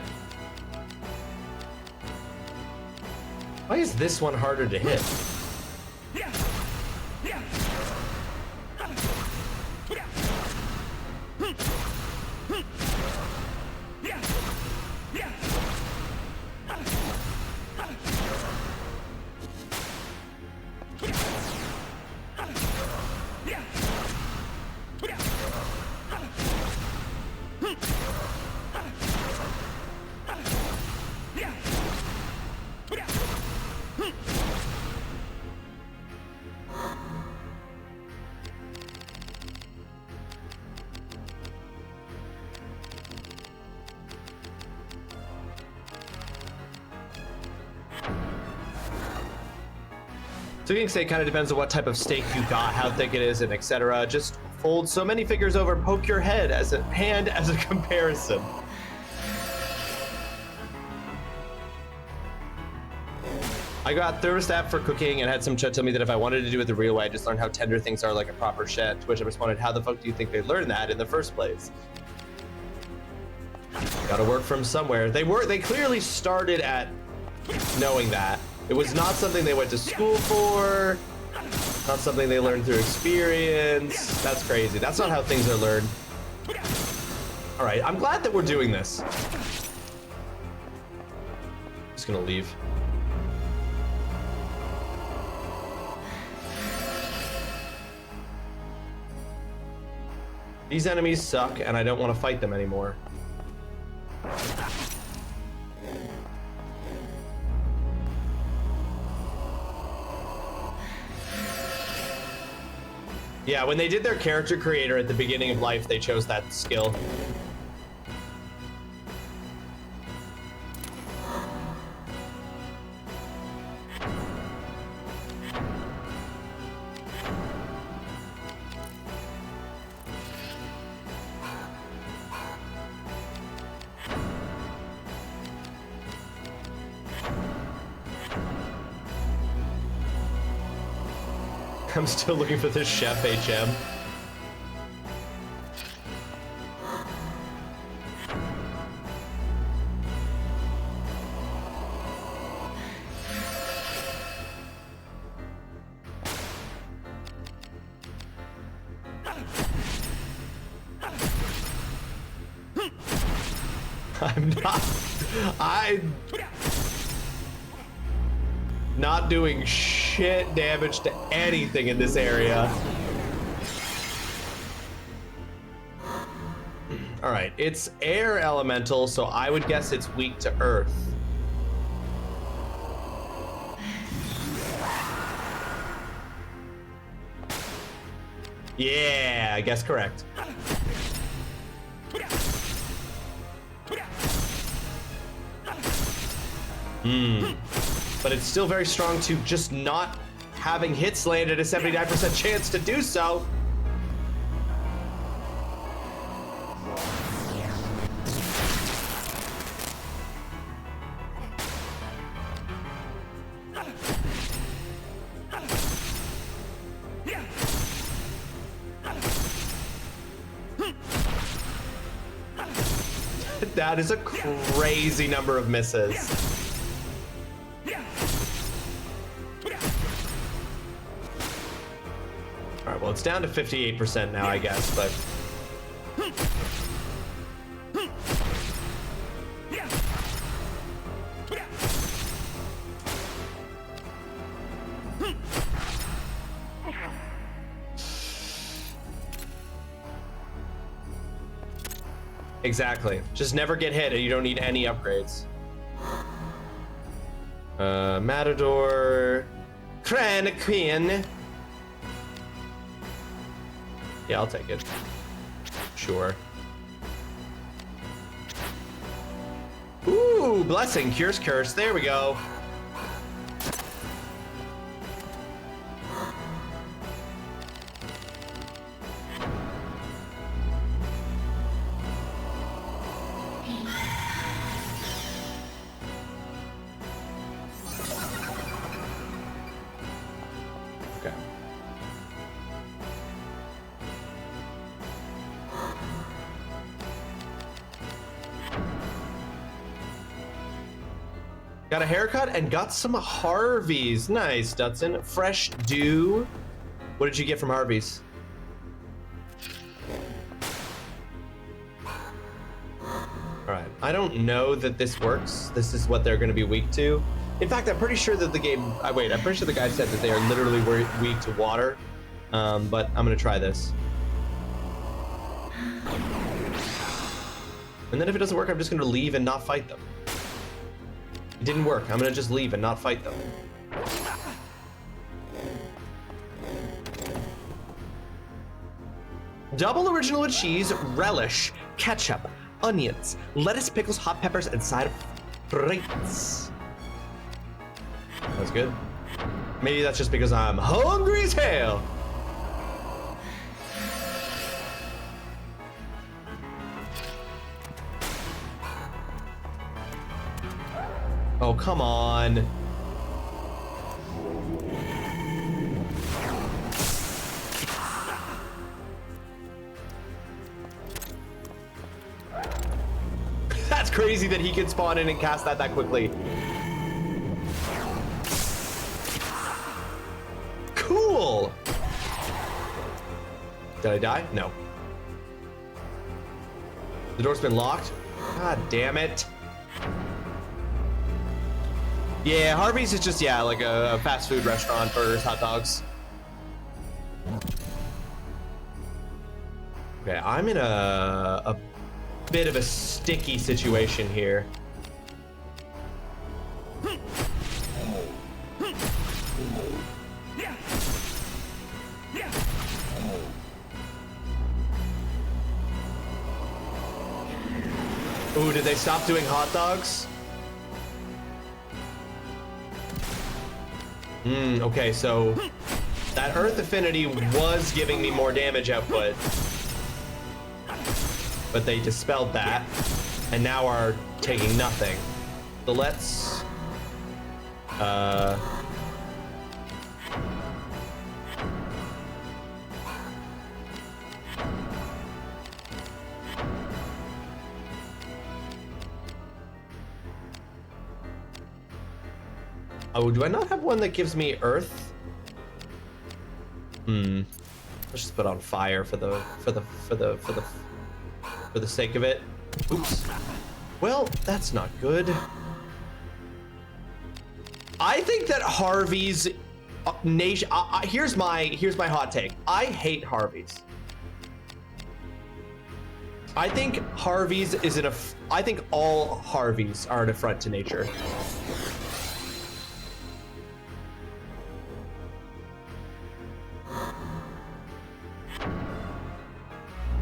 Speaker 2: Why is this one harder to hit? Cooking steak kind of depends on what type of steak you got, how thick it is, and etc. Just fold so many figures over and poke your hand as a comparison. I got thermostat for cooking and had some chat tell me that if I wanted to do it the real way, I just learned how tender things are like a proper chef, to which I responded, how the fuck do you think they learned that in the first place? Gotta work from somewhere. They clearly started at knowing that. It was not something they went to school for, not something they learned through experience. That's crazy. That's not how things are learned. All right, I'm glad that we're doing this. Just gonna leave. These enemies suck, and I don't want to fight them anymore. Yeah, when they did their character creator at the beginning of life, they chose that skill. I'm still looking for this Chef HM. I'm not doing shit damage to anything in this area. All right, it's air elemental, so I would guess it's weak to earth. Yeah, I guess correct. But it's still very strong to just not having hits land at a 79% chance to do so. That is a crazy number of misses. All right, well, it's down to 58% now, I guess, but... Exactly. Just never get hit and you don't need any upgrades. Matador. Cranaquin. Yeah, I'll take it. Sure. Ooh, blessing. Cures curse. There we go. Okay. Got a haircut and got some Harveys. Nice, Dutson. Fresh dew. What did you get from Harveys? All right. I don't know that this works. This is what they're going to be weak to. In fact, I'm pretty sure that the game... wait, I'm pretty sure the guy said that they are literally weak to water. But I'm going to try this. And then if it doesn't work, I'm just going to leave and not fight them. It didn't work. I'm going to just leave and not fight them. Double original with cheese, relish, ketchup, onions, lettuce, pickles, hot peppers, and side of frites. That's good. Maybe that's just because I'm hungry as hell. Oh, come on. That's crazy that he can spawn in and cast that quickly. Cool. Did I die? No. The door's been locked? God damn it. Yeah, Harvey's is just, yeah, like a fast food restaurant for hot dogs. Okay, I'm in a bit of a sticky situation here. Ooh, did they stop doing hot dogs? Okay, so that Earth Affinity was giving me more damage output, but they dispelled that and now are taking nothing. So let's oh, do I not have one that gives me earth? Let's just put on fire for the sake of it. Oops. Well, that's not good. I think that Harvey's nation. Here's my hot take. I hate Harvey's. I think Harvey's is I think all Harveys are an affront to nature.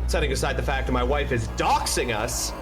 Speaker 2: Setting aside the fact that my wife is doxing us.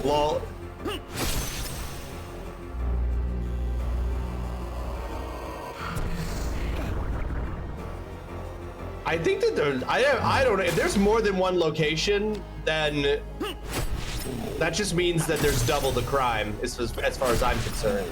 Speaker 2: Lol. I think that there's, I don't know, if there's more than one location, then that just means that there's double the crime, as far as I'm concerned.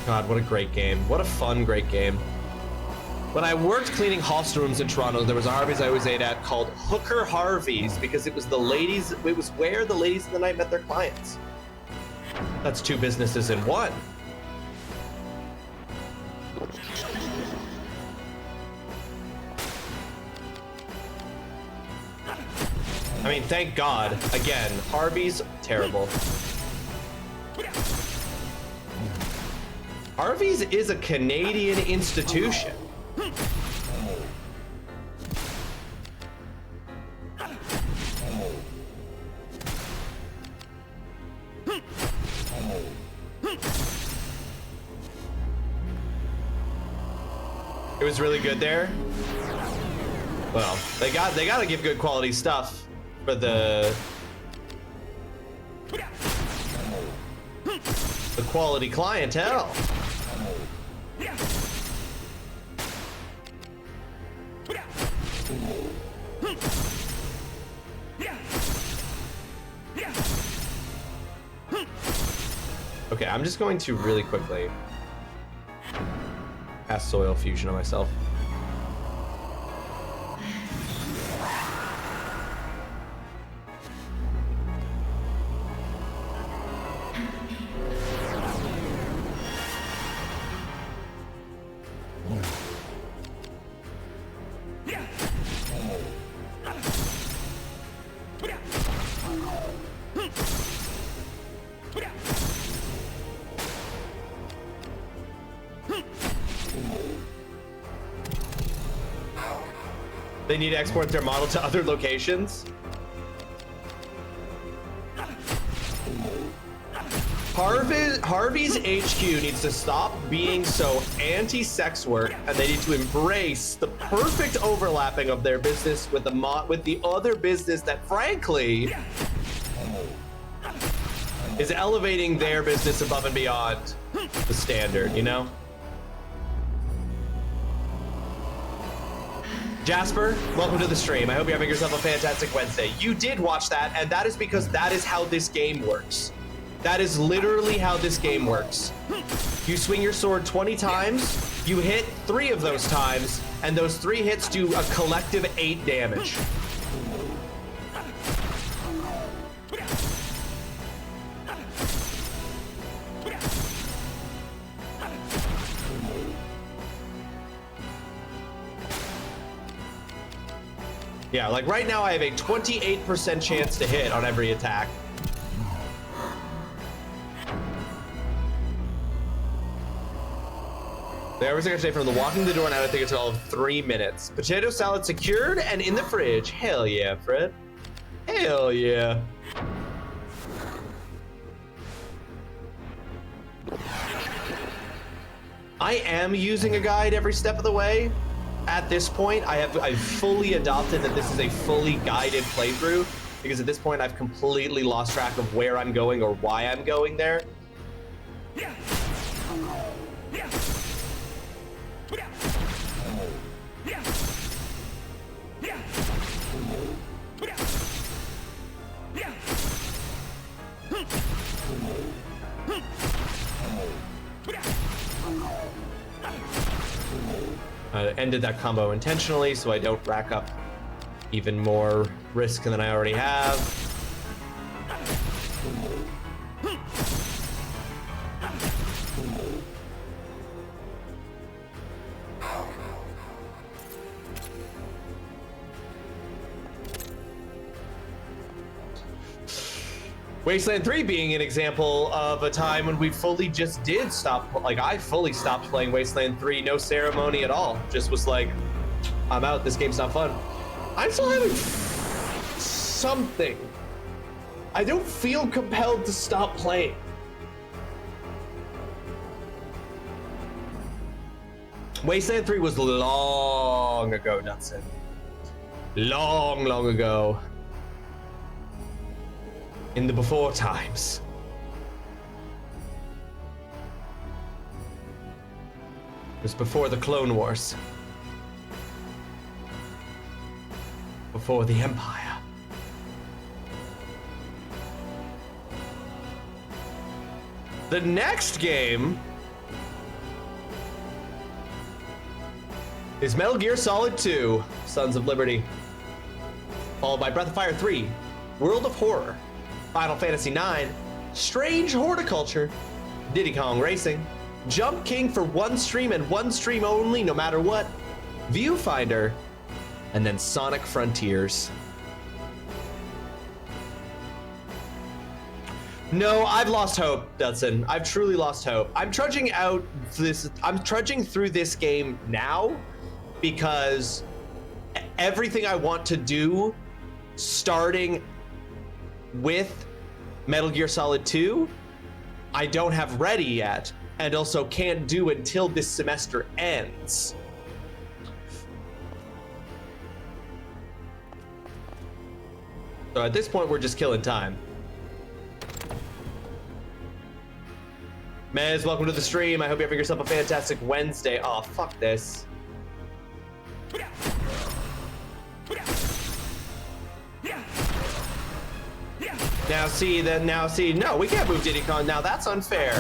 Speaker 2: God, what a great game. What a fun, great game. When I worked cleaning hostel rooms in Toronto, there was a Harvey's I always ate at called Hooker Harvey's because it was the ladies, it was where the ladies of the night met their clients. That's two businesses in one. I mean, thank God. Again, Harvey's, terrible. Harvey's is a Canadian institution. It was really good there. Well, they gotta give good quality stuff for the quality clientele. Okay, I'm just going to really quickly cast soil fusion on myself. They need to export their model to other locations. Harvey's HQ needs to stop being so anti-sex work, and they need to embrace the perfect overlapping of their business with the other business that, frankly, is elevating their business above and beyond the standard, you know? Jasper, welcome to the stream. I hope you're having yourself a fantastic Wednesday. You did watch that, and that is because that is how this game works. That is literally how this game works. You swing your sword 20 times, you hit 3 of those times, and those 3 hits do a collective 8 damage. Yeah, like right now I have a 28% chance to hit on every attack. The average I say from the walking the door now I think it's all of 3 minutes. Potato salad secured and in the fridge. Hell yeah, Fred. Hell yeah. I am using a guide every step of the way. At this point, I've fully adopted that this is a fully guided playthrough, because at this point I've completely lost track of where I'm going or why I'm going there. I ended that combo intentionally so I don't rack up even more risk than I already have. Wasteland 3 being an example of a time when we fully just did stop, like I fully stopped playing Wasteland 3, no ceremony at all. Just was like, I'm out, this game's not fun. I'm still having something. I don't feel compelled to stop playing. Wasteland 3 was long ago, Dutson. Long, long ago. In the before times. It was before the Clone Wars. Before the Empire. The next game is Metal Gear Solid 2, Sons of Liberty. Followed by Breath of Fire 3, World of Horror, Final Fantasy 9, Strange Horticulture, Diddy Kong Racing, Jump King for one stream and one stream only, no matter what, Viewfinder, and then Sonic Frontiers. No, I've lost hope, Dudson. I've truly lost hope. I'm trudging through this game now because everything I want to do, starting with Metal Gear Solid 2, I don't have ready yet, and also can't do until this semester ends. So at this point, we're just killing time. Mez, welcome to the stream. I hope you're having yourself a fantastic Wednesday. Oh, fuck this. Now see, no, we can't move Diddy Kong. Now that's unfair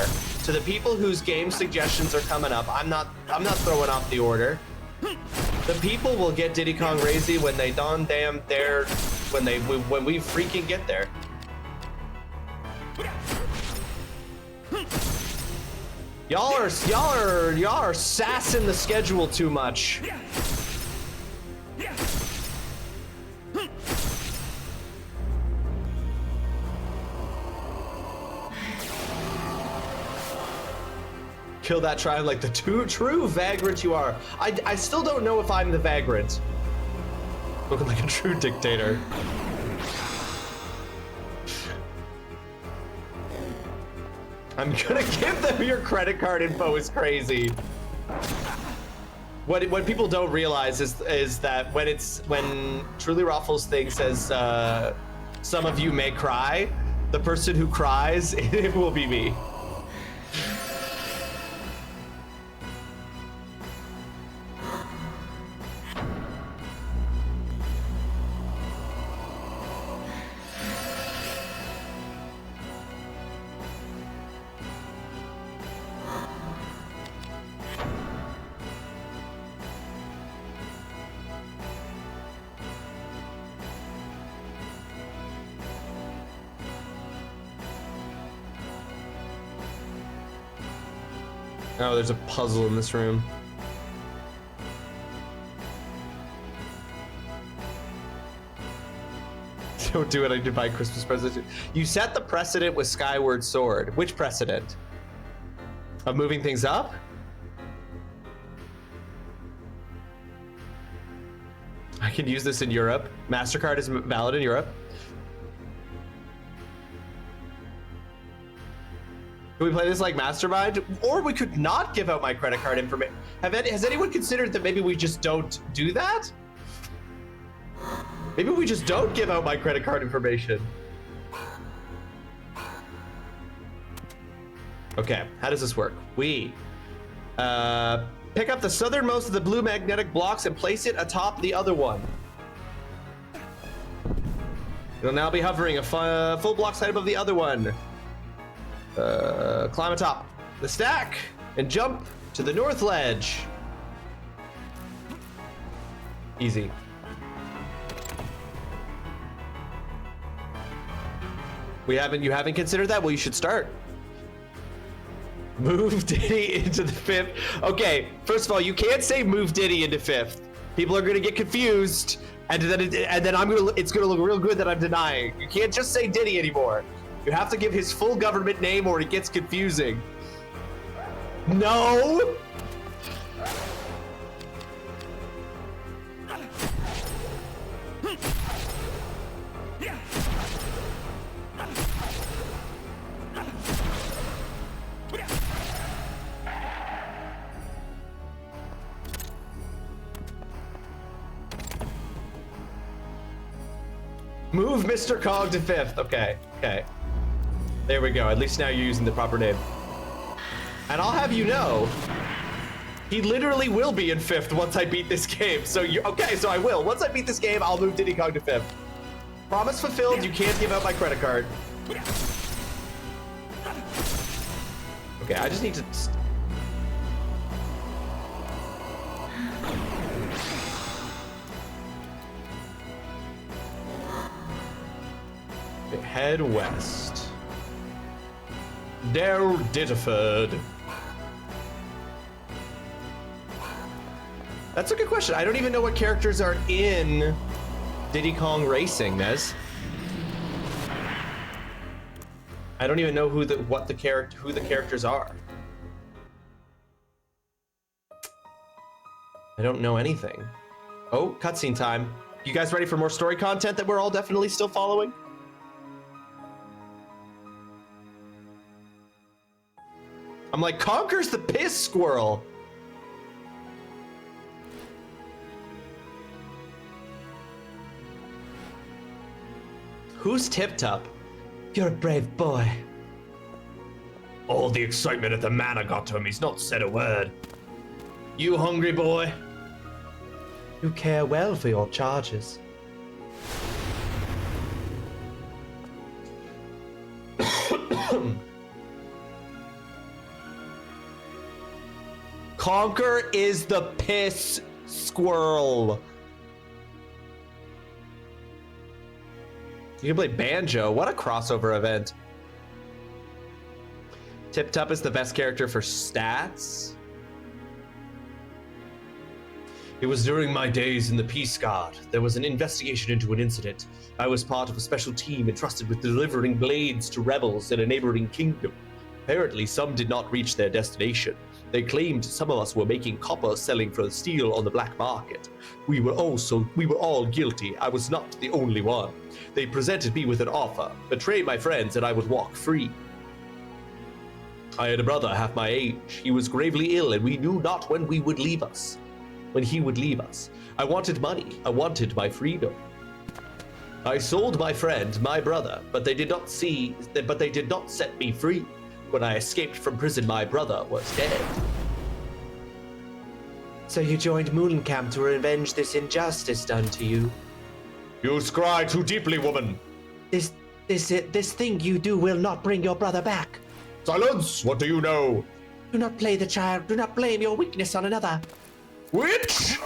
Speaker 2: to the people whose game suggestions are coming up. I'm not throwing off the order. The people will get Diddy Kong Racing when they when we freaking get there. Y'all are sassing the schedule too much. Kill that tribe like the true Vagrant you are. I still don't know if I'm the Vagrant. Looking like a true dictator. I'm gonna give them your credit card info is crazy. What people don't realize is that when TrulyRawesome thing says some of you may cry, the person who cries, it will be me. Oh, there's a puzzle in this room. Don't do it, I did buy a Christmas present. You set the precedent with Skyward Sword. Which precedent? Of moving things up? I can use this in Europe. MasterCard is valid in Europe. Can we play this like Mastermind? Or we could not give out my credit card information. Has anyone considered that maybe we just don't do that? Maybe we just don't give out my credit card information. Okay, how does this work? We pick up the southernmost of the blue magnetic blocks and place it atop the other one. You'll now be hovering a full block height above the other one. Climb atop the stack and jump to the north ledge. Easy. You haven't considered that? Well, you should start. Move Diddy into the 5th. Okay, first of all, you can't say move Diddy into 5th. People are gonna get confused, and then it's gonna look real good that I'm denying. You can't just say Diddy anymore. You have to give his full government name or it gets confusing. No! Move Mr. Cog to 5th. Okay, okay. There we go. At least now you're using the proper name. And I'll have you know, he literally will be in 5th once I beat this game. So okay, so I will. Once I beat this game, I'll move Diddy Kong to 5th. Promise fulfilled. You can't give out my credit card. Okay, I just need to... Okay, head west. Daryl Ditterford. That's a good question. I don't even know what characters are in Diddy Kong Racing, Nez. I don't even know who the characters are. I don't know anything. Oh, cutscene time. You guys ready for more story content that we're all definitely still following? I'm like, Conker's the piss squirrel. Who's Tip Top? You're a brave boy. All the excitement at the manor got to him. He's not said a word. You hungry, boy? You care well for your charges. Conker is the piss squirrel. You can play Banjo. What a crossover event. Tip Top is the best character for stats. It was during my days in the Peace Guard. There was an investigation into an incident. I was part of a special team entrusted with delivering blades to rebels in a neighboring kingdom. Apparently, some did not reach their destination. They claimed some of us were making copper selling for steel on the black market. We were all guilty. I was not the only one. They presented me with an offer: betray my friends and I would walk free. I had a brother half my age. He was gravely ill and we knew not when he would leave us. I wanted money. I wanted my freedom. I sold my friend, my brother, but they did not set me free. When I escaped from prison, my brother was dead. So you joined Mooncamp to revenge this injustice done to you? You scry too deeply, woman. This thing you do will not bring your brother back. Silence! What do you know? Do not play the child. Do not blame your weakness on another. Witch!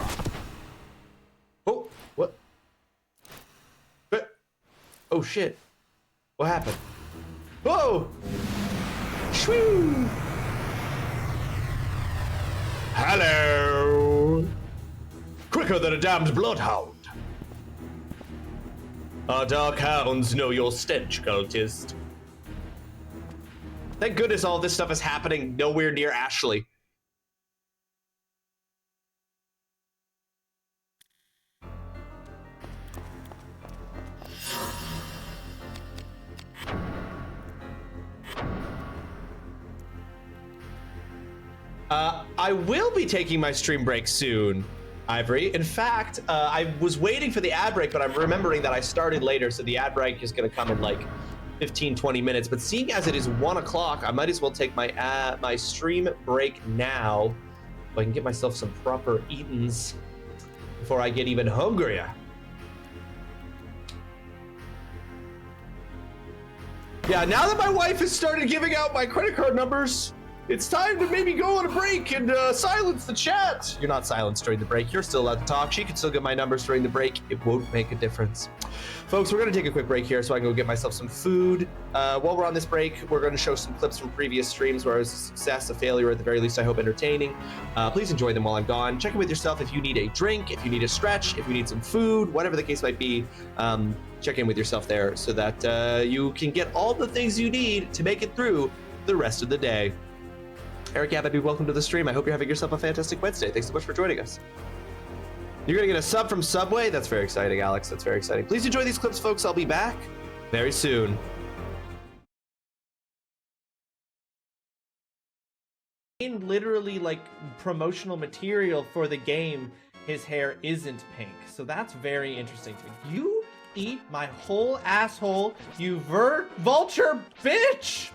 Speaker 2: Oh, what? Oh shit. What happened? Whoa! Shwoo! Hello! Quicker than a damned bloodhound. Our dark hounds know your stench, cultist. Thank goodness all this stuff is happening nowhere near Ashley. I will be taking my stream break soon, Ivory. In fact, I was waiting for the ad break, but I'm remembering that I started later, so the ad break is going to come in like 15-20 minutes. But seeing as it is 1 o'clock, I might as well take my stream break now so I can get myself some proper eatins before I get even hungrier. Yeah, now that my wife has started giving out my credit card numbers, it's time to maybe go on a break and silence the chat. You're not silenced during the break. You're still allowed to talk. She can still get my numbers during the break. It won't make a difference. Folks, we're going to take a quick break here so I can go get myself some food. While we're on this break, we're going to show some clips from previous streams where I was a success, a failure, or at the very least, I hope entertaining. Please enjoy them while I'm gone. Check in with yourself if you need a drink, if you need a stretch, if you need some food, whatever the case might be. Check in with yourself there so that you can get all the things you need to make it through the rest of the day. Eric Abbott, welcome to the stream. I hope you're having yourself a fantastic Wednesday. Thanks so much for joining us. You're going to get a sub from Subway? That's very exciting, Alex. That's very exciting. Please enjoy these clips, folks. I'll be back very soon.
Speaker 3: In literally like promotional material for the game, his hair isn't pink. So that's very interesting to me. You eat my whole asshole, you vulture bitch!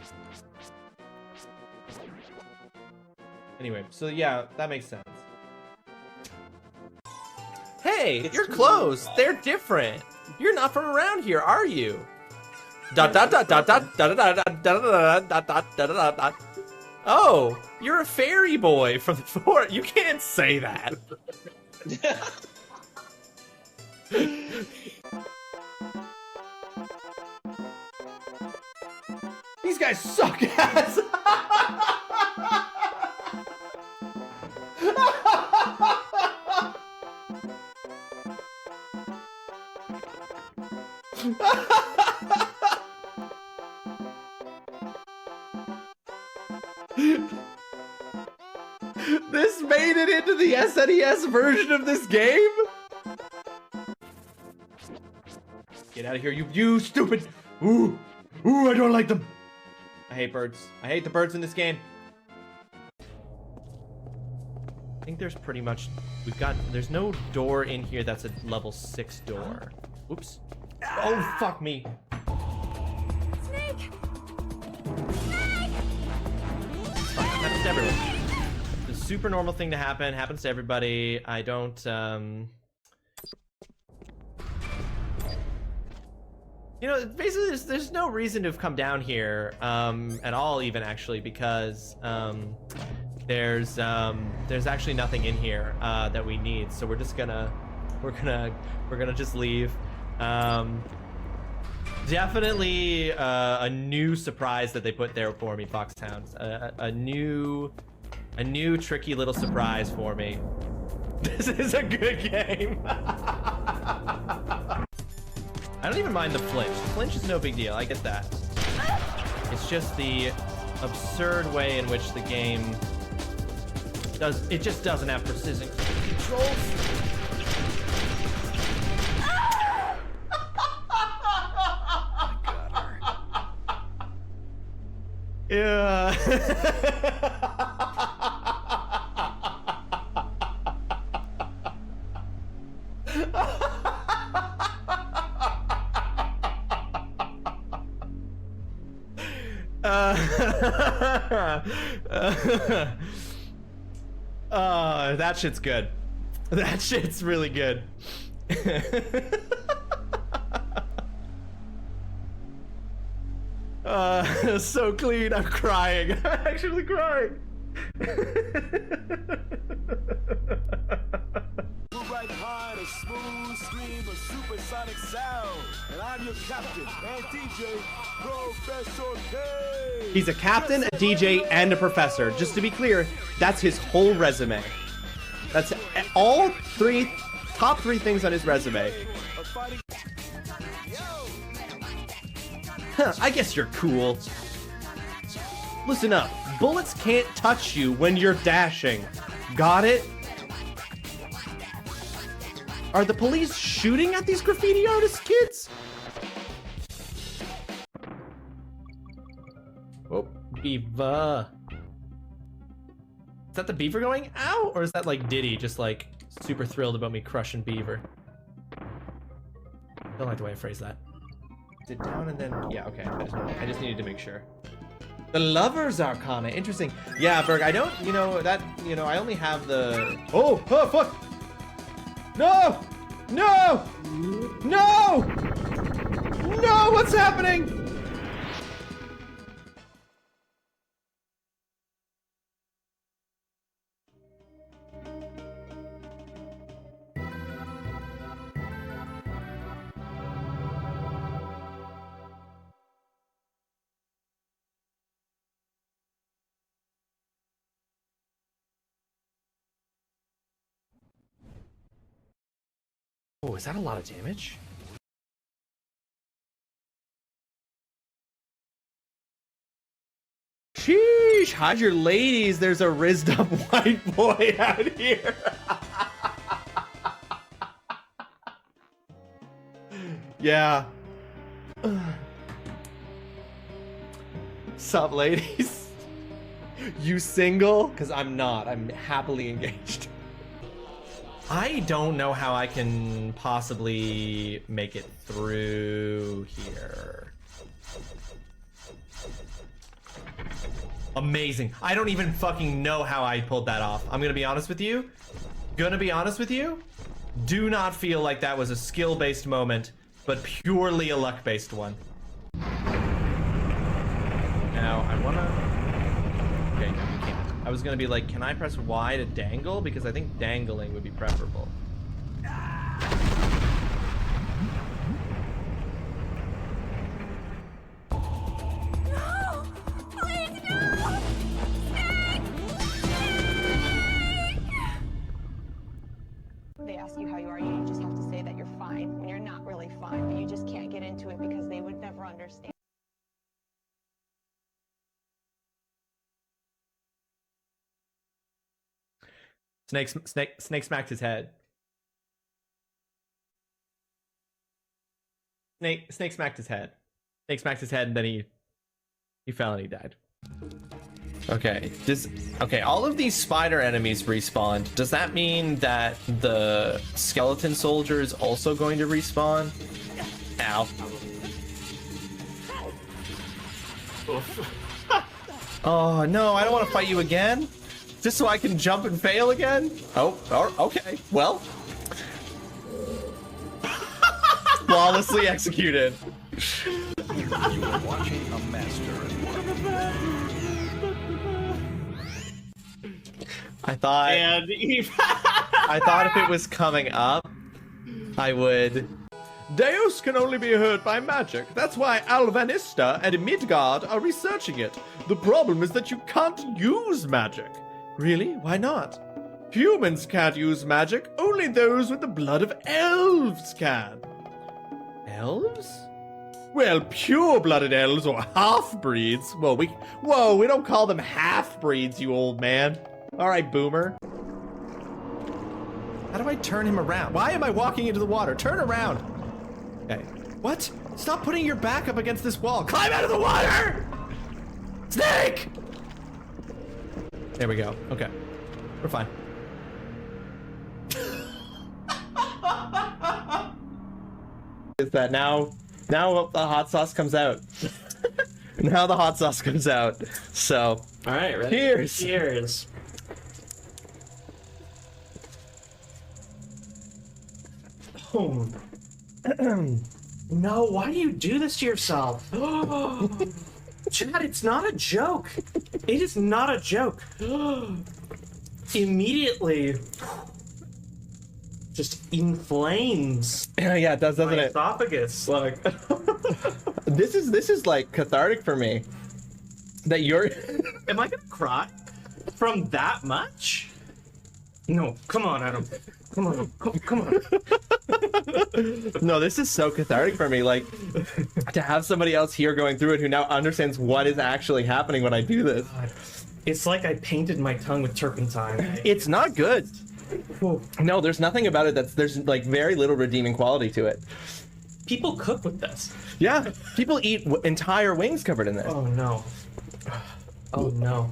Speaker 3: Anyway, so yeah, that makes sense. Hey, your clothes, they're different. You're not from around here, are you? Oh, you're a fairy boy from the fort. You can't say that. These guys suck ass. This made it into the SNES version of this game? Get out of here, you stupid! Ooh, I don't like them. I hate birds. I hate the birds in this game. I think there's pretty much, there's no door in here that's a level 6 door. Oops. Oh, fuck me.
Speaker 9: Snake!
Speaker 3: Happens to everyone. The super normal thing to happen happens to everybody. I don't you know, basically there's no reason to have come down here at all, even actually, because there's actually nothing in here that we need, so we're gonna just leave. Definitely a new surprise that they put there for me, Foxhounds. A new tricky little surprise for me. This is a good game. I don't even mind the flinch. The flinch is no big deal. I get that. It's just the absurd way in which the game just doesn't have precision controls. Yeah. That shit's good. That shit's really good. So clean. I'm crying. I'm actually crying.
Speaker 10: Right behind a smooth stream of supersonic sound, and I'm your captain and DJ, Professor K.
Speaker 3: He's a captain, a DJ, and a professor. Just to be clear, that's his whole resume. That's all top three things on his resume. Huh, I guess you're cool. Listen up. Bullets can't touch you when you're dashing. Got it? Are the police shooting at these graffiti artist kids? Oh, beaver. Is that the beaver going ow? Or is that like Diddy just like super thrilled about me crushing beaver? Don't like the way I phrase that. Sit down and then, yeah, okay. I just needed to make sure. The Lover's Arcana, interesting. Yeah, Berg, I don't, I only have the, oh fuck. No! No! No! No! What's happening? Oh, is that a lot of damage? Sheesh! Hide your ladies. There's a rizzed up white boy out here. Yeah. Sup, ladies? You single? Because I'm not. I'm happily engaged. I don't know how I can possibly make it through here. Amazing. I don't even fucking know how I pulled that off. I'm gonna be honest with you. Do not feel like that was a skill-based moment, but purely a luck-based one. Now, I wanna... Okay, no, you can't. I was gonna be like, can I press Y to dangle? Because I think dangling would be preferable.
Speaker 9: They ask you how you are, you just have to say that you're fine when you're not really fine, but you just can't get into it because they would never understand.
Speaker 3: Snake smacked his head. Snake smacked his head. Snake smacked his head and then he fell and he died. Okay, okay, all of these spider enemies respawned. Does that mean that the skeleton soldier is also going to respawn? Ow. Oh no, I don't want to fight you again. Just so I can jump and fail again? Oh, okay. Well. Flawlessly executed.
Speaker 8: You are watching a master at work.
Speaker 3: I thought if it was coming up, I would. Deus can only be hurt by magic. That's why Alvanista and Midgard are researching it. The problem is that you can't use magic. Really? Why not? Humans can't use magic. Only those with the blood of elves can. Elves? Well, pure-blooded elves or half-breeds. Well, we don't call them half-breeds, you old man. All right, boomer. How do I turn him around? Why am I walking into the water? Turn around. Okay. What? Stop putting your back up against this wall. Climb out of the water! Snake! There we go. Okay. We're fine. Is that now the hot sauce comes out. Now the hot sauce comes out. So,
Speaker 11: all right, ready? Cheers. Oh. No, why do you do this to yourself? Chad, it's not a joke. It is not a joke. Immediately, just inflames.
Speaker 3: Yeah, it does, doesn't
Speaker 11: my
Speaker 3: it?
Speaker 11: Esophagus, like.
Speaker 3: This is like cathartic for me. That you're.
Speaker 11: Am I gonna cry from that much? No, come on, Adam. Come on, come on.
Speaker 3: No, this is so cathartic for me. Like, to have somebody else here going through it who now understands what is actually happening when I do this.
Speaker 11: God. It's like I painted my tongue with turpentine.
Speaker 3: It's not good. No, there's nothing about it there's like very little redeeming quality to it.
Speaker 11: People cook with this.
Speaker 3: Yeah, people eat entire wings covered in this.
Speaker 11: Oh no. Oh no.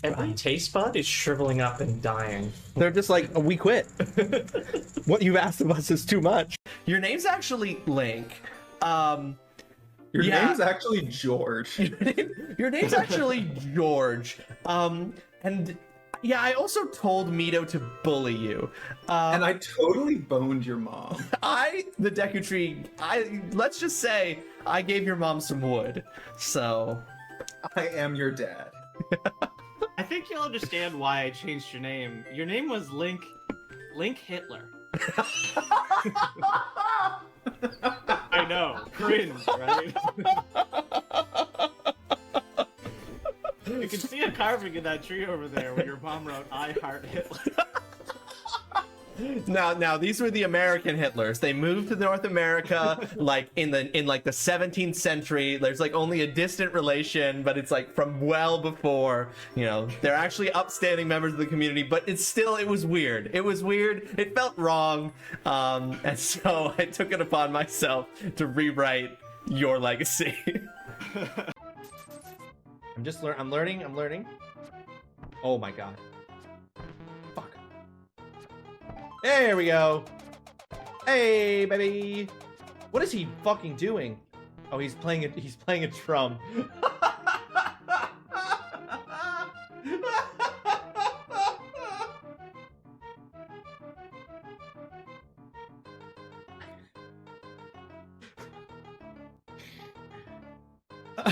Speaker 11: Every taste bud is shriveling up and dying.
Speaker 3: They're just like, we quit. What you've asked of us is too much. Your name's actually Link.
Speaker 12: Your name's actually George.
Speaker 3: Your name's actually George. And yeah, I also told Mito to bully you.
Speaker 12: And I totally boned your mom.
Speaker 3: The Deku Tree, let's just say I gave your mom some wood. So
Speaker 12: I am your dad.
Speaker 11: I think you'll understand why I changed your name. Your name was Link Hitler. I know, cringe, right? You can see a carving in that tree over there where your mom wrote, "I heart Hitler."
Speaker 3: Now these were the American Hitlers. They moved to North America like in the 17th century. There's like only a distant relation, but it's like from well before, you know, they're actually upstanding members of the community, but it was weird. It felt wrong. And so I took it upon myself to rewrite your legacy. I'm learning. Oh my god. There we go. Hey, baby. What is he fucking doing? Oh, he's playing a drum. Hold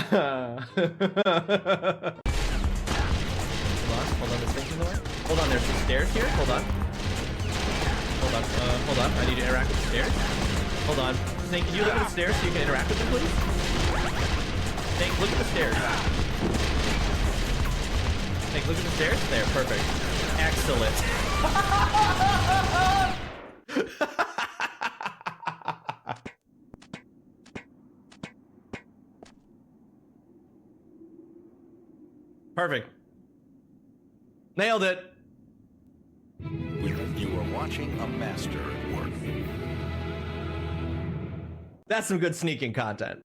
Speaker 3: on, this thing's in the way. Hold on, there's some stairs here. Hold on. Hold on. I need to interact with the stairs. Hold on. Snake, can you look at the stairs so you can interact with them, please? Snake, look at the stairs. Snake, look at the stairs. There, perfect. Excellent. Perfect. Nailed it.
Speaker 8: You are watching a master at work.
Speaker 3: That's some good sneaking content.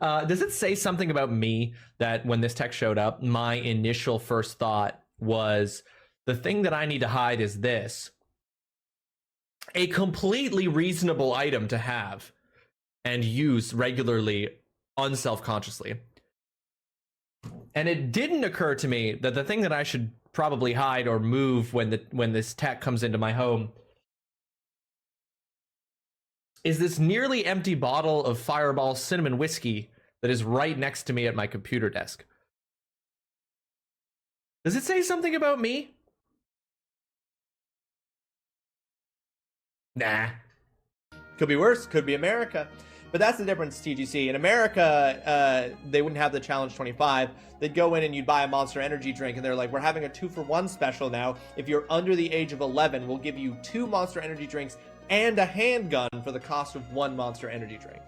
Speaker 3: Does it say something about me that when this text showed up, my initial first thought was the thing that I need to hide is this? A completely reasonable item to have and use regularly, unselfconsciously. And it didn't occur to me that the thing that I should probably hide or move when this tech comes into my home is this nearly empty bottle of Fireball cinnamon whiskey that is right next to me at my computer desk. Does it say something about me? Nah. Could be worse. Could be America. But that's the difference, TGC. In America, they wouldn't have the Challenge 25. They'd go in and you'd buy a Monster Energy drink, and they're like, we're having a 2-for-1 special now. If you're under the age of 11, we'll give you 2 Monster Energy drinks and a handgun for the cost of 1 Monster Energy drink.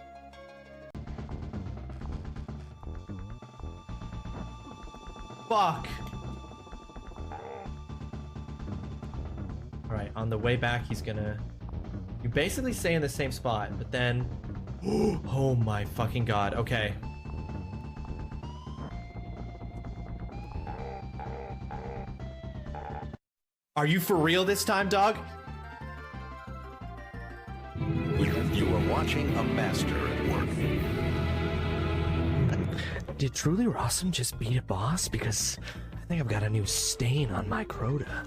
Speaker 3: Fuck. All right, on the way back, he's gonna... You basically stay in the same spot, but then... Oh my fucking god, okay. Are you for real this time, dog?
Speaker 8: You are watching a master at work.
Speaker 3: Did TrulyRawesome just beat a boss? Because I think I've got a new stain on my Crota.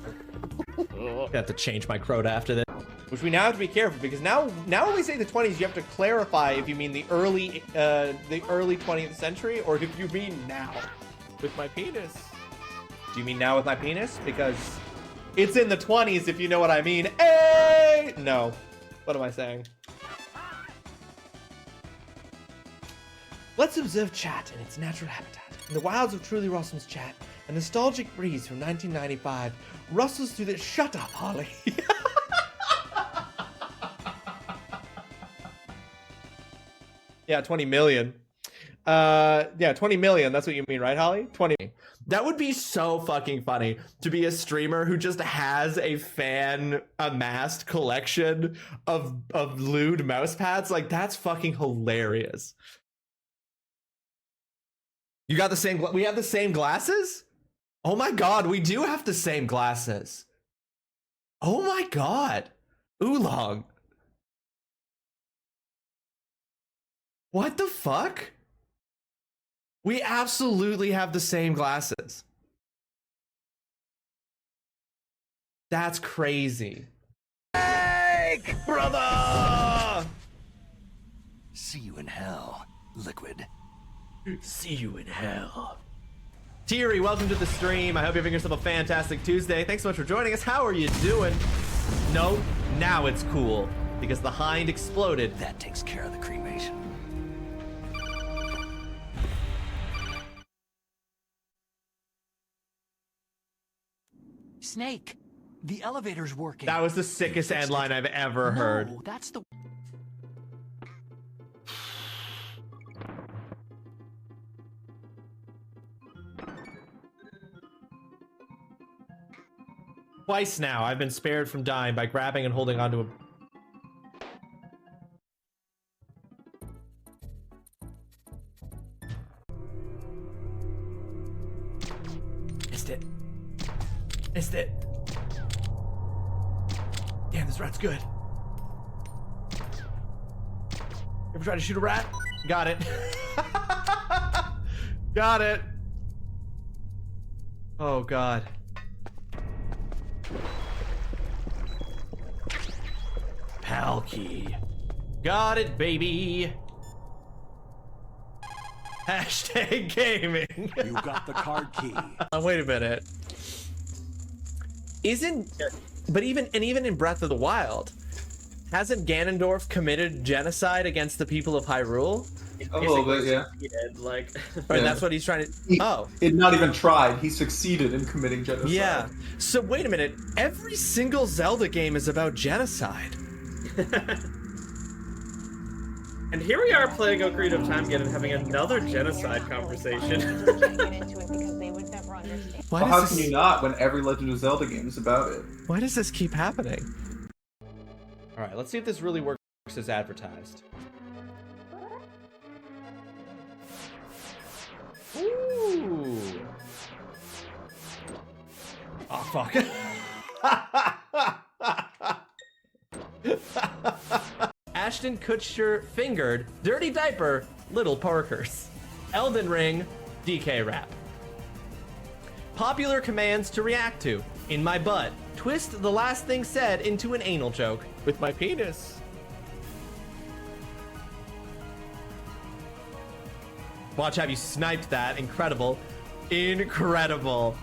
Speaker 3: I have to change my Crota after this. Which we now have to be careful, because now when we say the 20s, you have to clarify if you mean the early 20th century or if you mean now with my penis. Do you mean now with my penis? Because it's in the 20s, if you know what I mean. Hey! No. What am I saying? Let's observe chat in its natural habitat. In the wilds of TrulyRawesome's chat, a nostalgic breeze from 1995 rustles through the... Shut up, Holly. Yeah, 20 million. Yeah, 20 million. That's what you mean, right, Holly? 20. That would be so fucking funny to be a streamer who just has a fan amassed collection of lewd mouse pads. Like, that's fucking hilarious. You got the same... We have the same glasses? Oh my god, we do have the same glasses. Oh my god. Oolong. What the fuck? We absolutely have the same glasses. That's crazy. Snake, brother!
Speaker 8: See you in hell, Liquid.
Speaker 3: See you in hell. Teary, welcome to the stream. I hope you're having yourself a fantastic Tuesday. Thanks so much for joining us. How are you doing? No, now it's cool because the hind exploded.
Speaker 8: That takes care of the cremation.
Speaker 13: Snake, the elevator's working.
Speaker 3: That was the sickest end line I've ever heard.
Speaker 13: No, that's the...
Speaker 3: Twice now, I've been spared from dying by grabbing and holding onto a... Missed it. Missed it. Damn, this rat's good. Ever try to shoot a rat? Got it. Got it. Oh, God. Pal key. Got it, baby. Hashtag gaming.
Speaker 8: You got the card key.
Speaker 3: Wait a minute. But even in Breath of the Wild, hasn't Ganondorf committed genocide against the people of Hyrule?
Speaker 12: A little bit, yeah.
Speaker 11: Like,
Speaker 3: Or that's what he's trying to.
Speaker 12: He not even tried. He succeeded in committing genocide.
Speaker 3: Yeah. So wait a minute. Every single Zelda game is about genocide.
Speaker 11: And here we are playing Ocarina of Time again and having another genocide conversation.
Speaker 12: How can you not when every Legend of Zelda game is about it?
Speaker 3: Why does this keep happening? All right, let's see if this really works as advertised. Ooh. Oh, fuck. Ashton Kutcher fingered, dirty diaper, little Parkers. Elden Ring, DK rap. Popular commands to react to. In my butt. Twist the last thing said into an anal joke. With my penis. Watch, have you sniped that. Incredible. Incredible.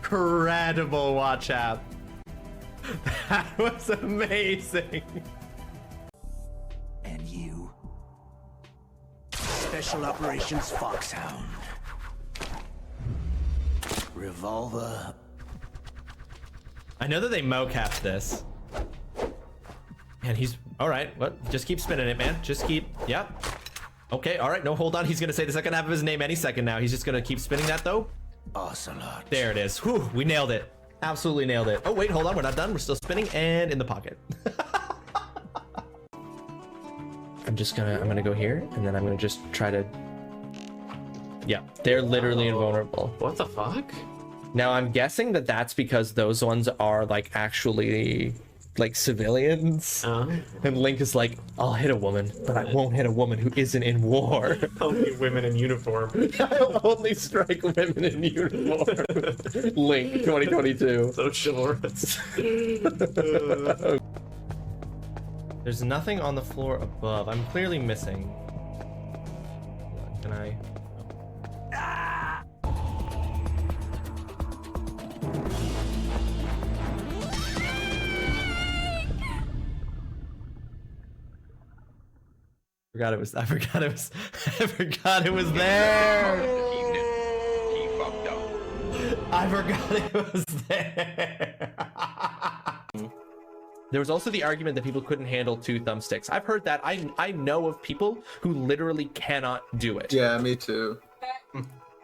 Speaker 3: Incredible, watch app. That was amazing.
Speaker 13: And you. Special Operations Foxhound. Revolver.
Speaker 3: I know that they mocapped this. And he's all right. What? Just keep spinning it, man. Just keep. Yep. Okay. All right. No, hold on. He's gonna say the second half of his name any second now. He's just gonna keep spinning that though.
Speaker 13: Ocelot.
Speaker 3: There it is. Whew, we nailed it. Absolutely nailed it. Oh, wait, hold on. We're not done. We're still spinning and in the pocket. I'm gonna go here and then I'm gonna just try to. Yeah, they're literally invulnerable.
Speaker 11: What the fuck?
Speaker 3: Now I'm guessing that that's because those ones are like actually like civilians. And Link is like, I'll hit a woman, but I won't hit a woman who isn't in war.
Speaker 11: Only women in uniform.
Speaker 3: I'll only strike women in uniform. Link 2022.
Speaker 11: So chivalrous.
Speaker 3: There's nothing on the floor above. I'm clearly missing. Can I? I forgot it was there.
Speaker 14: He fucked up.
Speaker 3: I forgot it was there. There was also the argument that people couldn't handle 2 thumbsticks. I've heard that. I know of people who literally cannot do it.
Speaker 12: Yeah, me too.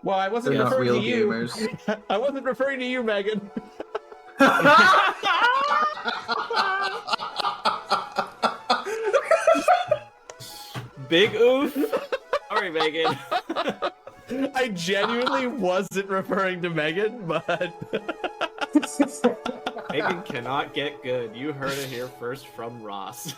Speaker 3: Well, I wasn't
Speaker 12: They're not
Speaker 3: referring
Speaker 12: real
Speaker 3: to you.
Speaker 12: gamers.
Speaker 3: I wasn't referring to you, Megan.
Speaker 11: Big oof. Sorry, Megan.
Speaker 3: I genuinely wasn't referring to Megan, but
Speaker 11: Megan cannot get good. You heard it here first from Ross.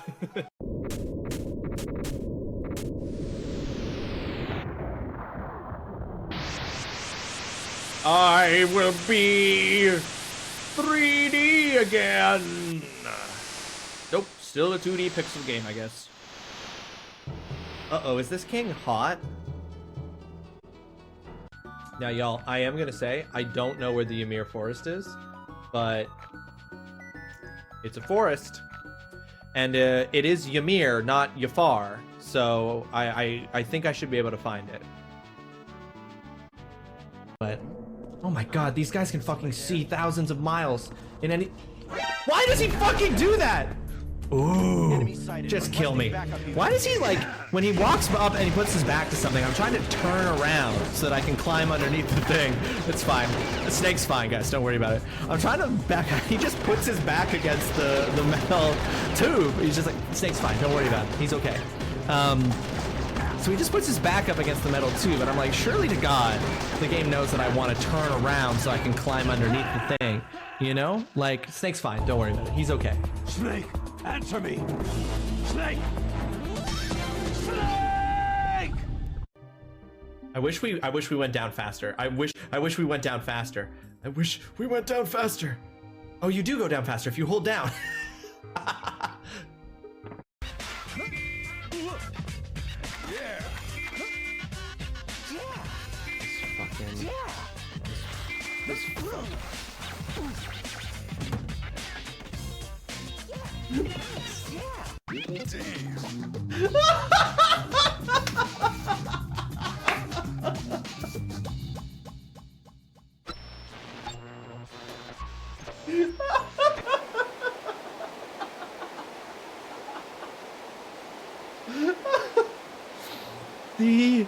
Speaker 3: I will be 3D again. Nope, still a 2D pixel game, I guess. Uh-oh, is this king hot? Now, y'all, I am gonna say, I don't know where the Ymir forest is, but it's a forest. And it is Ymir, not Yafar, so I think I should be able to find it. But, oh my god, these guys can fucking see thousands of miles in any... Why does he fucking do that? Ooh, just kill me. Why does he like, when he walks up and he puts his back to something, I'm trying to turn around so that I can climb underneath the thing. It's fine. The snake's fine, guys. Don't worry about it. I'm trying to back, he just puts his back against the metal tube. He's just like, snake's fine. Don't worry about it. He's okay. So he just puts his back up against the metal tube, and I'm like, surely to God, the game knows that I want to turn around so I can climb underneath the thing. You know? Like, snake's fine. Don't worry about it. He's okay.
Speaker 10: Snake, answer me. Snake. Snake.
Speaker 3: I wish we went down faster. I wish we went down faster. I wish we went down faster. Oh, you do go down faster if you hold down. The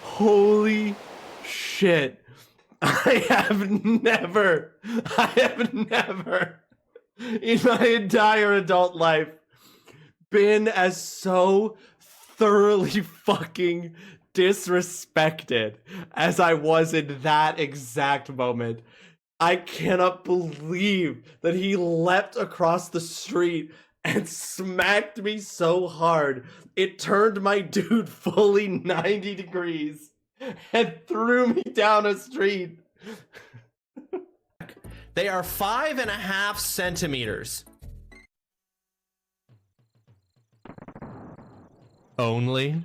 Speaker 3: holy shit. I have never in my entire adult life been as so thoroughly fucking disrespected as I was in that exact moment. I cannot believe that he leapt across the street and smacked me so hard it turned my dude fully 90 degrees and threw me down a street. They are 5.5 centimeters. Only.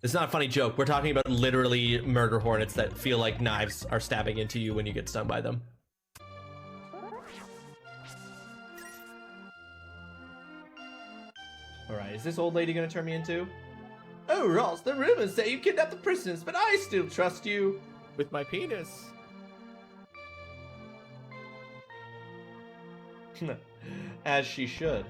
Speaker 3: It's not a funny joke. We're talking about literally murder hornets that feel like knives are stabbing into you when you get stung by them. Alright, is this old lady gonna turn me into? Oh, Ross, the rumors say you kidnapped the prisoners, but I still trust you with my penis. As she should.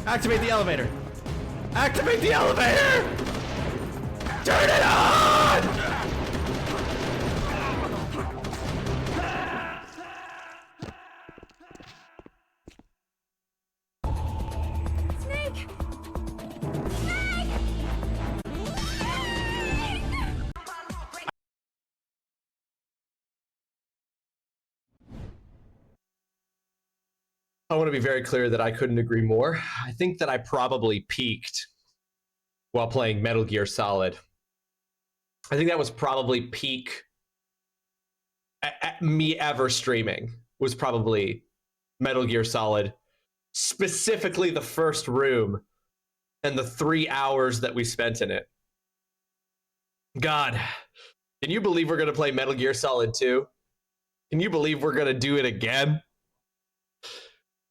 Speaker 3: Activate the elevator! Activate the elevator! Turn it on!
Speaker 15: Snake!
Speaker 2: I want to be very clear that I couldn't agree more. I think that I probably peaked while playing Metal Gear Solid. I think that was probably peak at me ever streaming, was probably Metal Gear Solid, specifically the first room and the 3 hours that we spent in it. God, can you believe we're going to play Metal Gear Solid 2? Can you believe we're going to do it again?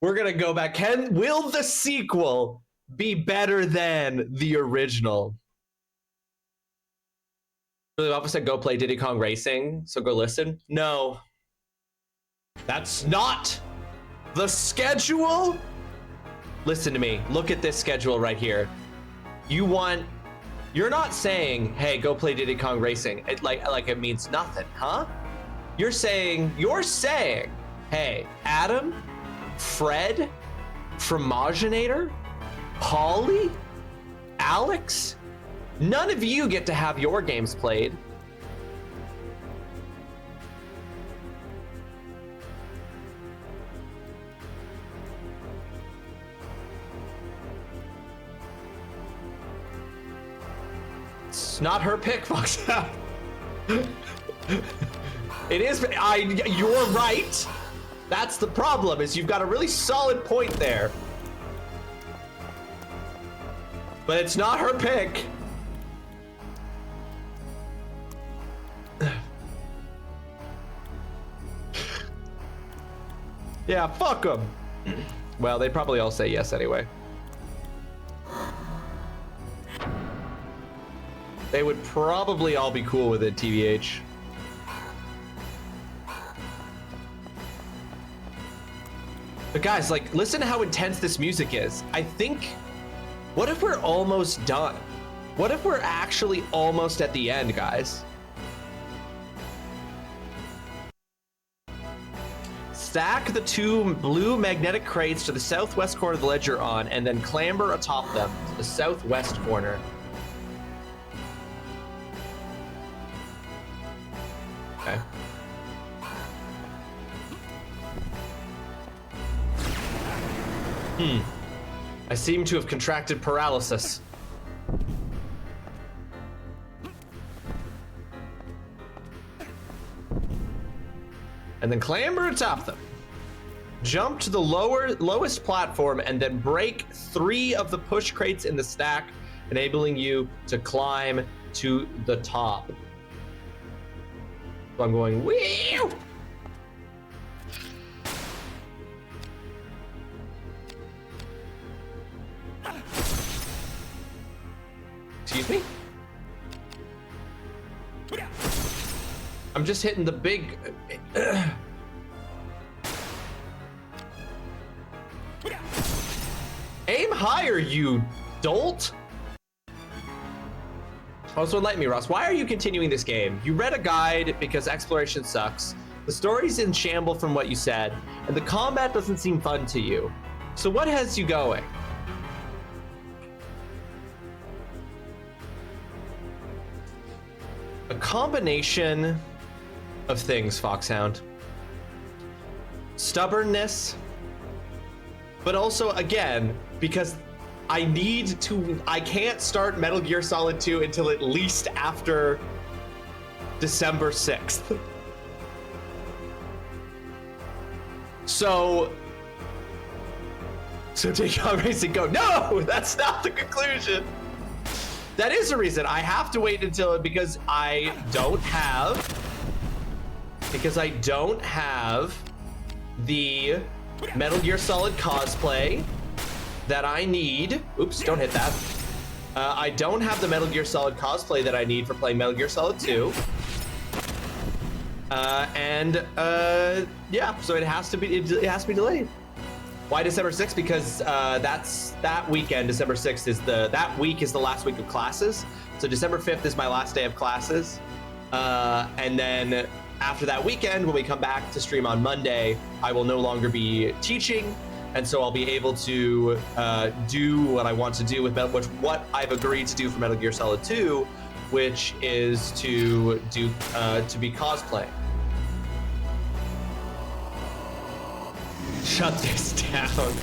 Speaker 2: We're going to go back. Will the sequel be better than the original? The office said go play Diddy Kong Racing, so go listen. No. That's not the schedule. Listen to me. Look at this schedule right here. You're not saying, hey, go play Diddy Kong Racing. Like it means nothing, huh? You're saying, hey, Adam, Fred, Fromaginator, Polly, Alex, none of you get to have your games played. It's not her pick, Fox. It is. You're right. That's the problem, is you've got a really solid point there. But it's not her pick. Yeah, fuck them. Well, they'd probably all say yes anyway. They would probably all be cool with it, TBH. But guys, like, listen to how intense this music is. I think, what if we're almost done? What if we're actually almost at the end, guys? Stack the 2 blue magnetic crates to the southwest corner of the ledge you're on, and then clamber atop them to the southwest corner. Okay. I seem to have contracted paralysis. And then clamber atop them. Jump to the lowest platform and then break 3 of the push crates in the stack, enabling you to climb to the top. So I'm going, wee! Excuse me? I'm just hitting the big... Aim higher, you dolt! Also enlighten me, Ross. Why are you continuing this game? You read a guide because exploration sucks. The story's in shamble from what you said, and the combat doesn't seem fun to you. So what has you going? A combination of things, Foxhound. Stubbornness, but also, again, because I can't start Metal Gear Solid 2 until at least after December 6th. So take on Racing Go. No, that's not the conclusion. That is the reason I have to wait until it, because I don't have the Metal Gear Solid cosplay that I need. Oops, don't hit that. I don't have the Metal Gear Solid cosplay that I need for playing Metal Gear Solid 2. Yeah, so it has to be delayed. Why December 6th? Because that's that weekend. December 6th is that week is the last week of classes. So December 5th is my last day of classes. And then after that weekend, when we come back to stream on Monday, I will no longer be teaching. And so I'll be able to do what I want to do with what I've agreed to do for Metal Gear Solid 2, which is to be cosplaying. Shut this down.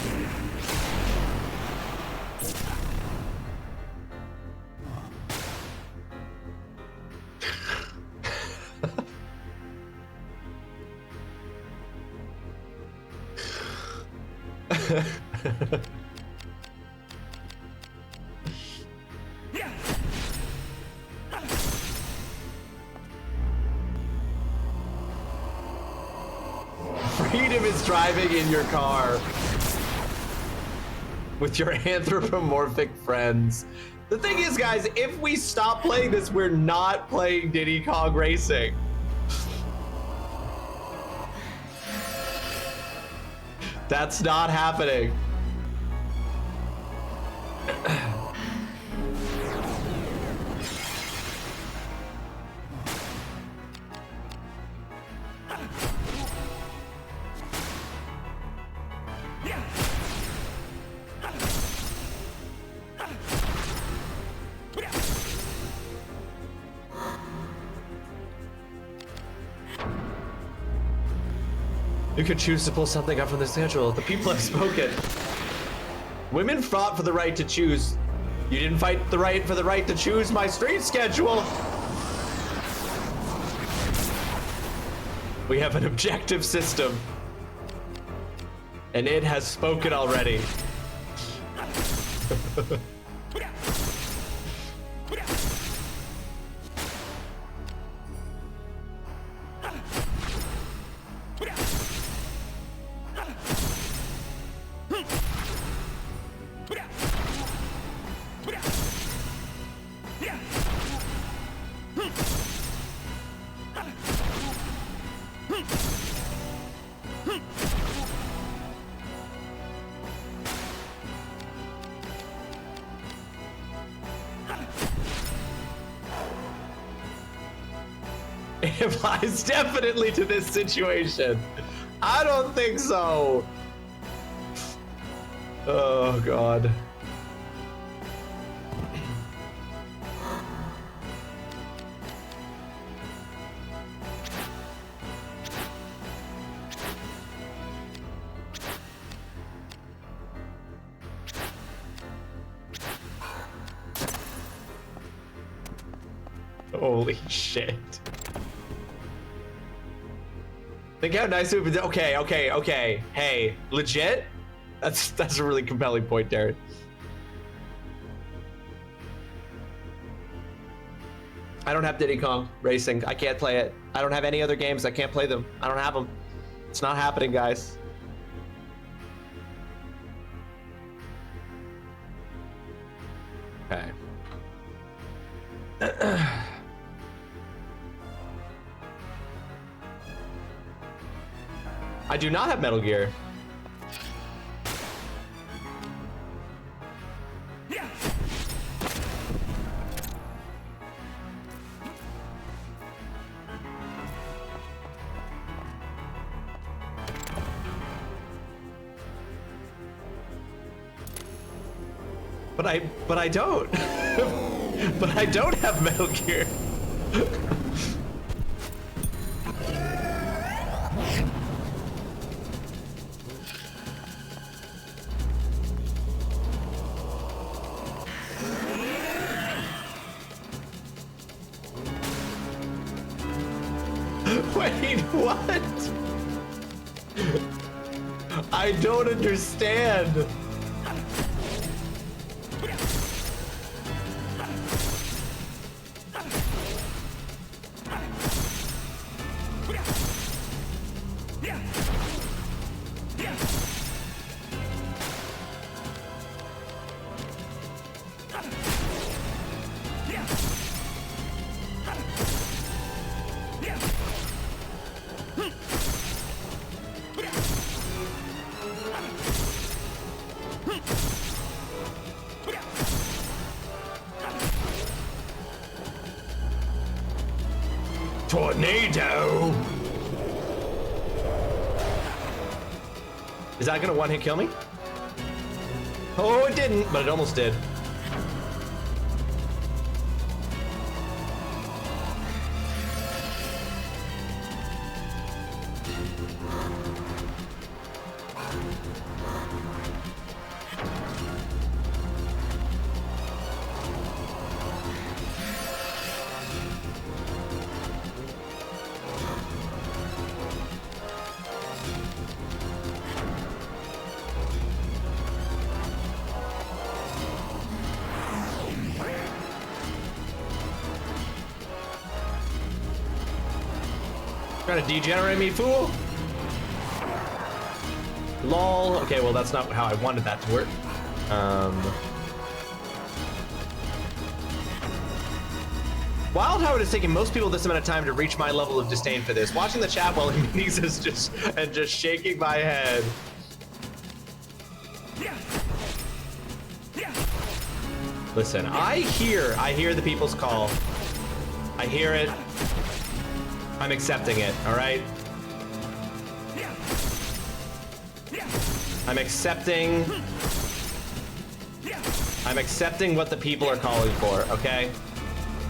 Speaker 2: Freedom is driving in your car with your anthropomorphic friends. The thing is, guys, if we stop playing this, we're not playing Diddy Kong Racing. That's not happening. You could choose to pull something up from the schedule. The people have spoken. Women fought for the right to choose. You didn't fight for the right to choose my street schedule. We have an objective system, and it has spoken already. It applies definitely to this situation. I don't think so. Oh, God. Holy shit. Think how nice it would be. Okay. Hey, legit? That's a really compelling point, Darren. I don't have Diddy Kong Racing. I can't play it. I don't have any other games. I can't play them. I don't have them. It's not happening, guys. Okay. I do not have Metal Gear. But I don't. But I don't have Metal Gear. Wait, what? I don't understand. Tornado! Is that gonna one-hit kill me? Oh, it didn't, but it almost did. Trying to degenerate me, fool? Lol. Okay, well, that's not how I wanted that to work. Wild how it has taken most people this amount of time to reach my level of disdain for this. Watching the chat while in meetings is just shaking my head. Listen, I hear the people's call. I hear it. I'm accepting it, all right? I'm accepting what the people are calling for, okay?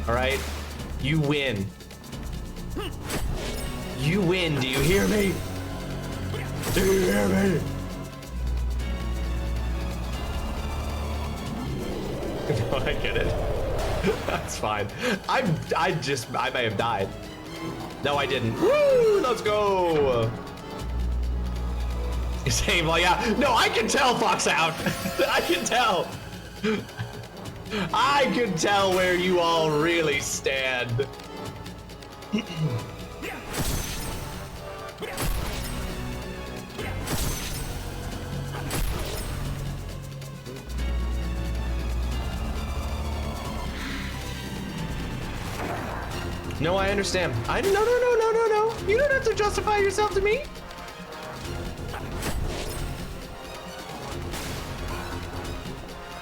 Speaker 2: All right? You win. You win, do you hear me? Do you hear me? No, I get it. That's fine. I may have died. No, I didn't. Woo! Let's go! Same, well, yeah. No, I can tell, Foxhound. I can tell. I can tell where you all really stand. No, I understand. No. You don't have to justify yourself to me.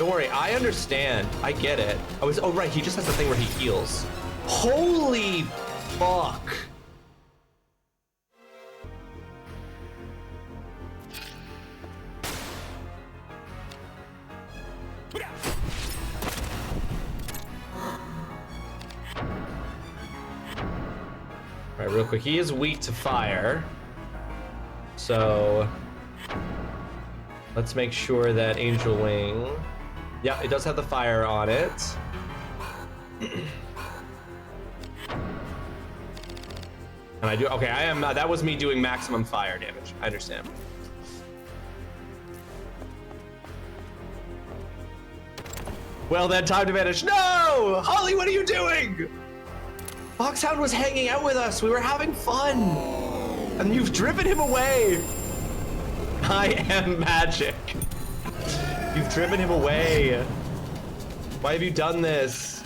Speaker 2: Don't worry, I understand. I get it. Oh right, he just has the thing where he heals. Holy fuck. All right, real quick, he is weak to fire. So let's make sure that Angel Wing, yeah, it does have the fire on it. And I do, okay, I am, that was me doing maximum fire damage. I understand. Well then, time to vanish. No! Holly, what are you doing? Foxhound was hanging out with us. We were having fun. And you've driven him away. I am magic. You've driven him away. Why have you done this?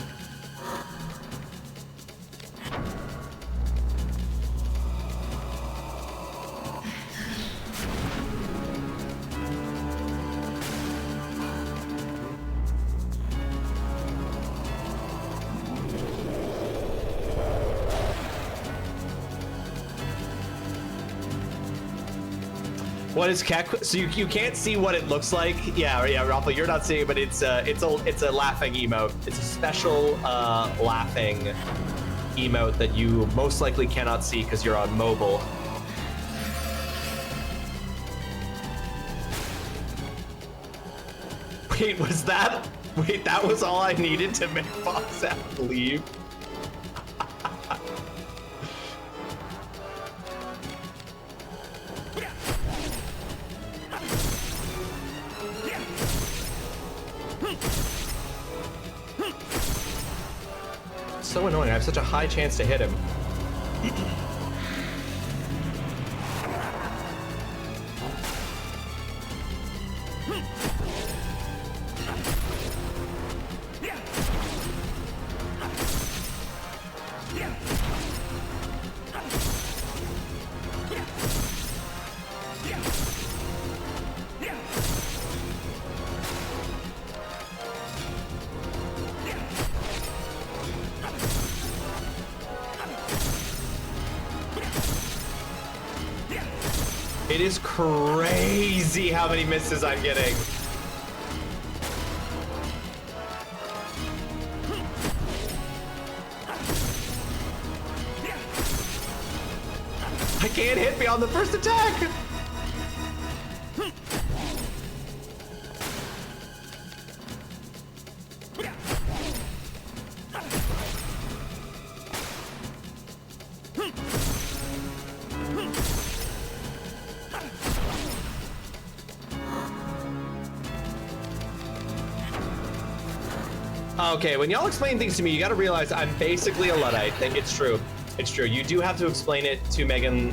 Speaker 2: What is Keck? So you can't see what it looks like. Yeah, Rafa, you're not seeing it, but it's a laughing emote. It's a special laughing emote that you most likely cannot see because you're on mobile. Wait, that was all I needed to make Foxhound leave? So annoying. I have such a high chance to hit him. It is crazy how many misses I'm getting. I can't hit me on the first attack. Okay, when y'all explain things to me, you gotta realize I'm basically a Luddite. It's true. It's true. You do have to explain it to Megan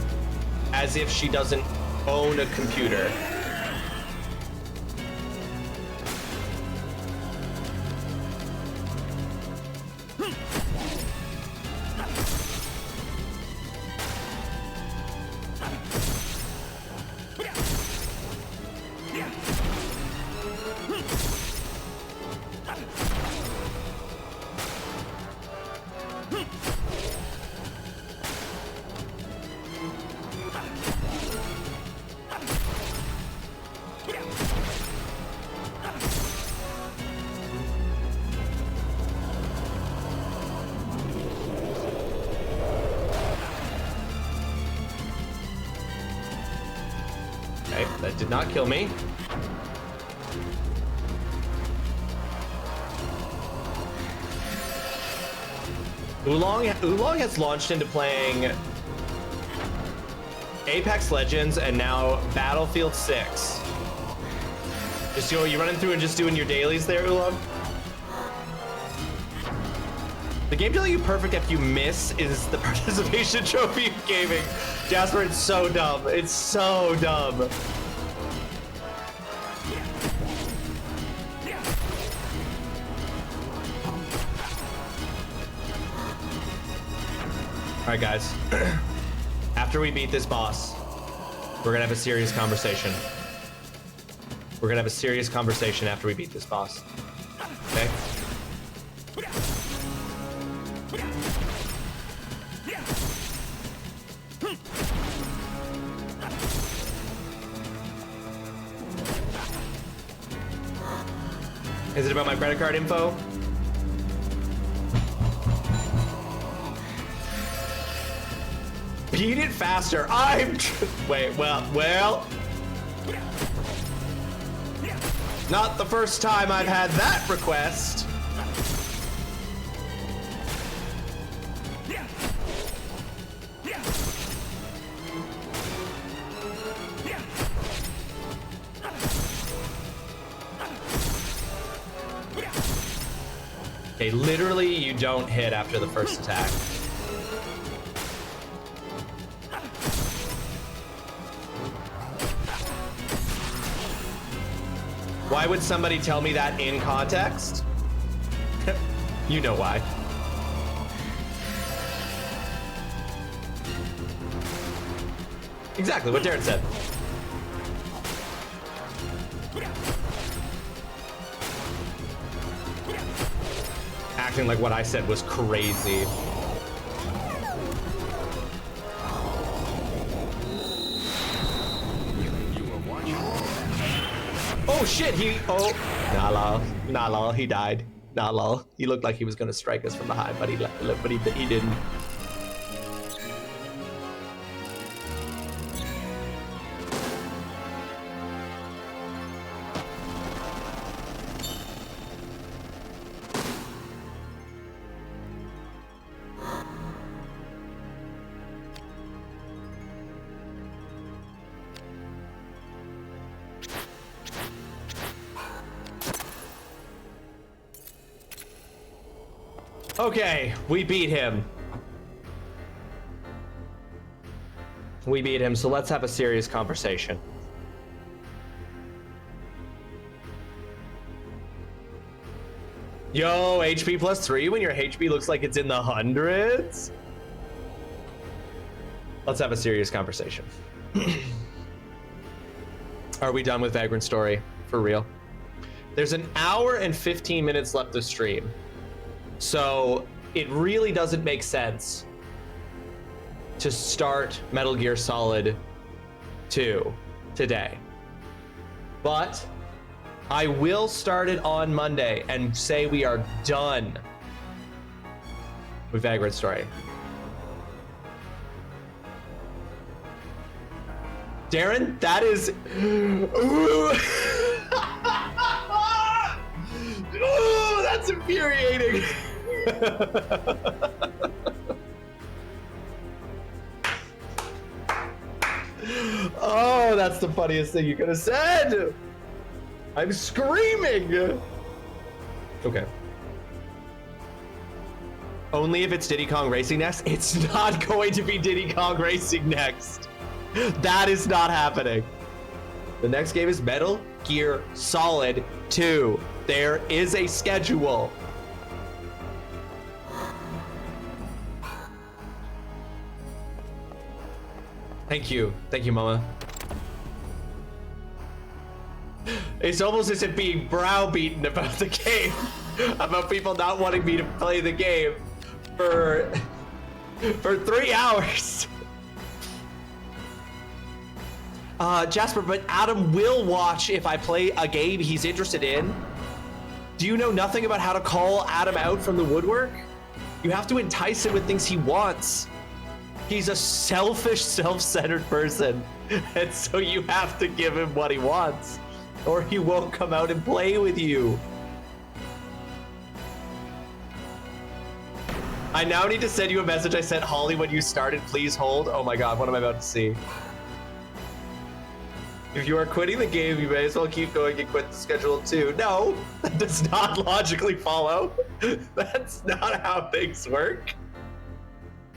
Speaker 2: as if she doesn't own a computer. Okay, that did not kill me. Oolong has launched into playing Apex Legends and now Battlefield 6. Just you running through and just doing your dailies there, Oolong? The game telling you perfect if you miss is the participation trophy of gaming. Jasper, it's so dumb. It's so dumb. All right, guys. After we beat this boss, we're gonna have a serious conversation. We're gonna have a serious conversation after we beat this boss. Okay? Is it about my credit card info? Beat it faster. Wait, well. Not the first time I've had that request. Okay, literally you don't hit after the first attack. Why would somebody tell me that in context? You know why. Exactly what Darren said. Acting like what I said was crazy. Oh shit, nah lol, he died. Nah lol, he looked like he was gonna strike us from behind, but he didn't. Okay, we beat him. We beat him, so let's have a serious conversation. Yo, HP +3 when your HP looks like it's in the hundreds? Let's have a serious conversation. Are we done with Vagrant Story? For real? There's an hour and 15 minutes left of stream. So it really doesn't make sense to start Metal Gear Solid 2 today. But I will start it on Monday and say we are done with Vagrant Story. Darren, that is... Ooh, that's infuriating. Oh, that's the funniest thing you could have said. I'm screaming. Okay. Only if it's Diddy Kong Racing next. It's not going to be Diddy Kong Racing next. That is not happening. The next game is Metal Gear Solid 2. There is a schedule. Thank you, Mama. It's almost as if being browbeaten about the game, about people not wanting me to play the game for 3 hours. Jasper, but Adam will watch if I play a game he's interested in. Do you know nothing about how to call Adam out from the woodwork? You have to entice him with things he wants. He's a selfish, self-centered person, and so you have to give him what he wants, or he won't come out and play with you. I now need to send you a message I sent Holly when you started. Please hold. Oh my god, what am I about to see? If you are quitting the game, you may as well keep going and quit the schedule too. No, that does not logically follow. That's not how things work.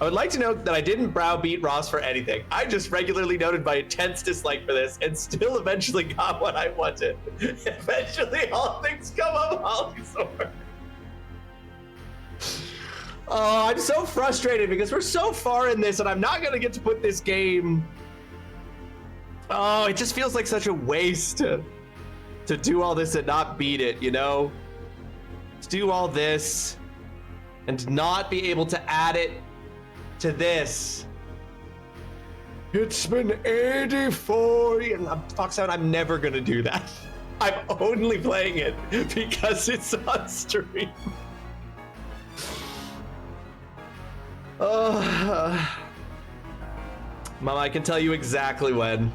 Speaker 2: I would like to note that I didn't browbeat Ross for anything. I just regularly noted my intense dislike for this and still eventually got what I wanted. Eventually, all things come up Holly's sword. Oh, I'm so frustrated because we're so far in this and I'm not gonna get to put this game. Oh, it just feels like such a waste. to do all this and not beat it, you know? To do all this and not be able to add it to this.
Speaker 4: It's been 84 years.
Speaker 2: Fox out, I'm never gonna do that. I'm only playing it because it's on stream. Mama, I can tell you exactly when.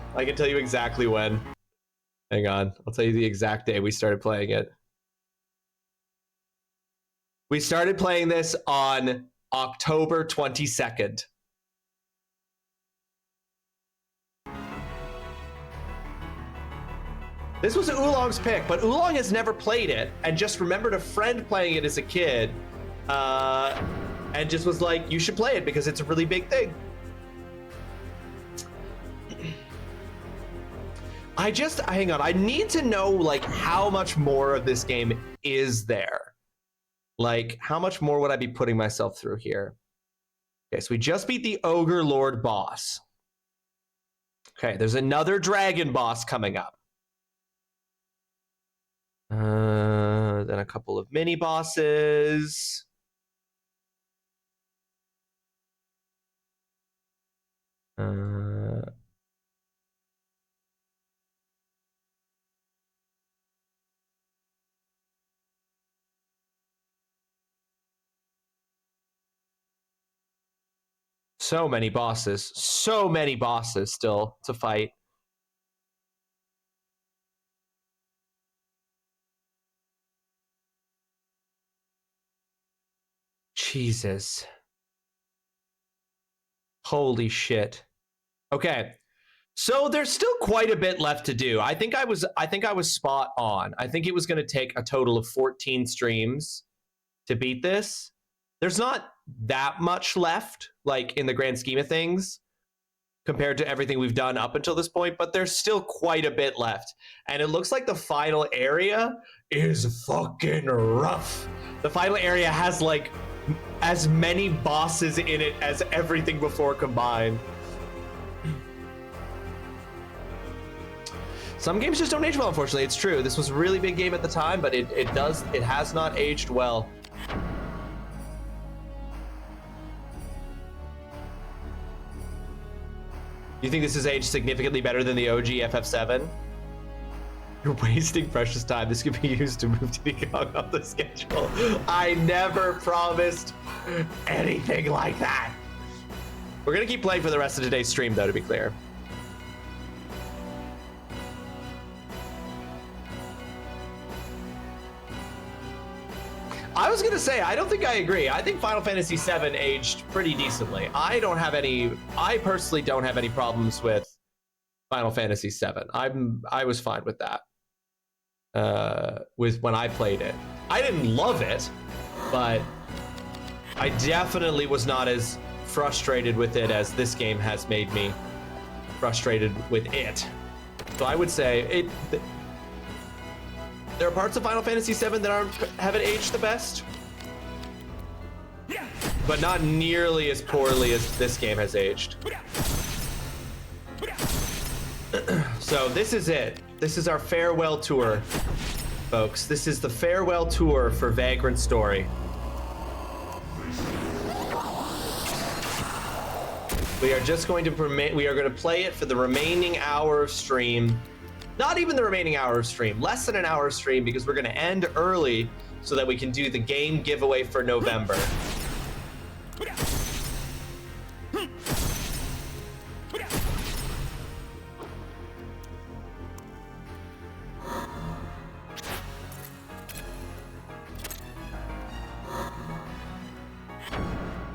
Speaker 2: Hang on, I'll tell you the exact day we started playing it. We started playing this on October 22nd. This was Oolong's pick, but Oolong has never played it and just remembered a friend playing it as a kid and just was like, you should play it because it's a really big thing. Hang on, I need to know like how much more of this game is there? Like how much more would I be putting myself through here? Okay, so we just beat the Ogre Lord boss. Okay, there's another dragon boss coming up. Then a couple of mini bosses. So many bosses still to fight. Jesus. Holy shit. Okay. So there's still quite a bit left to do. I think I was spot on. I think it was going to take a total of 14 streams to beat this. There's not that much left, like in the grand scheme of things, compared to everything we've done up until this point, but there's still quite a bit left. And it looks like the final area is fucking rough. The final area has like as many bosses in it as everything before combined. Some games just don't age well, unfortunately. It's true. This was a really big game at the time, but it has not aged well. You think this has aged significantly better than the OG FF7? You're wasting precious time. This could be used to move to the Kong on the schedule. I never promised anything like that. We're gonna keep playing for the rest of today's stream, though, to be clear. I was gonna say, I don't think I agree. I think Final Fantasy VII aged pretty decently. I personally don't have any problems with Final Fantasy VII. I was fine with that. With when I played it. I didn't love it, but I definitely was not as frustrated with it as this game has made me frustrated with it. So I would say there are parts of Final Fantasy VII that haven't aged the best, but not nearly as poorly as this game has aged. So this is it. This is our farewell tour, folks. This is the farewell tour for Vagrant Story. We are just going to play it for the remaining hour of stream. Not even the remaining hour of stream, less than an hour of stream, because we're going to end early so that we can do the game giveaway for November.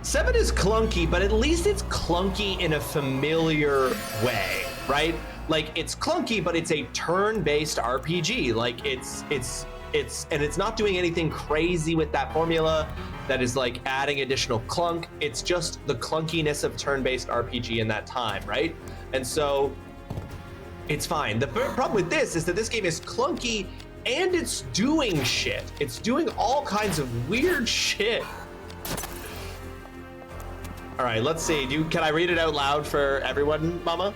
Speaker 2: Seven is clunky, but at least it's clunky in a familiar way, right? Like, it's clunky, but it's a turn-based RPG. Like, it's not doing anything crazy with that formula that is like adding additional clunk. It's just the clunkiness of turn-based RPG in that time, right? And so it's fine. The problem with this is that this game is clunky and it's doing shit. It's doing all kinds of weird shit. All right, let's see. Can I read it out loud for everyone, Mama?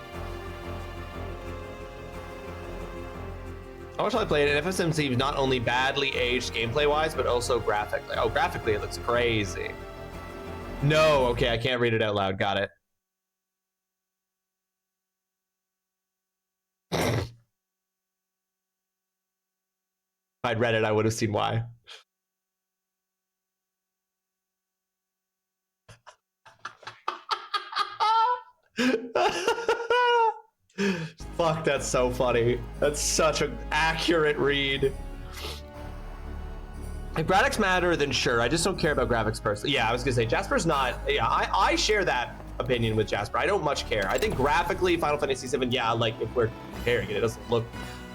Speaker 2: How much I played it, FSM seems not only badly aged gameplay-wise, but also graphically. Oh, graphically it looks crazy. No, okay, I can't read it out loud. Got it. If I'd read it, I would have seen why. Fuck, that's so funny. That's such an accurate read. If graphics matter, then sure. I just don't care about graphics personally. Yeah, I was gonna say Jasper's not. Yeah, I share that opinion with Jasper. I don't much care. I think graphically, Final Fantasy VII. Yeah, like if we're comparing it, it doesn't look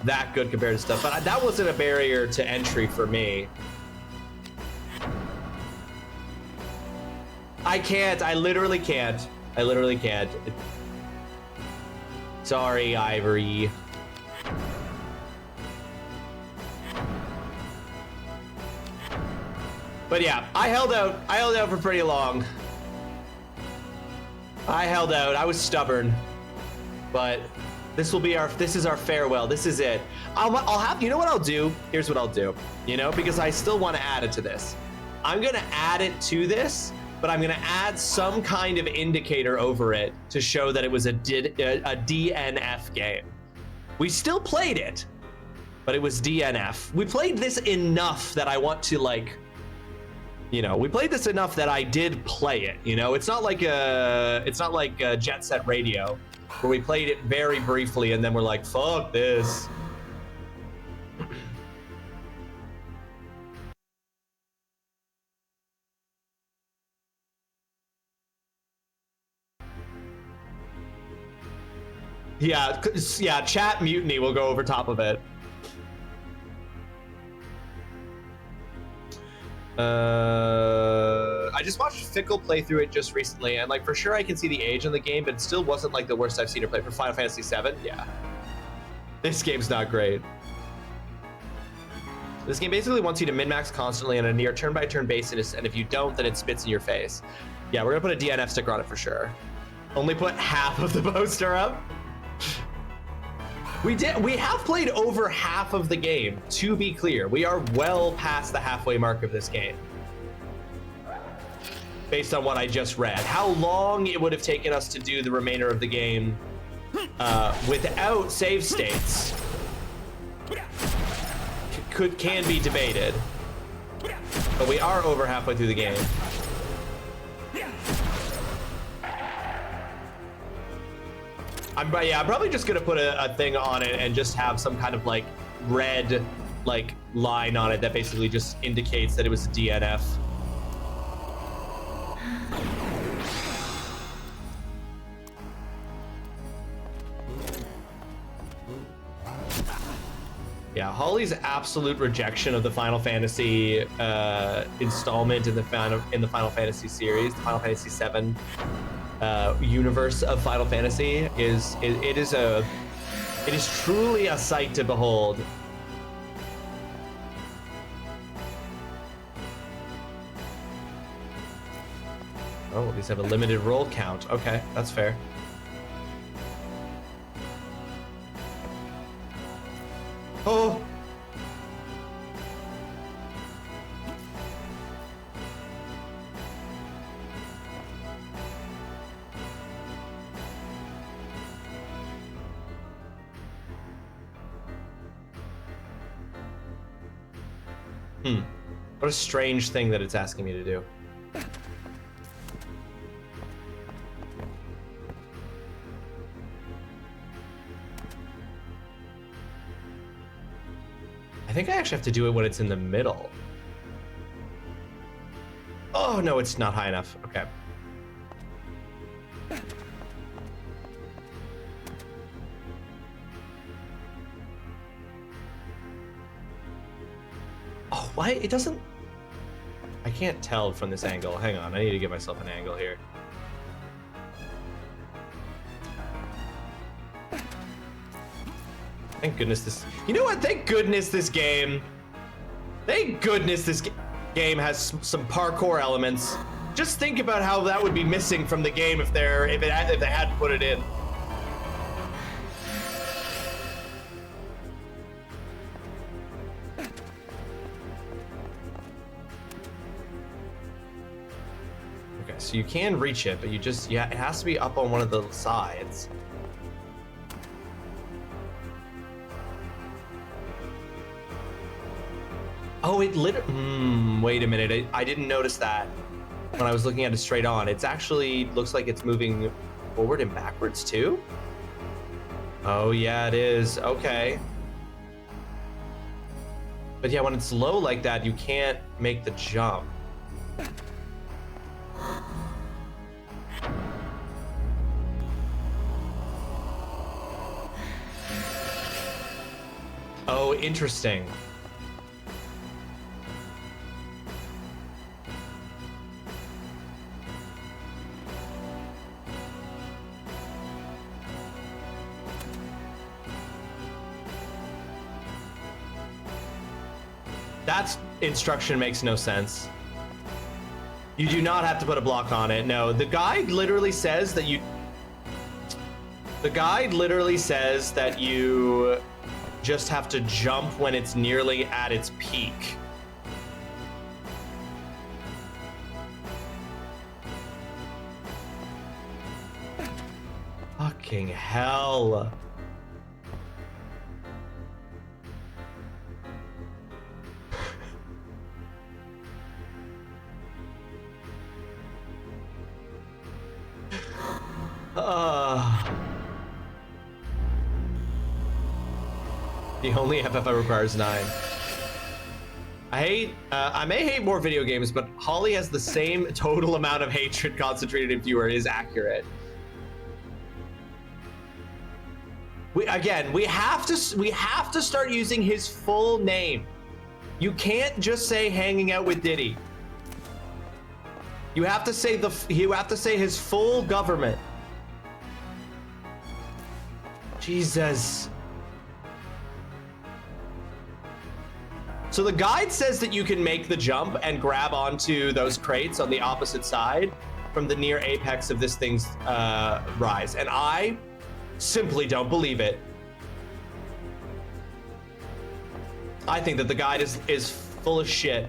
Speaker 2: that good compared to stuff. But that wasn't a barrier to entry for me. I can't. I literally can't. I literally can't. Sorry, Ivory. But yeah, I held out. I held out for pretty long. I held out. I was stubborn. But this will be our. This is our farewell. This is it. I'll have. You know what I'll do? Here's what I'll do. You know, because I still want to add it to this. I'm gonna add it to this, but I'm gonna add some kind of indicator over it to show that it was a DNF game. We still played it, but it was DNF. We played this enough that I want to like. You know, we played this enough that I did play it. You know, it's not like a Jet Set Radio, where we played it very briefly and then we're like, fuck this. Yeah, chat mutiny will go over top of it. I just watched Fickle play through it just recently, and like for sure I can see the age in the game, but it still wasn't like the worst I've seen her play. For Final Fantasy VII, yeah. This game's not great. This game basically wants you to min-max constantly on a near turn-by-turn basis, and if you don't, then it spits in your face. Yeah, we're gonna put a DNF sticker on it for sure. Only put half of the poster up. We have played over half of the game, to be clear. We are well past the halfway mark of this game. Based on what I just read. How long it would have taken us to do the remainder of the game without save states can be debated. But we are over halfway through the game. I'm probably just gonna put a thing on it and just have some kind of like red like line on it that basically just indicates that it was a DNF. Yeah, Holly's absolute rejection of the Final Fantasy installment in the Final Fantasy series, the Final Fantasy VII universe of Final Fantasy is truly a sight to behold. Oh, these have a limited roll count. Okay, that's fair. Oh. What a strange thing that it's asking me to do. I think I actually have to do it when it's in the middle. Oh, no, it's not high enough. Okay. Oh, why? It doesn't... I can't tell from this angle. Hang on, I need to give myself an angle here. Thank goodness this... You know what? Thank goodness this game... Thank goodness this game has some parkour elements. Just think about how that would be missing from the game if they hadn't put it in. So you can reach it, but you just, yeah, it has to be up on one of the sides. Oh, it wait a minute. I didn't notice that when I was looking at it straight on. It's actually looks like it's moving forward and backwards too. Oh yeah, it is. Okay. But yeah, when it's low like that, you can't make the jump. Oh, interesting. That instruction makes no sense. You do not have to put a block on it. No, the guide literally says that you... The guide literally says that you just have to jump when it's nearly at its peak. Fucking hell. The only FFI requires 9. I may hate more video games, but Holly has the same total amount of hatred concentrated in viewer. It is accurate. We have to start using his full name. You can't just say hanging out with Diddy. You have to say his full government. Jesus. So the guide says that you can make the jump and grab onto those crates on the opposite side from the near apex of this thing's rise. And I simply don't believe it. I think that the guide is full of shit.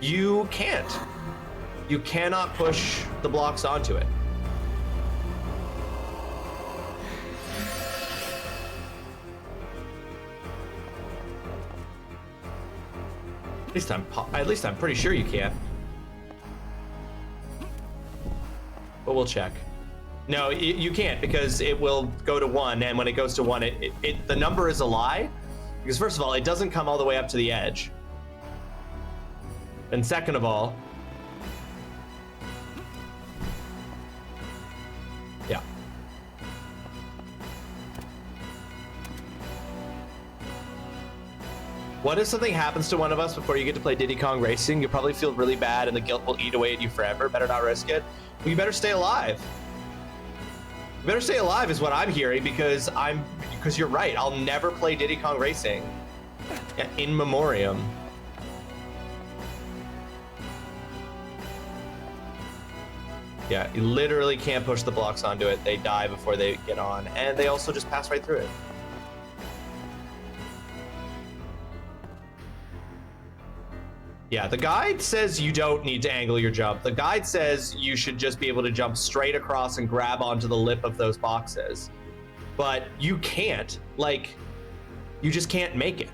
Speaker 2: You can't. You cannot push the blocks onto it. At least I'm pretty sure you can. But we'll check. No, you can't, because it will go to 1, and when it goes to 1, the number is a lie. Because first of all, it doesn't come all the way up to the edge. And second of all, yeah. What if something happens to one of us before you get to play Diddy Kong Racing? You'll probably feel really bad and the guilt will eat away at you forever. Better not risk it. Well, you better stay alive. You better stay alive is what I'm hearing, because you're right. I'll never play Diddy Kong Racing in memoriam. Yeah, you literally can't push the blocks onto it. They die before they get on, and they also just pass right through it. Yeah, the guide says you don't need to angle your jump. The guide says you should just be able to jump straight across and grab onto the lip of those boxes. But you can't. Like, you just can't make it.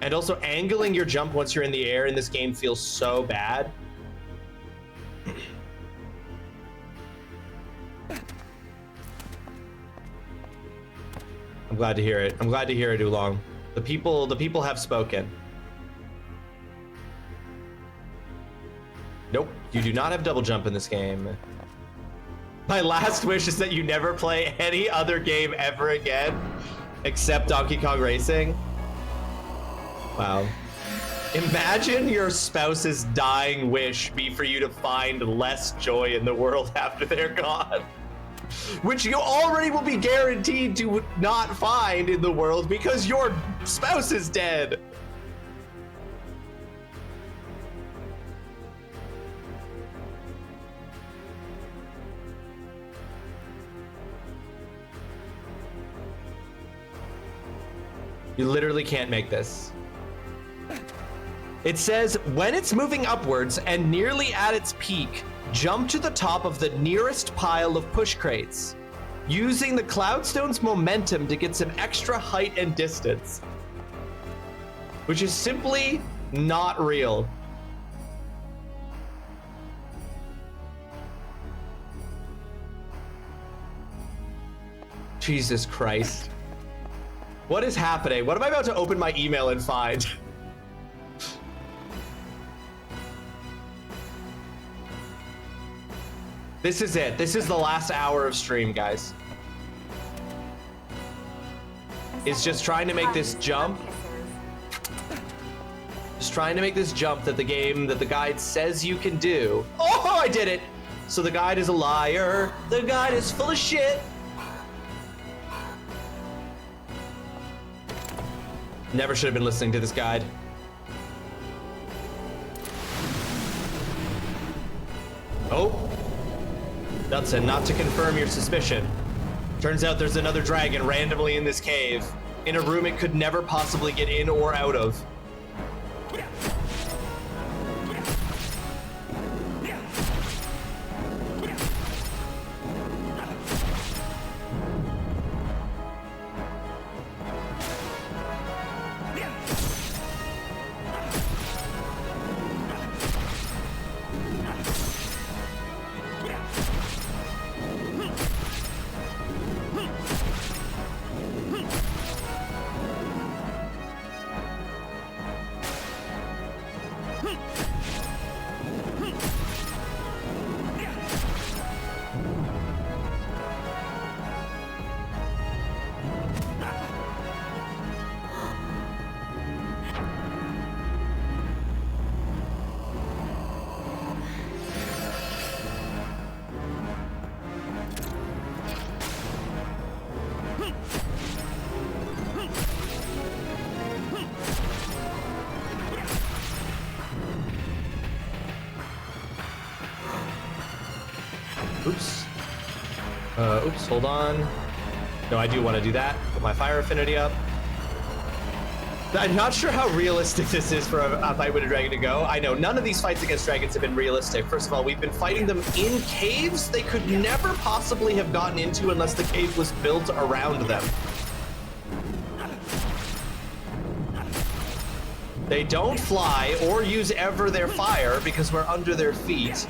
Speaker 2: And also, angling your jump once you're in the air in this game feels so bad. I'm glad to hear it. I'm glad to hear it, Oolong. The people have spoken. Nope, you do not have double jump in this game. My last wish is that you never play any other game ever again, except Donkey Kong Racing. Wow. Imagine your spouse's dying wish be for you to find less joy in the world after they're gone. Which you already will be guaranteed to not find in the world because your spouse is dead. You literally can't make this. It says, when it's moving upwards and nearly at its peak, jump to the top of the nearest pile of push crates, using the Cloudstone's momentum to get some extra height and distance. Which is simply not real. Jesus Christ. What is happening? What am I about to open my email and find? This is it. This is the last hour of stream, guys. It's just trying to make this jump. Just trying to make this jump that the game, that the guide says you can do. Oh, I did it! So the guide is a liar. The guide is full of shit. Never should have been listening to this guide. Oh. Dudson, not to confirm your suspicion. Turns out there's another dragon randomly in this cave, in a room it could never possibly get in or out of. Oops, hold on. No, I do want to do that. Put my fire affinity up. I'm not sure how realistic this is for a fight with a dragon to go. I know none of these fights against dragons have been realistic. First of all, we've been fighting them in caves they could never possibly have gotten into unless the cave was built around them. They don't fly or use ever their fire because we're under their feet.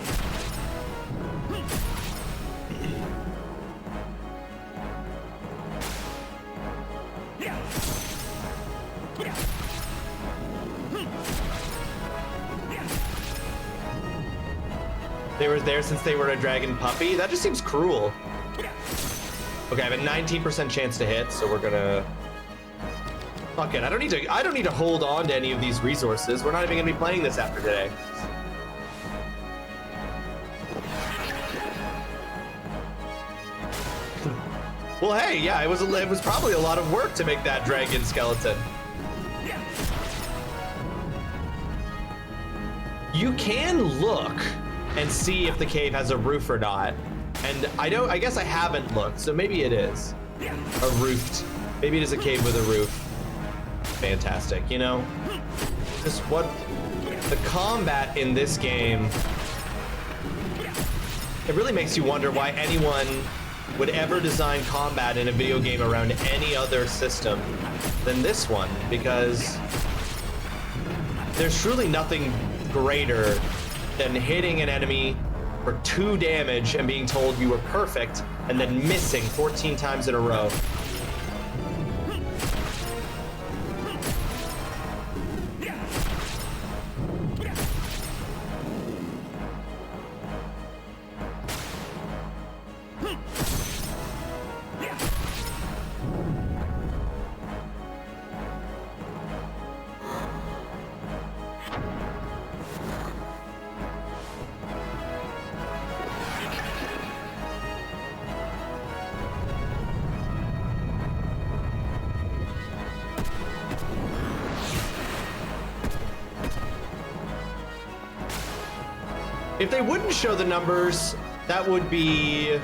Speaker 2: They were there since they were a dragon puppy? That just seems cruel. Okay, I have a 19% chance to hit, so we're gonna... Fuck it, I don't need to hold on to any of these resources. We're not even gonna be playing this after today. Well, hey, yeah, it was probably a lot of work to make that dragon skeleton. You can look and see if the cave has a roof or not. And I guess I haven't looked, so maybe it is a roofed. Maybe it is a cave with a roof. Fantastic, you know? Just what the combat in this game, it really makes you wonder why anyone would ever design combat in a video game around any other system than this one, because there's truly nothing greater than hitting an enemy for 2 damage and being told you were perfect and then missing 14 times in a row. If they wouldn't show the numbers, that would be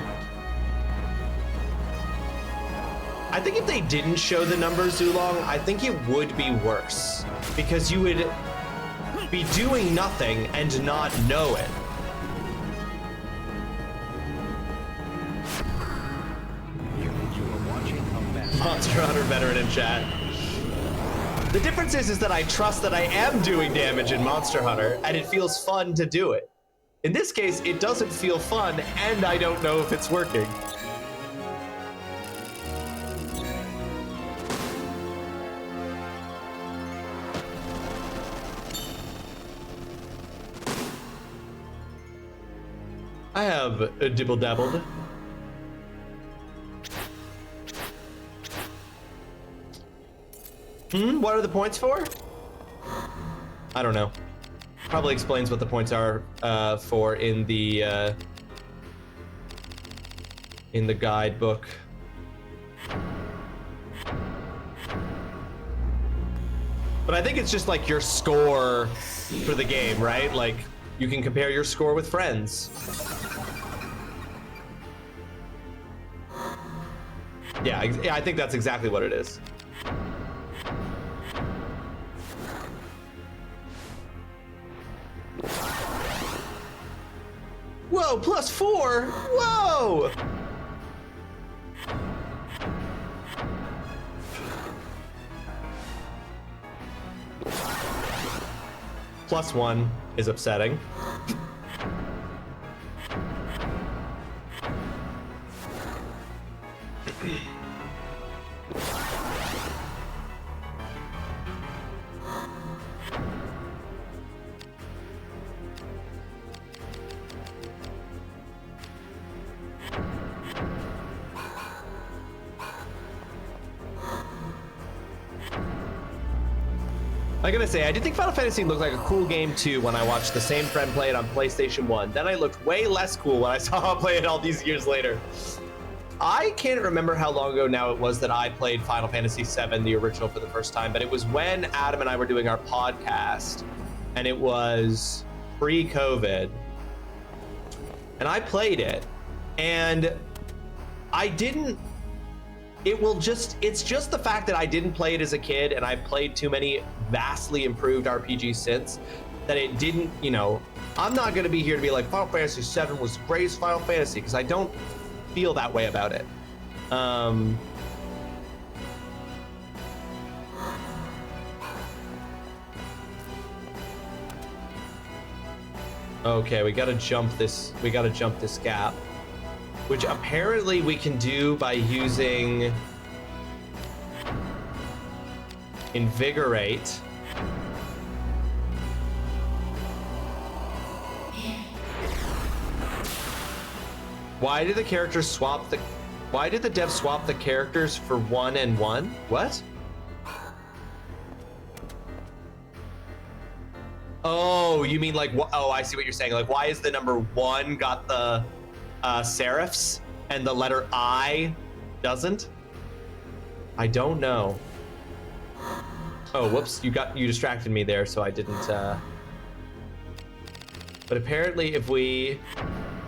Speaker 2: I think if they didn't show the numbers, Oolong, I think it would be worse. Because you would be doing nothing and not know it.
Speaker 8: You are watching a master.
Speaker 2: Monster Hunter veteran in chat. The difference is that I trust that I am doing damage in Monster Hunter, and it feels fun to do it. In this case, it doesn't feel fun, and I don't know if it's working. I have dibble-dabbled. What are the points for? I don't know. Probably explains what the points are for in the guidebook. But I think it's just like your score for the game, right? Like you can compare your score with friends. Yeah, I think that's exactly what it is. Whoa, +4! Whoa! +1 is upsetting. I gotta say, I did think Final Fantasy looked like a cool game too when I watched the same friend play it on PlayStation 1. Then I looked way less cool when I saw him play it all these years later. I can't remember how long ago now it was that I played Final Fantasy VII, the original, for the first time, but it was when Adam and I were doing our podcast, and it was pre-COVID, and I played it, and I didn't... It's just the fact that I didn't play it as a kid and I played too many vastly improved RPGs since that it didn't, you know, I'm not going to be here to be like Final Fantasy VII was the greatest Final Fantasy because I don't feel that way about it. Okay, we got to jump this gap. Which apparently we can do by using Invigorate. Why did the characters swap the... Why did the devs swap the characters for 1 and 1? What? Oh, you mean like... Oh, I see what you're saying. Like, why is the number 1 got the... serifs and the letter I doesn't? I don't know. Oh, whoops, you distracted me there, so I didn't but apparently if we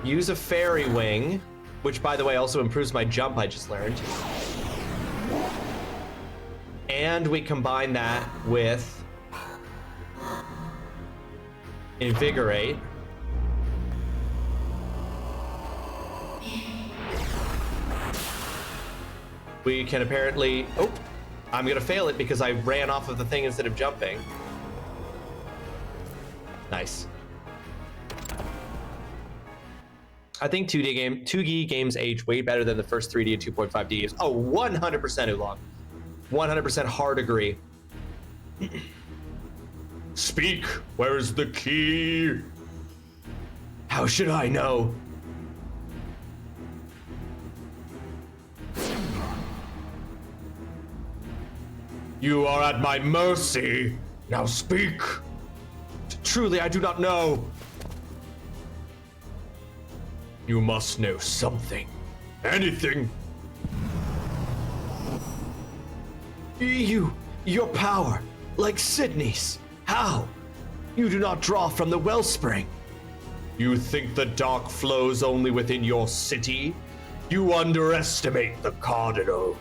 Speaker 2: use a fairy wing, which by the way also improves my jump, I just learned, and we combine that with Invigorate, we can apparently... Oh, I'm gonna fail it because I ran off of the thing instead of jumping. Nice. I think 2D games age way better than the first 3D and 2.5D games. Oh, 100% Oolong. 100% hard agree. Speak, where's the key? How should I know? You are at my mercy. Now speak. Truly, I do not know. You must know something. Anything. Your power, like Sydney's. How? You do not draw from the wellspring. You think the dark flows only within your city? You underestimate the Cardinal.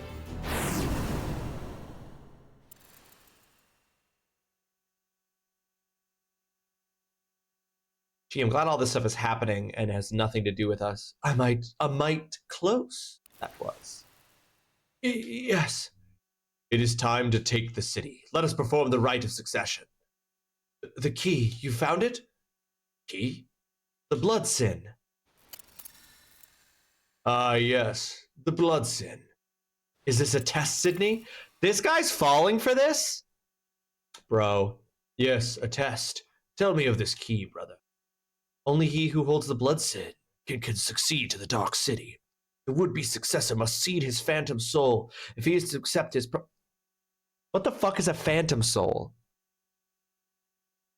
Speaker 2: Gee, I'm glad all this stuff is happening and has nothing to do with us. A mite close, that was. Yes. It is time to take the city. Let us perform the rite of succession. The key, you found it? Key? The blood sin. Ah, yes, the blood sin. Is this a test, Sydney? This guy's falling for this? Bro, yes, a test. Tell me of this key, brother. Only he who holds the blood sin can succeed to the Dark City. The would-be successor must seed his phantom soul if he is to accept his What the fuck is a phantom soul?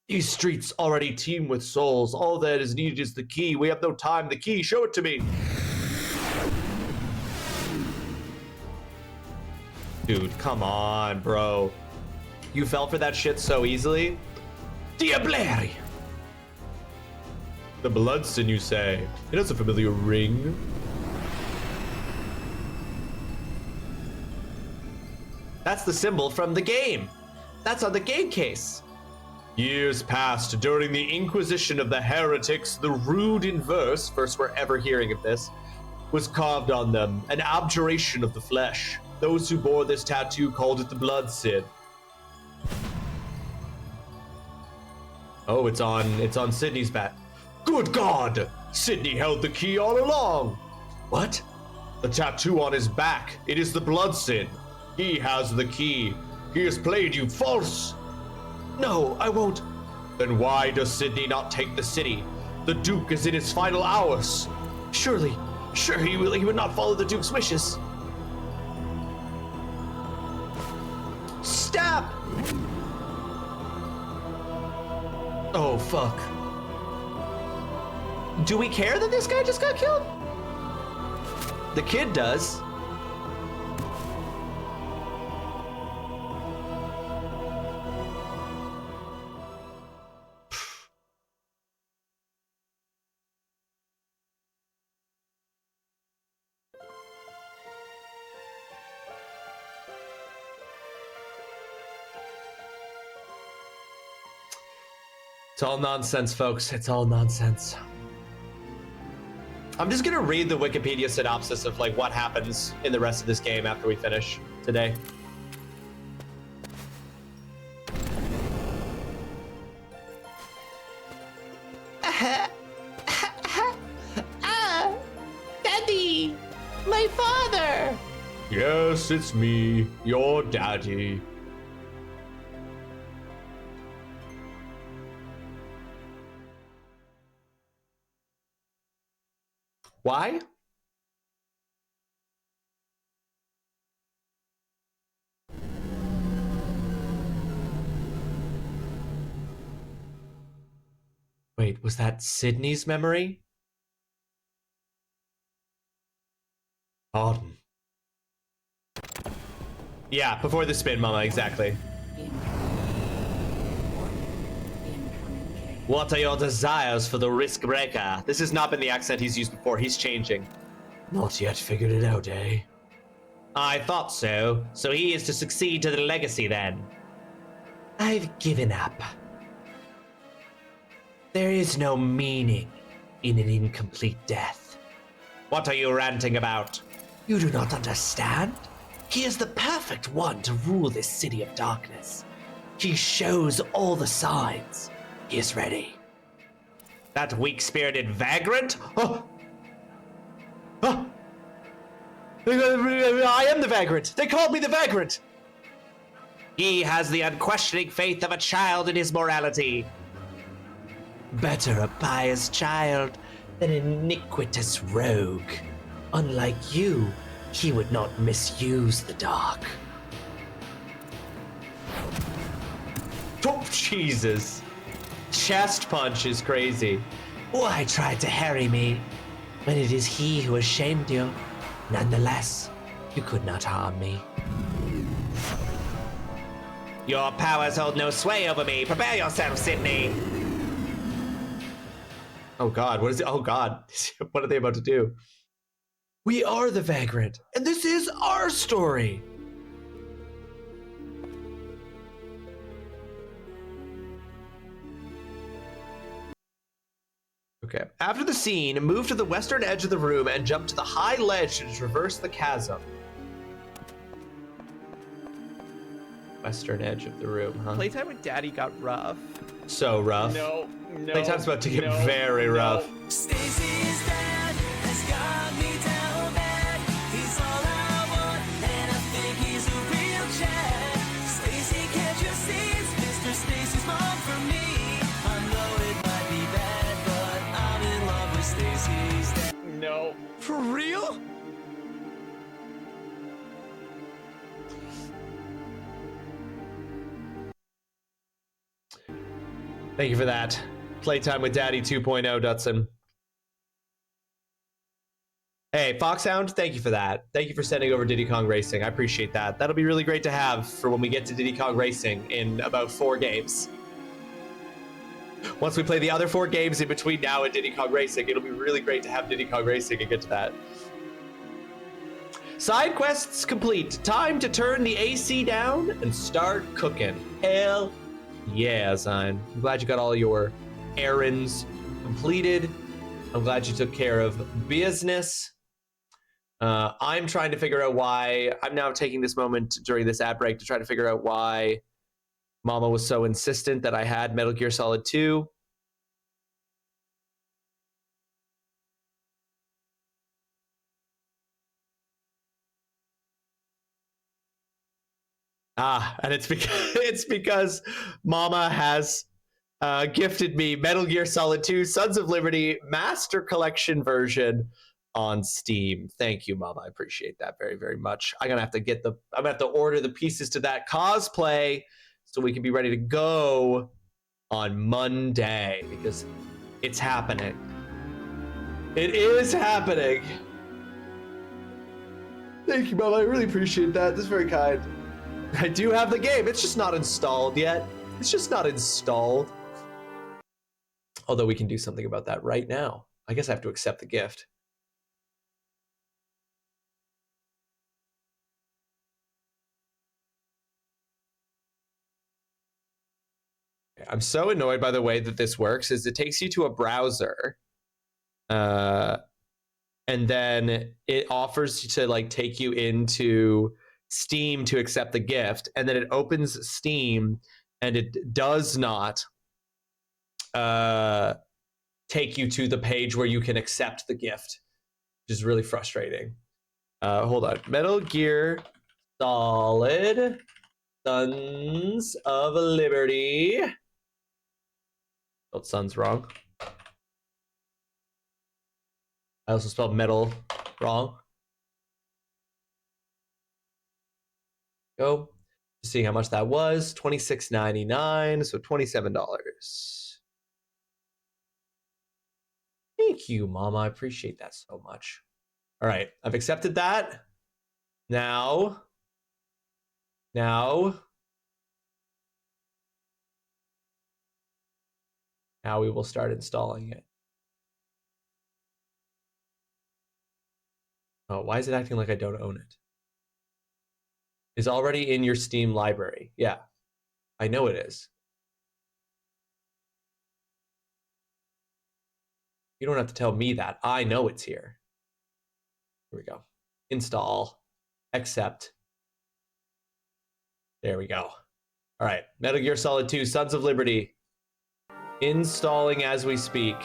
Speaker 2: These streets already teem with souls. All that is needed is the key. We have no time. The key, show it to me. Dude, come on, bro. You fell for that shit so easily? Diableri! The blood sin, you say? It has a familiar ring. That's the symbol from the game. That's on the game case. Years passed during the Inquisition of the heretics. The rude in verse, first we're ever hearing of this, was carved on them, an abjuration of the flesh. Those who bore this tattoo called it the blood sin. Oh, it's on Sydney's back. Good God! Sydney held the key all along. What? The tattoo on his back. It is the blood sin. He has the key. He has played you false. No, I won't. Then why does Sydney not take the city? The Duke is in his final hours. Sure, he would not follow the Duke's wishes. Stop! Oh, fuck. Do we care that this guy just got killed? The kid does. It's all nonsense, folks. It's all nonsense. I'm just gonna read the Wikipedia synopsis of like what happens in the rest of this game after we finish today.
Speaker 15: Daddy! My father!
Speaker 2: Yes, it's me, your daddy. Why? Wait, was that Sydney's memory? Pardon. Yeah, before the spin, Mama, exactly. What are your desires for the risk breaker? This has not been the accent he's used before. He's changing. Not yet figured it out, eh? I thought so. So he is to succeed to the legacy then. I've given up. There is no meaning in an incomplete death. What are you ranting about? You do not understand? He is the perfect one to rule this city of darkness. He shows all the signs. He is ready. That weak-spirited Vagrant? Oh! Oh! I am the Vagrant! They called me the Vagrant! He has the unquestioning faith of a child in his morality. Better a pious child than an iniquitous rogue. Unlike you, he would not misuse the dark. Oh, Jesus. Chest punch is crazy. Why tried to harry me when it is he who has shamed you? Nonetheless, you could not harm me. Your powers hold no sway over me. Prepare yourself, Sydney. Oh God, what is it? Oh God, what are they about to do? We are the Vagrant, and this is our story. Okay. After the scene, move to the western edge of the room and jump to the high ledge to traverse the chasm. Western edge of the room, huh?
Speaker 3: Playtime with Daddy got rough.
Speaker 2: So rough.
Speaker 3: No.
Speaker 2: Playtime's about to get very rough.
Speaker 10: Stacy's dad has got me down bad. He's all I want, and I think he's a real Chad. Stacy, can't you see it's Mr. Stacy's mom for me? I know it might be bad, but I'm in love with Stacy's dad.
Speaker 3: No.
Speaker 10: For real?
Speaker 2: Thank you for that. Playtime with Daddy 2.0, Dutson. Hey, Foxhound, thank you for that. Thank you for sending over Diddy Kong Racing. I appreciate that. That'll be really great to have for when we get to Diddy Kong Racing in about 4 games. Once we play the other 4 games in between now and Diddy Kong Racing, it'll be really great to have Diddy Kong Racing and get to that. Side quests complete. Time to turn the AC down and start cooking. Hell yeah, Zion. I'm glad you got all your errands completed. I'm glad you took care of business. I'm trying to figure out why. I'm now taking this moment during this ad break to try to figure out why Mama was so insistent that I had Metal Gear Solid 2. And it's because Mama has gifted me Metal Gear Solid 2 Sons of Liberty Master Collection version on Steam. Thank you, Mama. I appreciate that very, very much. I'm gonna have to order the pieces to that cosplay so we can be ready to go on Monday because it's happening. It is happening. Thank you, Mama. I really appreciate that. That's very kind. I do have the game. It's just not installed yet. It's just not installed. Although we can do something about that right now. I guess I have to accept the gift. I'm so annoyed by the way that this works is it takes you to a browser and then it offers to like take you into Steam to accept the gift, and then it opens Steam and it does not take you to the page where you can accept the gift, which is really frustrating. Hold on. Metal Gear Solid Sons of Liberty. Spelled Sons wrong. I also spelled metal wrong. Go. See how much that was. $26.99, so $27. Thank you, Mama. I appreciate that so much. All right, I've accepted that. Now we will start installing it. Oh, why is it acting like I don't own it? It's already in your Steam library. Yeah, I know it is. You don't have to tell me that. I know it's here. Here we go. Install. Accept. There we go. All right. Metal Gear Solid 2 Sons of Liberty. Installing as we speak.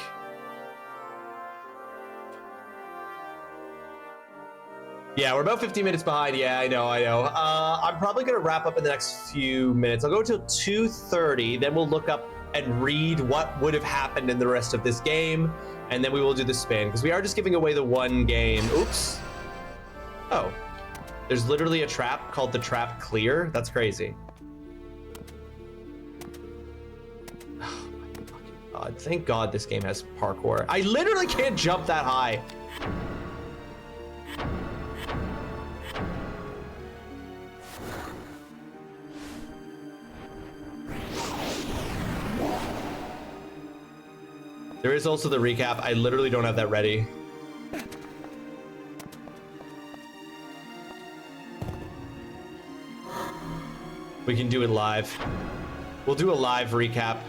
Speaker 2: Yeah, we're about 15 minutes behind. Yeah, I know. I'm probably going to wrap up in the next few minutes. I'll go until 2:30. Then we'll look up and read what would have happened in the rest of this game. And then we will do the spin. Because we are just giving away the one game. Oops. Oh. There's literally a trap called the Trap Clear. That's crazy. Oh my fucking god. Thank god this game has parkour. I literally can't jump that high. There is also the recap. I literally don't have that ready. We can do it live. We'll do a live recap.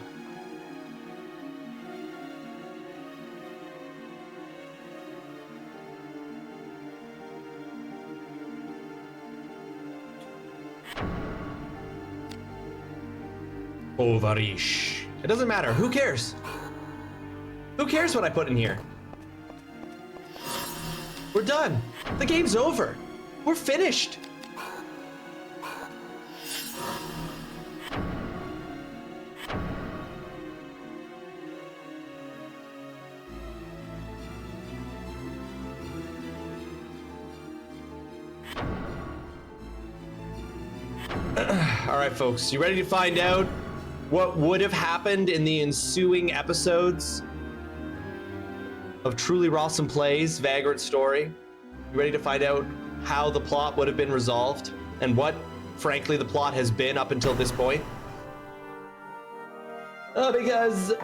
Speaker 11: Ovarish.
Speaker 2: It doesn't matter. Who cares? Who cares what I put in here? We're done. The game's over. We're finished. All right, folks, you ready to find out what would have happened in the ensuing episodes of TrulyRawesome Plays Vagrant Story? You ready to find out how the plot would have been resolved and what, frankly, the plot has been up until this point? Because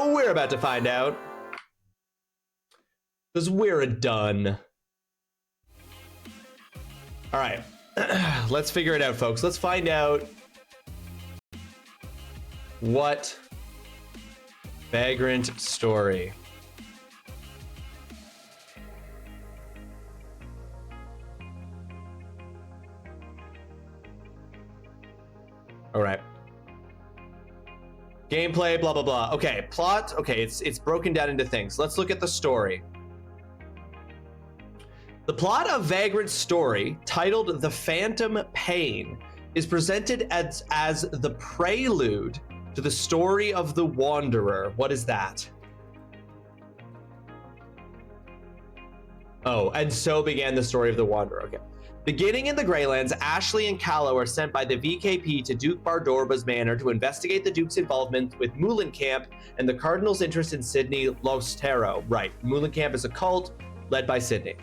Speaker 2: we're about to find out. Because we're done. All right. Let's figure it out, folks. Let's find out what Vagrant Story. All right. Gameplay, blah, blah, blah. Okay, plot. Okay, it's broken down into things. Let's look at the story. The plot of Vagrant Story, titled The Phantom Pain, is presented as the prelude to the story of the Wanderer. What is that? Oh, and so began the story of the Wanderer. Okay. Beginning in the Greylands, Ashley and Callow are sent by the VKP to Duke Bardorba's manor to investigate the Duke's involvement with Muhlenkamp and the Cardinal's interest in Sydney Lostero. Right, Muhlenkamp is a cult led by Sydney.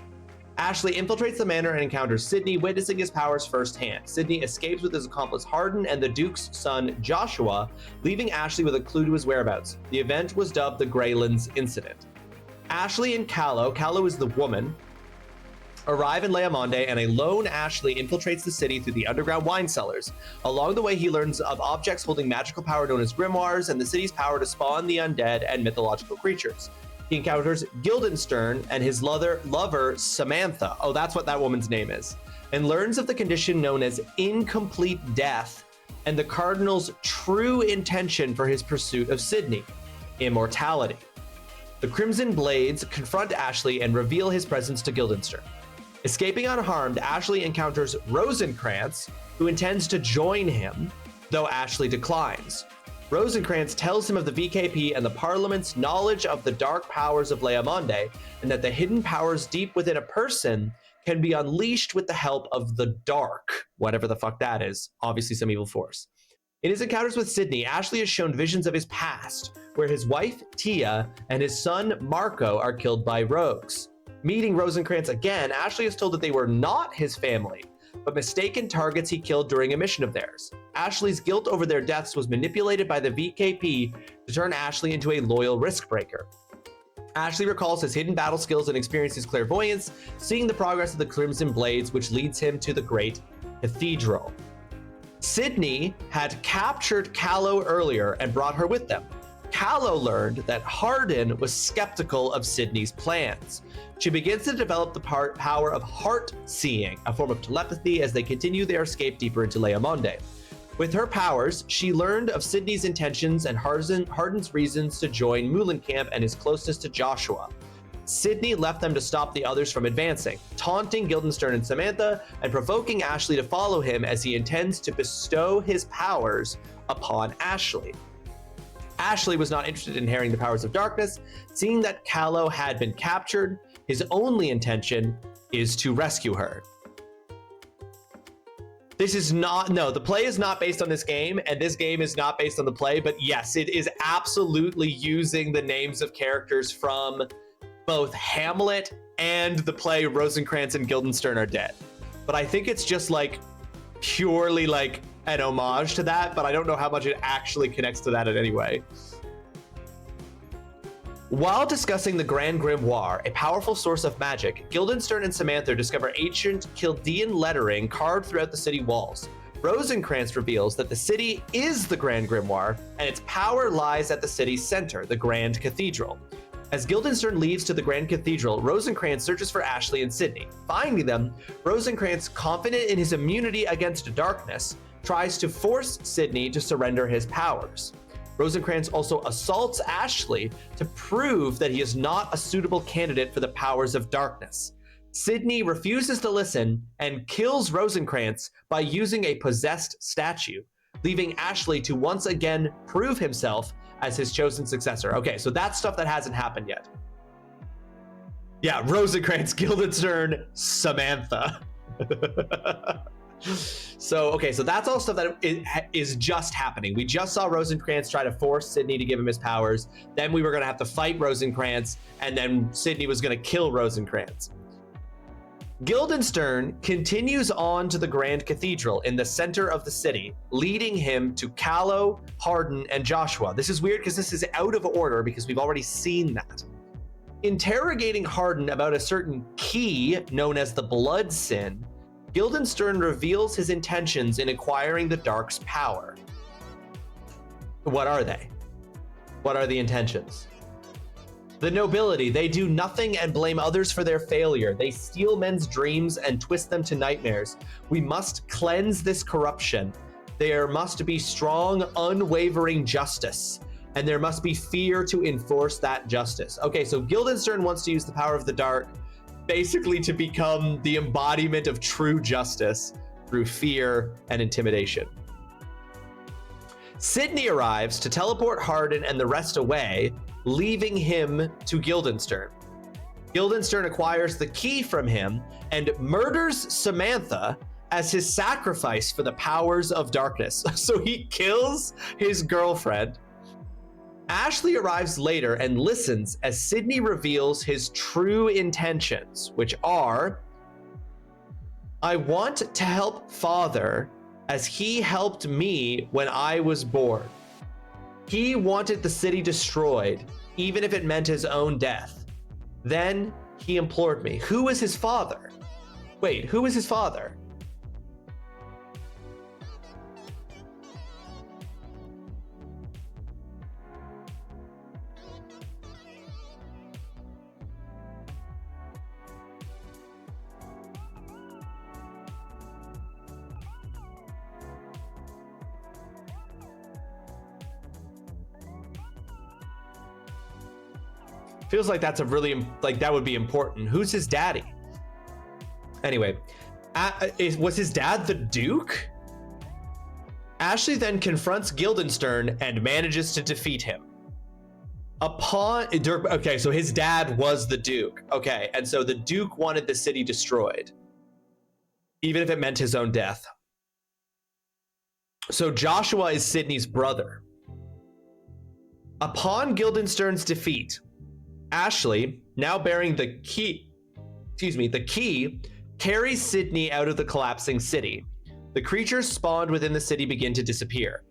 Speaker 2: Ashley infiltrates the manor and encounters Sydney, witnessing his powers firsthand. Sydney escapes with his accomplice Hardin and the Duke's son Joshua, leaving Ashley with a clue to his whereabouts. The event was dubbed the Greylands Incident. Ashley and Callow is the woman, arrive in Leamonde, and a lone Ashley infiltrates the city through the underground wine cellars. Along the way, he learns of objects holding magical power known as grimoires and the city's power to spawn the undead and mythological creatures. He encounters Guildenstern and his lover, Samantha. Oh, that's what that woman's name is. And learns of the condition known as incomplete death and the Cardinal's true intention for his pursuit of Sydney, immortality. The Crimson Blades confront Ashley and reveal his presence to Guildenstern. Escaping unharmed, Ashley encounters Rosencrantz, who intends to join him, though Ashley declines. Rosencrantz tells him of the VKP and the Parliament's knowledge of the dark powers of Leamonde, and that the hidden powers deep within a person can be unleashed with the help of the dark, whatever the fuck that is, obviously some evil force. In his encounters with Sydney, Ashley is shown visions of his past, where his wife, Tia, and his son, Marco, are killed by rogues. Meeting Rosencrantz again, Ashley is told that they were not his family, but mistaken targets he killed during a mission of theirs. Ashley's guilt over their deaths was manipulated by the VKP to turn Ashley into a loyal risk breaker. Ashley recalls his hidden battle skills and experiences clairvoyance, seeing the progress of the Crimson Blades, which leads him to the Great Cathedral. Sydney had captured Callow earlier and brought her with them. Callow learned that Hardin was skeptical of Sydney's plans. She begins to develop the power of heart-seeing, a form of telepathy, as they continue their escape deeper into Leamonde. With her powers, she learned of Sydney's intentions and Hardin's reasons to join Muhlenkamp and his closeness to Joshua. Sydney left them to stop the others from advancing, taunting Guildenstern and Samantha and provoking Ashley to follow him as he intends to bestow his powers upon Ashley. Ashley was not interested in inheriting the powers of darkness, seeing that Callow had been captured. His only intention is to rescue her. This is not, no, the play is not based on this game, and this game is not based on the play, but yes, it is absolutely using the names of characters from both Hamlet and the play Rosencrantz and Guildenstern Are Dead. But I think it's just like purely like an homage to that, but I don't know how much it actually connects to that in any way. While discussing the Grand Grimoire, a powerful source of magic, Guildenstern and Samantha discover ancient Chaldean lettering carved throughout the city walls. Rosencrantz reveals that the city is the Grand Grimoire, and its power lies at the city's center, the Grand Cathedral. As Guildenstern leads to the Grand Cathedral, Rosencrantz searches for Ashley and Sydney. Finding them, Rosencrantz, confident in his immunity against darkness, tries to force Sydney to surrender his powers. Rosencrantz also assaults Ashley to prove that he is not a suitable candidate for the powers of darkness. Sydney refuses to listen and kills Rosencrantz by using a possessed statue, leaving Ashley to once again prove himself as his chosen successor. Okay, so that's stuff that hasn't happened yet. Yeah, Rosencrantz, Guildenstern, Samantha. So, okay, so that's all stuff that is just happening. We just saw Rosencrantz try to force Sydney to give him his powers. Then we were going to have to fight Rosencrantz, and then Sydney was going to kill Rosencrantz. Guildenstern continues on to the Grand Cathedral in the center of the city, leading him to Callow, Hardin, and Joshua. This is weird because this is out of order because we've already seen that. Interrogating Hardin about a certain key known as the Blood Sin, Guildenstern reveals his intentions in acquiring the Dark's power. What are they? What are the intentions? The nobility, they do nothing and blame others for their failure. They steal men's dreams and twist them to nightmares. We must cleanse this corruption. There must be strong, unwavering justice, and there must be fear to enforce that justice. Okay, so Guildenstern wants to use the power of the dark basically to become the embodiment of true justice through fear and intimidation. Sydney arrives to teleport Hardin and the rest away, leaving him to Guildenstern. Guildenstern acquires the key from him and murders Samantha as his sacrifice for the powers of darkness. So he kills his girlfriend. Ashley arrives later and listens as Sydney reveals his true intentions, which are, I want to help Father as he helped me when I was born. He wanted the city destroyed, even if it meant his own death. Then he implored me. Who is his father? Wait, who is his father? Feels like that's a really, like that would be important. Who's his daddy? Anyway, was his dad the Duke? Ashley then confronts Guildenstern and manages to defeat him. Okay, so his dad was the Duke. Okay, and so the Duke wanted the city destroyed, even if it meant his own death. So Joshua is Sydney's brother. Upon Guildenstern's defeat, Ashley, now bearing the key, carries Sydney out of the collapsing city. The creatures spawned within the city begin to disappear.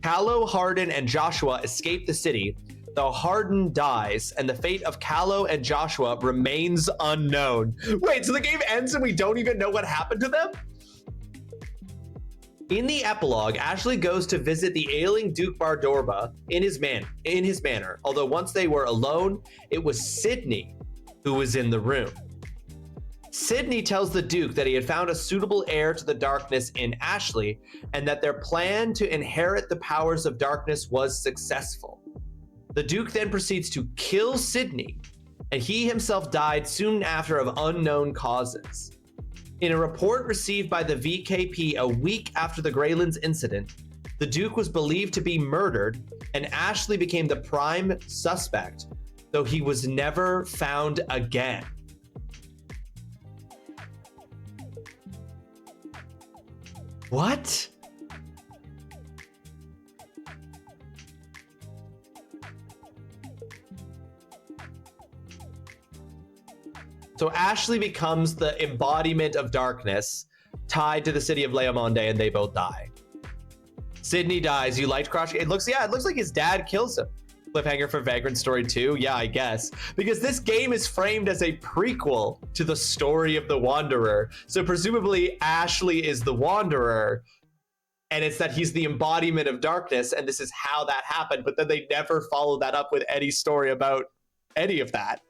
Speaker 2: Callow, Hardin, and Joshua escape the city, though Hardin dies, and the fate of Callow and Joshua remains unknown. Wait, so the game ends and we don't even know what happened to them? In the epilogue, Ashley goes to visit the ailing Duke Bardorba in his manor, although once they were alone, it was Sydney who was in the room. Sydney tells the Duke that he had found a suitable heir to the darkness in Ashley, and that their plan to inherit the powers of darkness was successful. The Duke then proceeds to kill Sydney, and he himself died soon after of unknown causes. In a report received by the VKP a week after the Greylands incident, the Duke was believed to be murdered, and Ashley became the prime suspect, though he was never found again. What? So Ashley becomes the embodiment of darkness, tied to the city of Leamonde, and they both die. Sydney dies. You liked Crush? It looks like his dad kills him. Cliffhanger for Vagrant Story 2? Yeah, I guess. Because this game is framed as a prequel to the story of the Wanderer. So presumably Ashley is the Wanderer, and it's that he's the embodiment of darkness, and this is how that happened. But then they never follow that up with any story about any of that.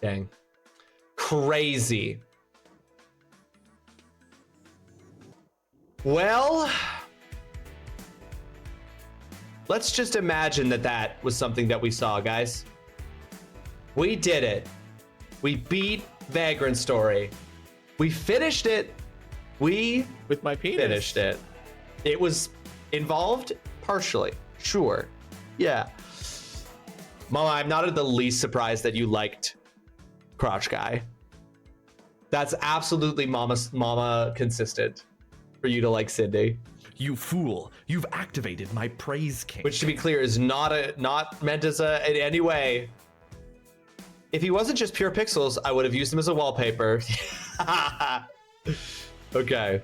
Speaker 2: Dang. Crazy. Well, let's just imagine that that was something that we saw, guys. We did it. We beat Vagrant Story. We finished it. We
Speaker 3: with my penis
Speaker 2: finished it. It was involved partially, sure. Yeah. Mama, I'm not the least surprised that you liked Crotch Guy. That's absolutely mama consistent for you to like Sydney.
Speaker 6: You fool! You've activated my praise king.
Speaker 2: Which, to be clear, is not meant as in any way. If he wasn't just pure pixels, I would have used him as a wallpaper. Okay.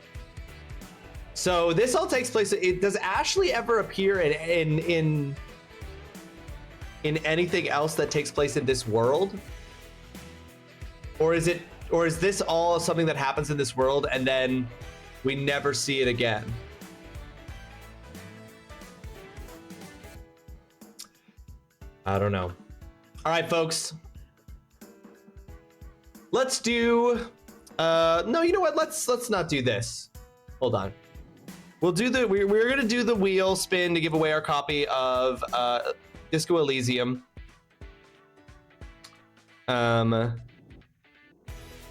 Speaker 2: So this all takes place. Does Ashley ever appear in anything else that takes place in this world? Or is this all something that happens in this world and then we never see it again? I don't know. All right, folks. Let's do no, you know what? Let's not do this. Hold on. We'll do we're gonna do the wheel spin to give away our copy of Disco Elysium. But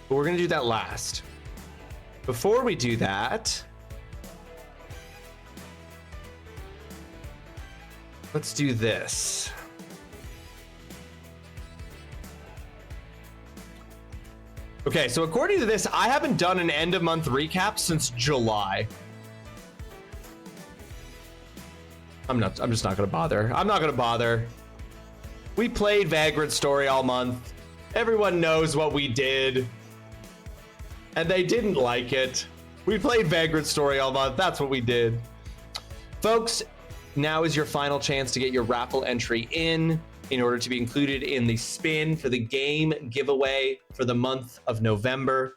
Speaker 2: we're gonna do that last. Before we do that, let's do this. Okay, so according to this, I haven't done an end of month recap since July. I'm just not gonna bother. I'm not gonna bother. We played Vagrant Story all month. Everyone knows what we did. And they didn't like it. We played Vagrant Story all month. That's what we did. Folks, now is your final chance to get your raffle entry in order to be included in the spin for the game giveaway for the month of November.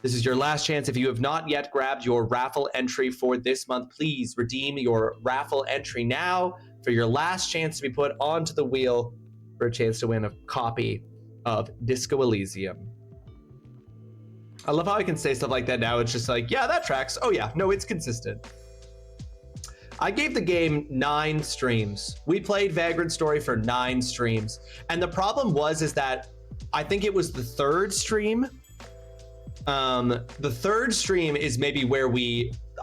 Speaker 2: This is your last chance. If you have not yet grabbed your raffle entry for this month, please redeem your raffle entry now for your last chance to be put onto the wheel for a chance to win a copy of Disco Elysium. I love how I can say stuff like that now. It's just like, yeah, that tracks. Oh yeah, no, it's consistent. I gave the game 9 streams. We played Vagrant Story for 9 streams. And the problem is that I think it was the 3rd stream. The 3rd stream is maybe where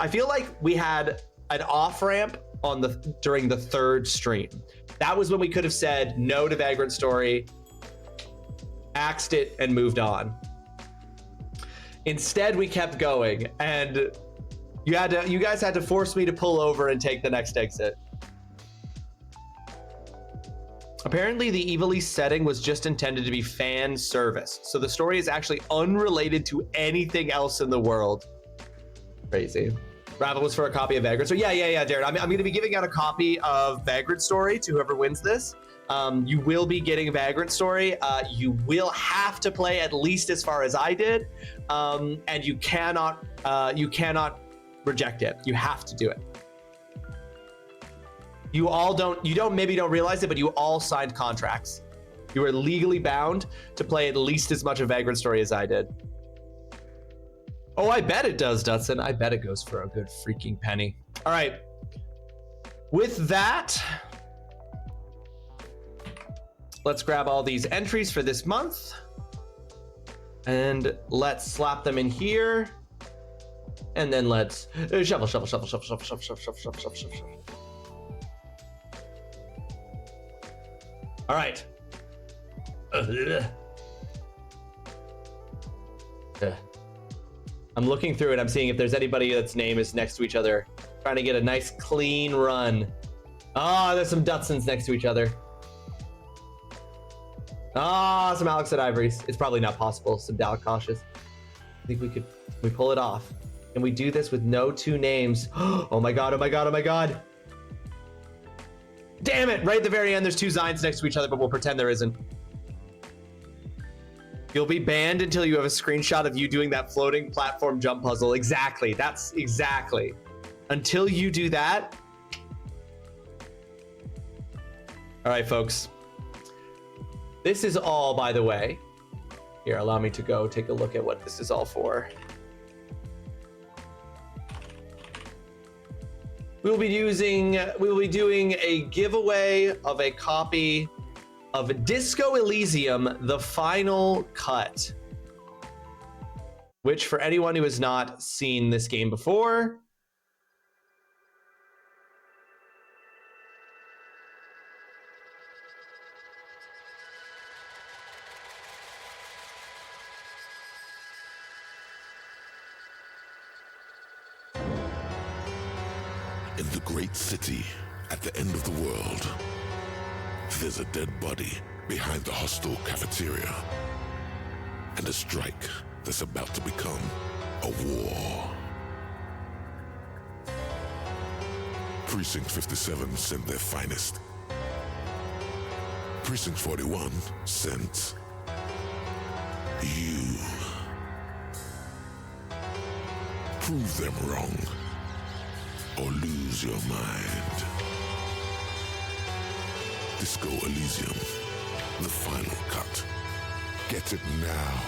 Speaker 2: I feel like we had an off ramp during the 3rd stream. That was when we could have said no to Vagrant Story, axed it, and moved on. Instead, we kept going, and you guys had to force me to pull over and take the next exit. Apparently, the Evil East setting was just intended to be fan service, so the story is actually unrelated to anything else in the world. Crazy. Raffle was for a copy of Vagrant Story. Yeah, Jared. I'm going to be giving out a copy of Vagrant Story to whoever wins this. You will be getting Vagrant Story. You will have to play at least as far as I did, and you cannot reject it. You have to do it. You maybe don't realize it, but you all signed contracts. You are legally bound to play at least as much of Vagrant Story as I did. Oh, I bet it does, Dutson. I bet it goes for a good freaking penny. All right. With that, let's grab all these entries for this month and let's slap them in here. And then let's shuffle. All right. I'm looking through it. I'm seeing if there's anybody that's name is next to each other. Trying to get a nice clean run. Ah, there's some Dutsons next to each other. Ah, some Alex and Ivories. It's probably not possible. Some Dalek Cautious. I think we pull it off. Can we do this with no 2 names? Oh my god, oh my god, oh my god. Damn it! Right at the very end, there's 2 Zines next to each other, but we'll pretend there isn't. You'll be banned until you have a screenshot of you doing that floating platform jump puzzle. Exactly. That's exactly. Until you do that. All right, folks. This is all, by the way. Here, allow me to go take a look at what this is all for. we will be doing a giveaway of a copy of Disco Elysium, the final cut. Which, for anyone who has not seen this game before,
Speaker 5: In the great city, at the end of the world, there's a dead body behind the hostile cafeteria. And a strike that's about to become a war. Precinct 57 sent their finest. Precinct 41 sent you. Prove them wrong, or lose your mind. Disco Elysium, the final cut. Get it now.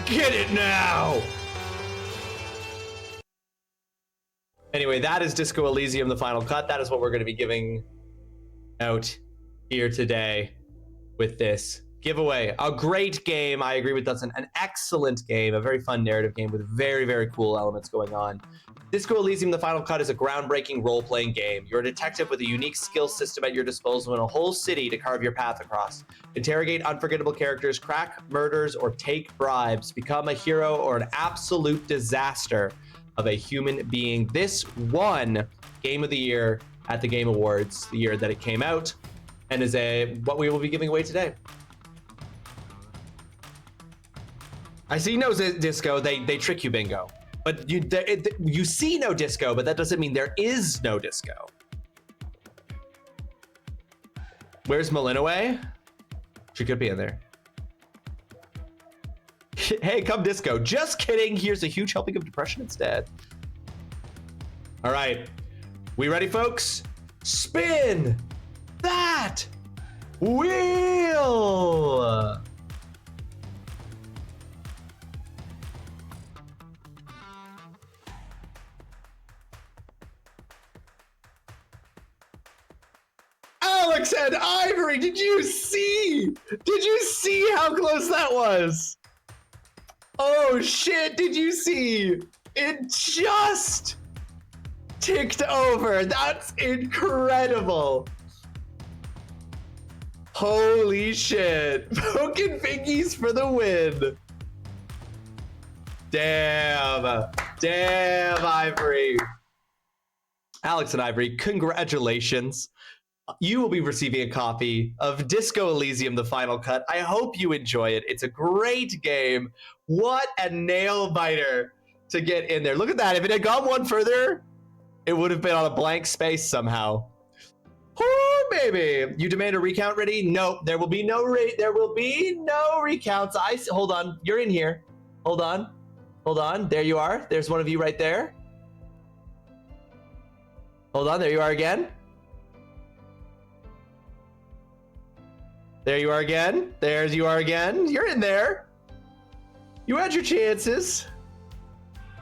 Speaker 2: get it now! Anyway, that is Disco Elysium, the final cut. That is what we're going to be giving out here today with this giveaway. A great game. I agree with Dustin. An excellent game. A very fun narrative game with very, very cool elements going on. Disco Elysium, the final cut is a groundbreaking role-playing game. You're a detective with a unique skill system at your disposal in a whole city to carve your path across. Interrogate unforgettable characters, crack murders, or take bribes. Become a hero or an absolute disaster of a human being. This won Game of the Year at the Game Awards the year that it came out, and is what we will be giving away today. I see no disco. They trick you, bingo. But you see no disco, but that doesn't mean there is no disco. Where's Malinaway? She could be in there. Hey, come disco. Just kidding. Here's a huge helping of depression instead. All right. We ready, folks? Spin that wheel. Alex and Ivory, did you see? Did you see how close that was? Oh shit, did you see? It just ticked over. That's incredible. Holy shit. Poking fingies for the win. Damn. Damn, Ivory. Alex and Ivory, congratulations. You will be receiving a copy of Disco Elysium, the final cut. I hope you enjoy it. It's a great game. What a nail biter to get in there. Look at that. If it had gone one further, it would have been on a blank space somehow. Oh, baby. You demand a recount, ready? No, there will be no recounts. Hold on. You're in here. Hold on. Hold on. There you are. There's one of you right there. Hold on. There you are again. There you are again. There's you are again. You're in there. You had your chances.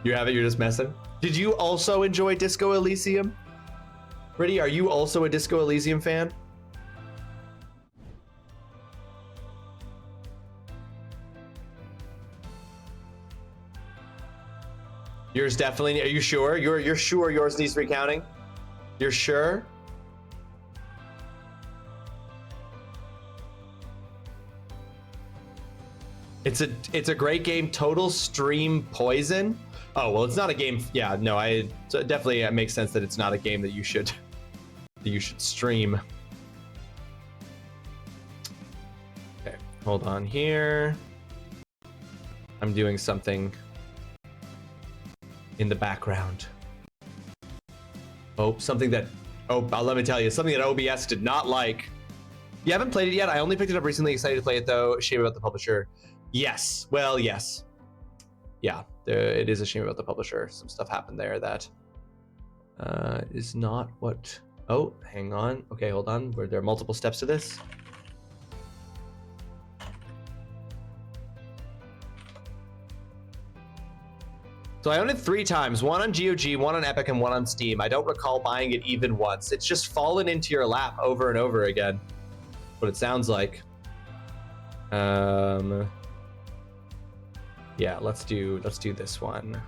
Speaker 2: You have it. You're just messing. Did you also enjoy Disco Elysium? Ready? Are you also a Disco Elysium fan? Yours definitely. Are you sure? You're sure yours needs recounting? You're sure? It's a great game. Total Stream Poison. Oh well, it's not a game. Yeah, no, so definitely it makes sense that it's not a game that you should stream. Okay, hold on here. I'm doing something in the background. Oh, something that let me tell you, something that OBS did not like. You haven't played it yet. I only picked it up recently. Excited to play it though. Shame about the publisher. Yes. Well, yes. Yeah, it is a shame about the publisher. Some stuff happened there that is not what... Oh, hang on. Okay, hold on. There are multiple steps to this. So I own it 3 times, one on GOG, one on Epic, and one on Steam. I don't recall buying it even once. It's just fallen into your lap over and over again. What it sounds like. Yeah, let's do this one.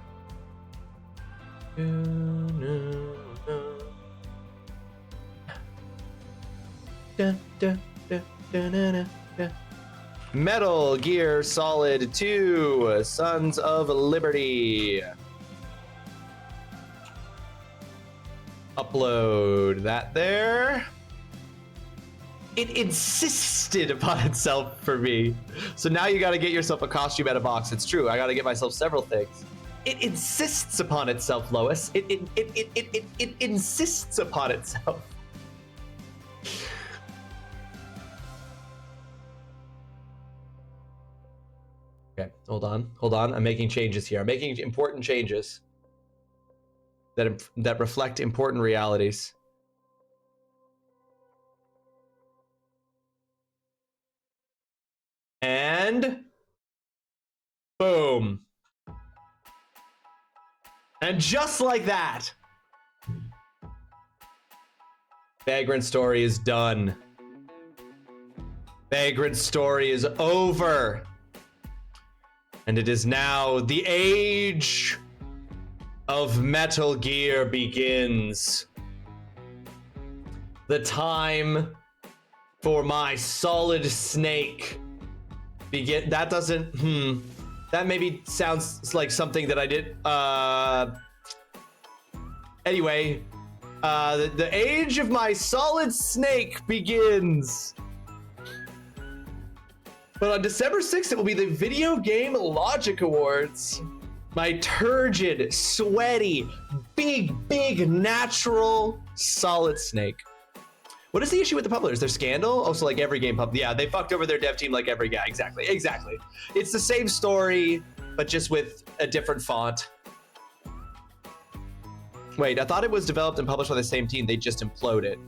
Speaker 2: Metal Gear Solid 2, Sons of Liberty. Upload that there. It insisted upon itself for me. So now you gotta get yourself a costume at a box. It's true, I gotta get myself several things. It insists upon itself, Lois. It insists upon itself. Okay, hold on. I'm making changes here. I'm making important changes that reflect important realities. And boom. And just like that, Vagrant Story is done. Vagrant Story is over. And it is now the age of Metal Gear begins. The time for my Solid Snake begin. That doesn't, that maybe sounds like something that I did. Anyway, the age of my Solid Snake begins. But on December 6th, it will be the Video Game Logic Awards. My turgid, sweaty, big, natural Solid Snake. What is the issue with the publishers? Their scandal? Also, like every game yeah, they fucked over their dev team like every guy. Exactly. It's the same story, but just with a different font. Wait, I thought it was developed and published by the same team. They just imploded.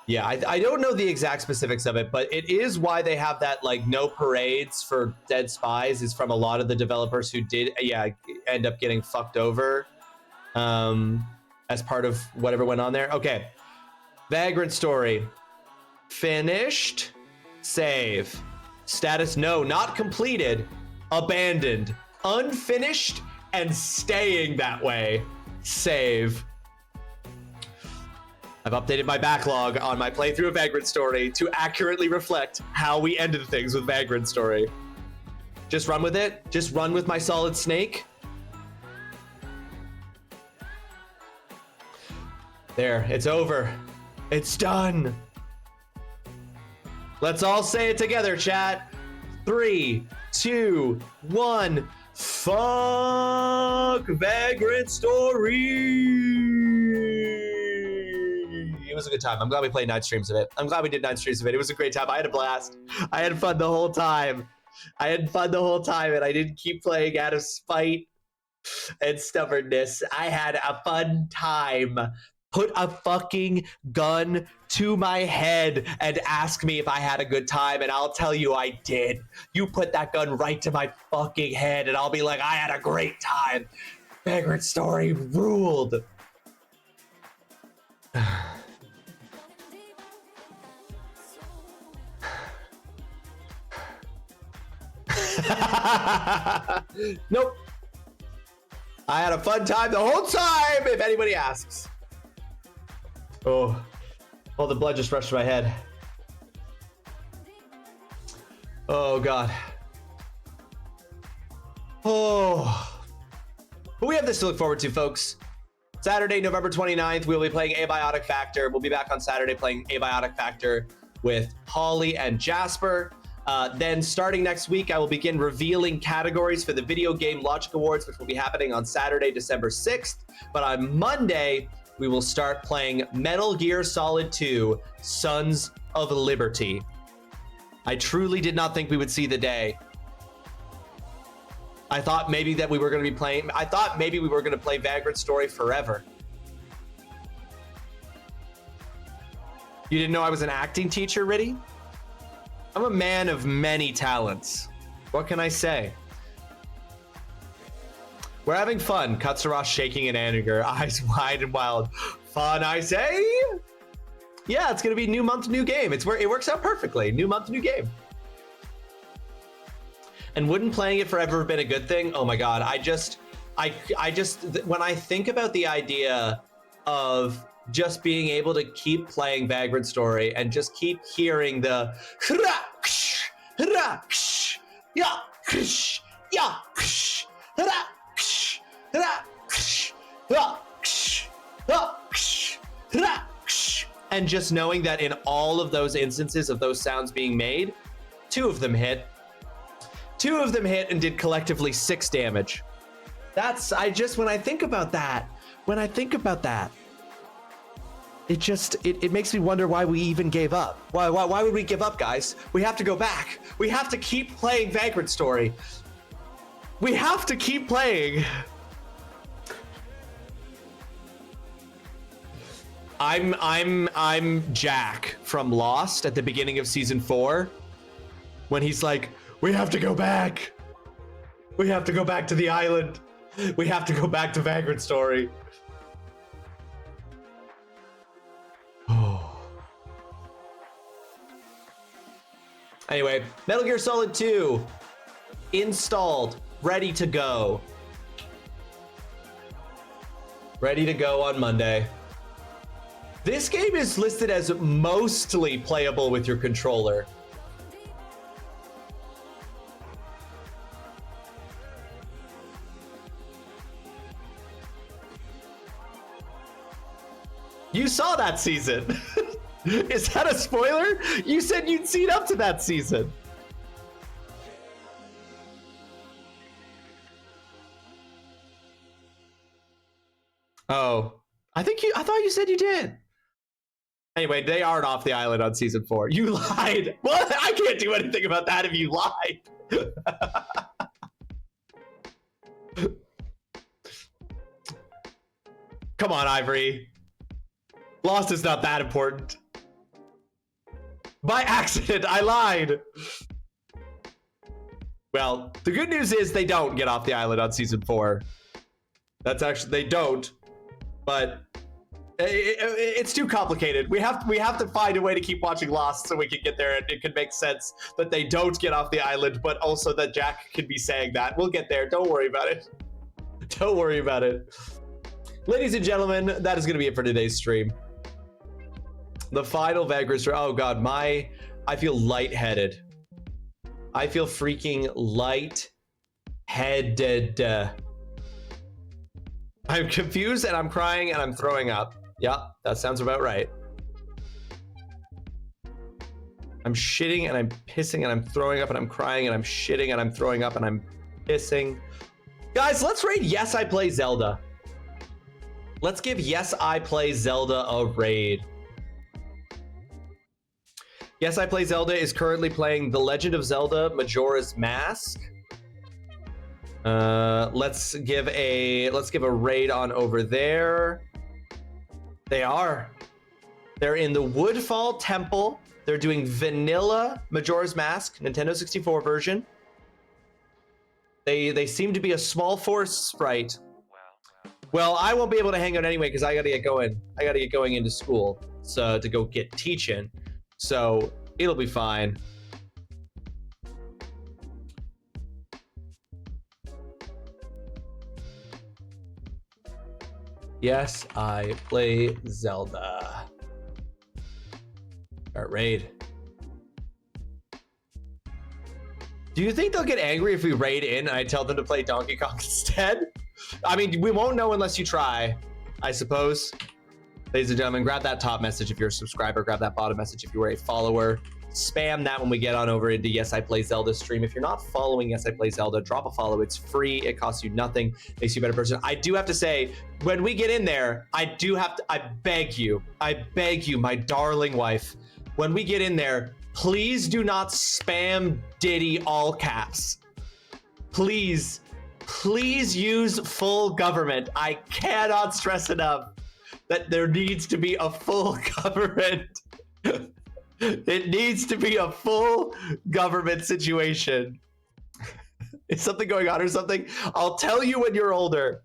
Speaker 2: Yeah, I don't know the exact specifics of it, but it is why they have that, like, no parades for Dead Spies is from a lot of the developers who did, end up getting fucked over as part of whatever went on there. Okay. Vagrant Story. Finished. Save. Status, no, not completed. Abandoned. Unfinished and staying that way. Save. I've updated my backlog on my playthrough of Vagrant Story to accurately reflect how we ended things with Vagrant Story. Just run with it. Just run with my Solid Snake. There, it's over. It's done. Let's all say it together, chat. 3, 2, 1. Fuck Vagrant Story. It was a good time. I'm glad we played 9 streams of it. I'm glad we did 9 streams of it. It was a great time. I had a blast. I had fun the whole time. And I didn't keep playing out of spite and stubbornness. I had a fun time. Put a fucking gun to my head and ask me if I had a good time, and I'll tell you I did. You put that gun right to my fucking head, and I'll be like, I had a great time. Vagrant Story ruled. Nope. I had a fun time the whole time, if anybody asks. Oh, the blood just rushed to my head. Oh, God. Oh. But we have this to look forward to, folks. Saturday, November 29th, we'll be playing Abiotic Factor. We'll be back on Saturday playing Abiotic Factor with Holly and Jasper. Then starting next week, I will begin revealing categories for the Video Game Logic Awards, which will be happening on Saturday, December 6th. But on Monday, we will start playing Metal Gear Solid 2, Sons of Liberty. I truly did not think we would see the day. I thought maybe that we were going to be playing, I thought maybe we were going to play Vagrant Story forever. You didn't know I was an acting teacher, Riddy? I'm a man of many talents. What can I say? We're having fun. Katsura shaking in anger, eyes wide and wild. Fun, I say? Yeah, it's gonna be new month, new game. It works out perfectly. New month, new game. And wouldn't playing it forever have been a good thing? Oh my god, I just when I think about the idea of just being able to keep playing Vagrant Story and just keep hearing the and just knowing that in all of those instances of those sounds being made, 2 of them hit. 2 of them hit and did collectively 6 damage. That's, when I think about that, it makes me wonder why we even gave up. Why would we give up, guys? We have to go back. We have to keep playing Vagrant Story. We have to keep playing. I'm Jack from Lost at the beginning of season 4 when he's like, we have to go back. We have to go back to the island. We have to go back to Vagrant Story. Oh. Anyway, Metal Gear Solid 2 installed, ready to go. Ready to go on Monday. This game is listed as mostly playable with your controller. You saw that season. Is that a spoiler? You said you'd seen up to that season. Oh, I thought you said you did. Anyway, they aren't off the island on season 4. You lied. What? I can't do anything about that if you lied. Come on, Ivory. Lost is not that important. By accident, I lied. Well, the good news is they don't get off the island on season 4. That's actually, they don't. But it's too complicated. We have to find a way to keep watching Lost so we can get there, and it can make sense that they don't get off the island, but also that Jack can be saying that. We'll get there. Don't worry about it. Don't worry about it. Ladies and gentlemen, that is going to be it for today's stream. The final Vagrant Story. Oh god, I feel lightheaded. I feel freaking lightheaded. I'm confused and I'm crying and I'm throwing up. Yeah, that sounds about right. I'm shitting and I'm pissing and I'm throwing up and I'm crying and I'm shitting and I'm throwing up and I'm pissing. Guys, let's raid Yes I Play Zelda. Let's give Yes I Play Zelda a raid. Yes I Play Zelda is currently playing The Legend of Zelda Majora's Mask. Let's give a raid on over there. They're in the Woodfall Temple. They're doing vanilla Majora's Mask, Nintendo 64 version. They seem to be a small forest sprite. Well, I won't be able to hang out anyway because I gotta get going. I gotta get going into school, so to go get teaching. So it'll be fine. Yes, I play Zelda. Start raid. Do you think they'll get angry if we raid in and I tell them to play Donkey Kong instead? I mean, we won't know unless you try, I suppose. Ladies and gentlemen, grab that top message if you're a subscriber. Grab that bottom message if you are a follower. Spam that when we get on over into Yes I Play Zelda stream. If you're not following Yes I Play Zelda, drop a follow. It's free. It costs you nothing. Makes you a better person. I do have to say, when we get in there, I beg you, my darling wife, when we get in there, please do not spam Diddy all caps. Please use full government. I cannot stress enough that there needs to be a full government. It needs to be a full government situation. Is something going on or something? I'll tell you when you're older.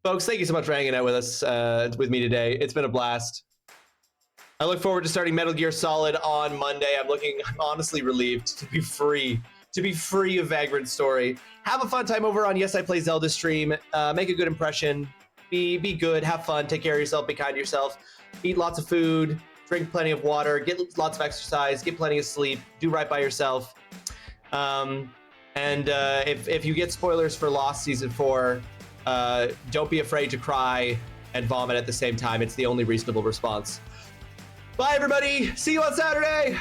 Speaker 2: Folks, thank you so much for hanging out with us, with me today. It's been a blast. I look forward to starting Metal Gear Solid on Monday. I'm honestly relieved to be free of Vagrant Story. Have a fun time over on Yes I Play Zelda stream. Make a good impression. Be good, have fun, take care of yourself, be kind to yourself. Eat lots of food, drink plenty of water, get lots of exercise, get plenty of sleep, do right by yourself. If you get spoilers for Lost Season 4, don't be afraid to cry and vomit at the same time. It's the only reasonable response. Bye, everybody. See you on Saturday.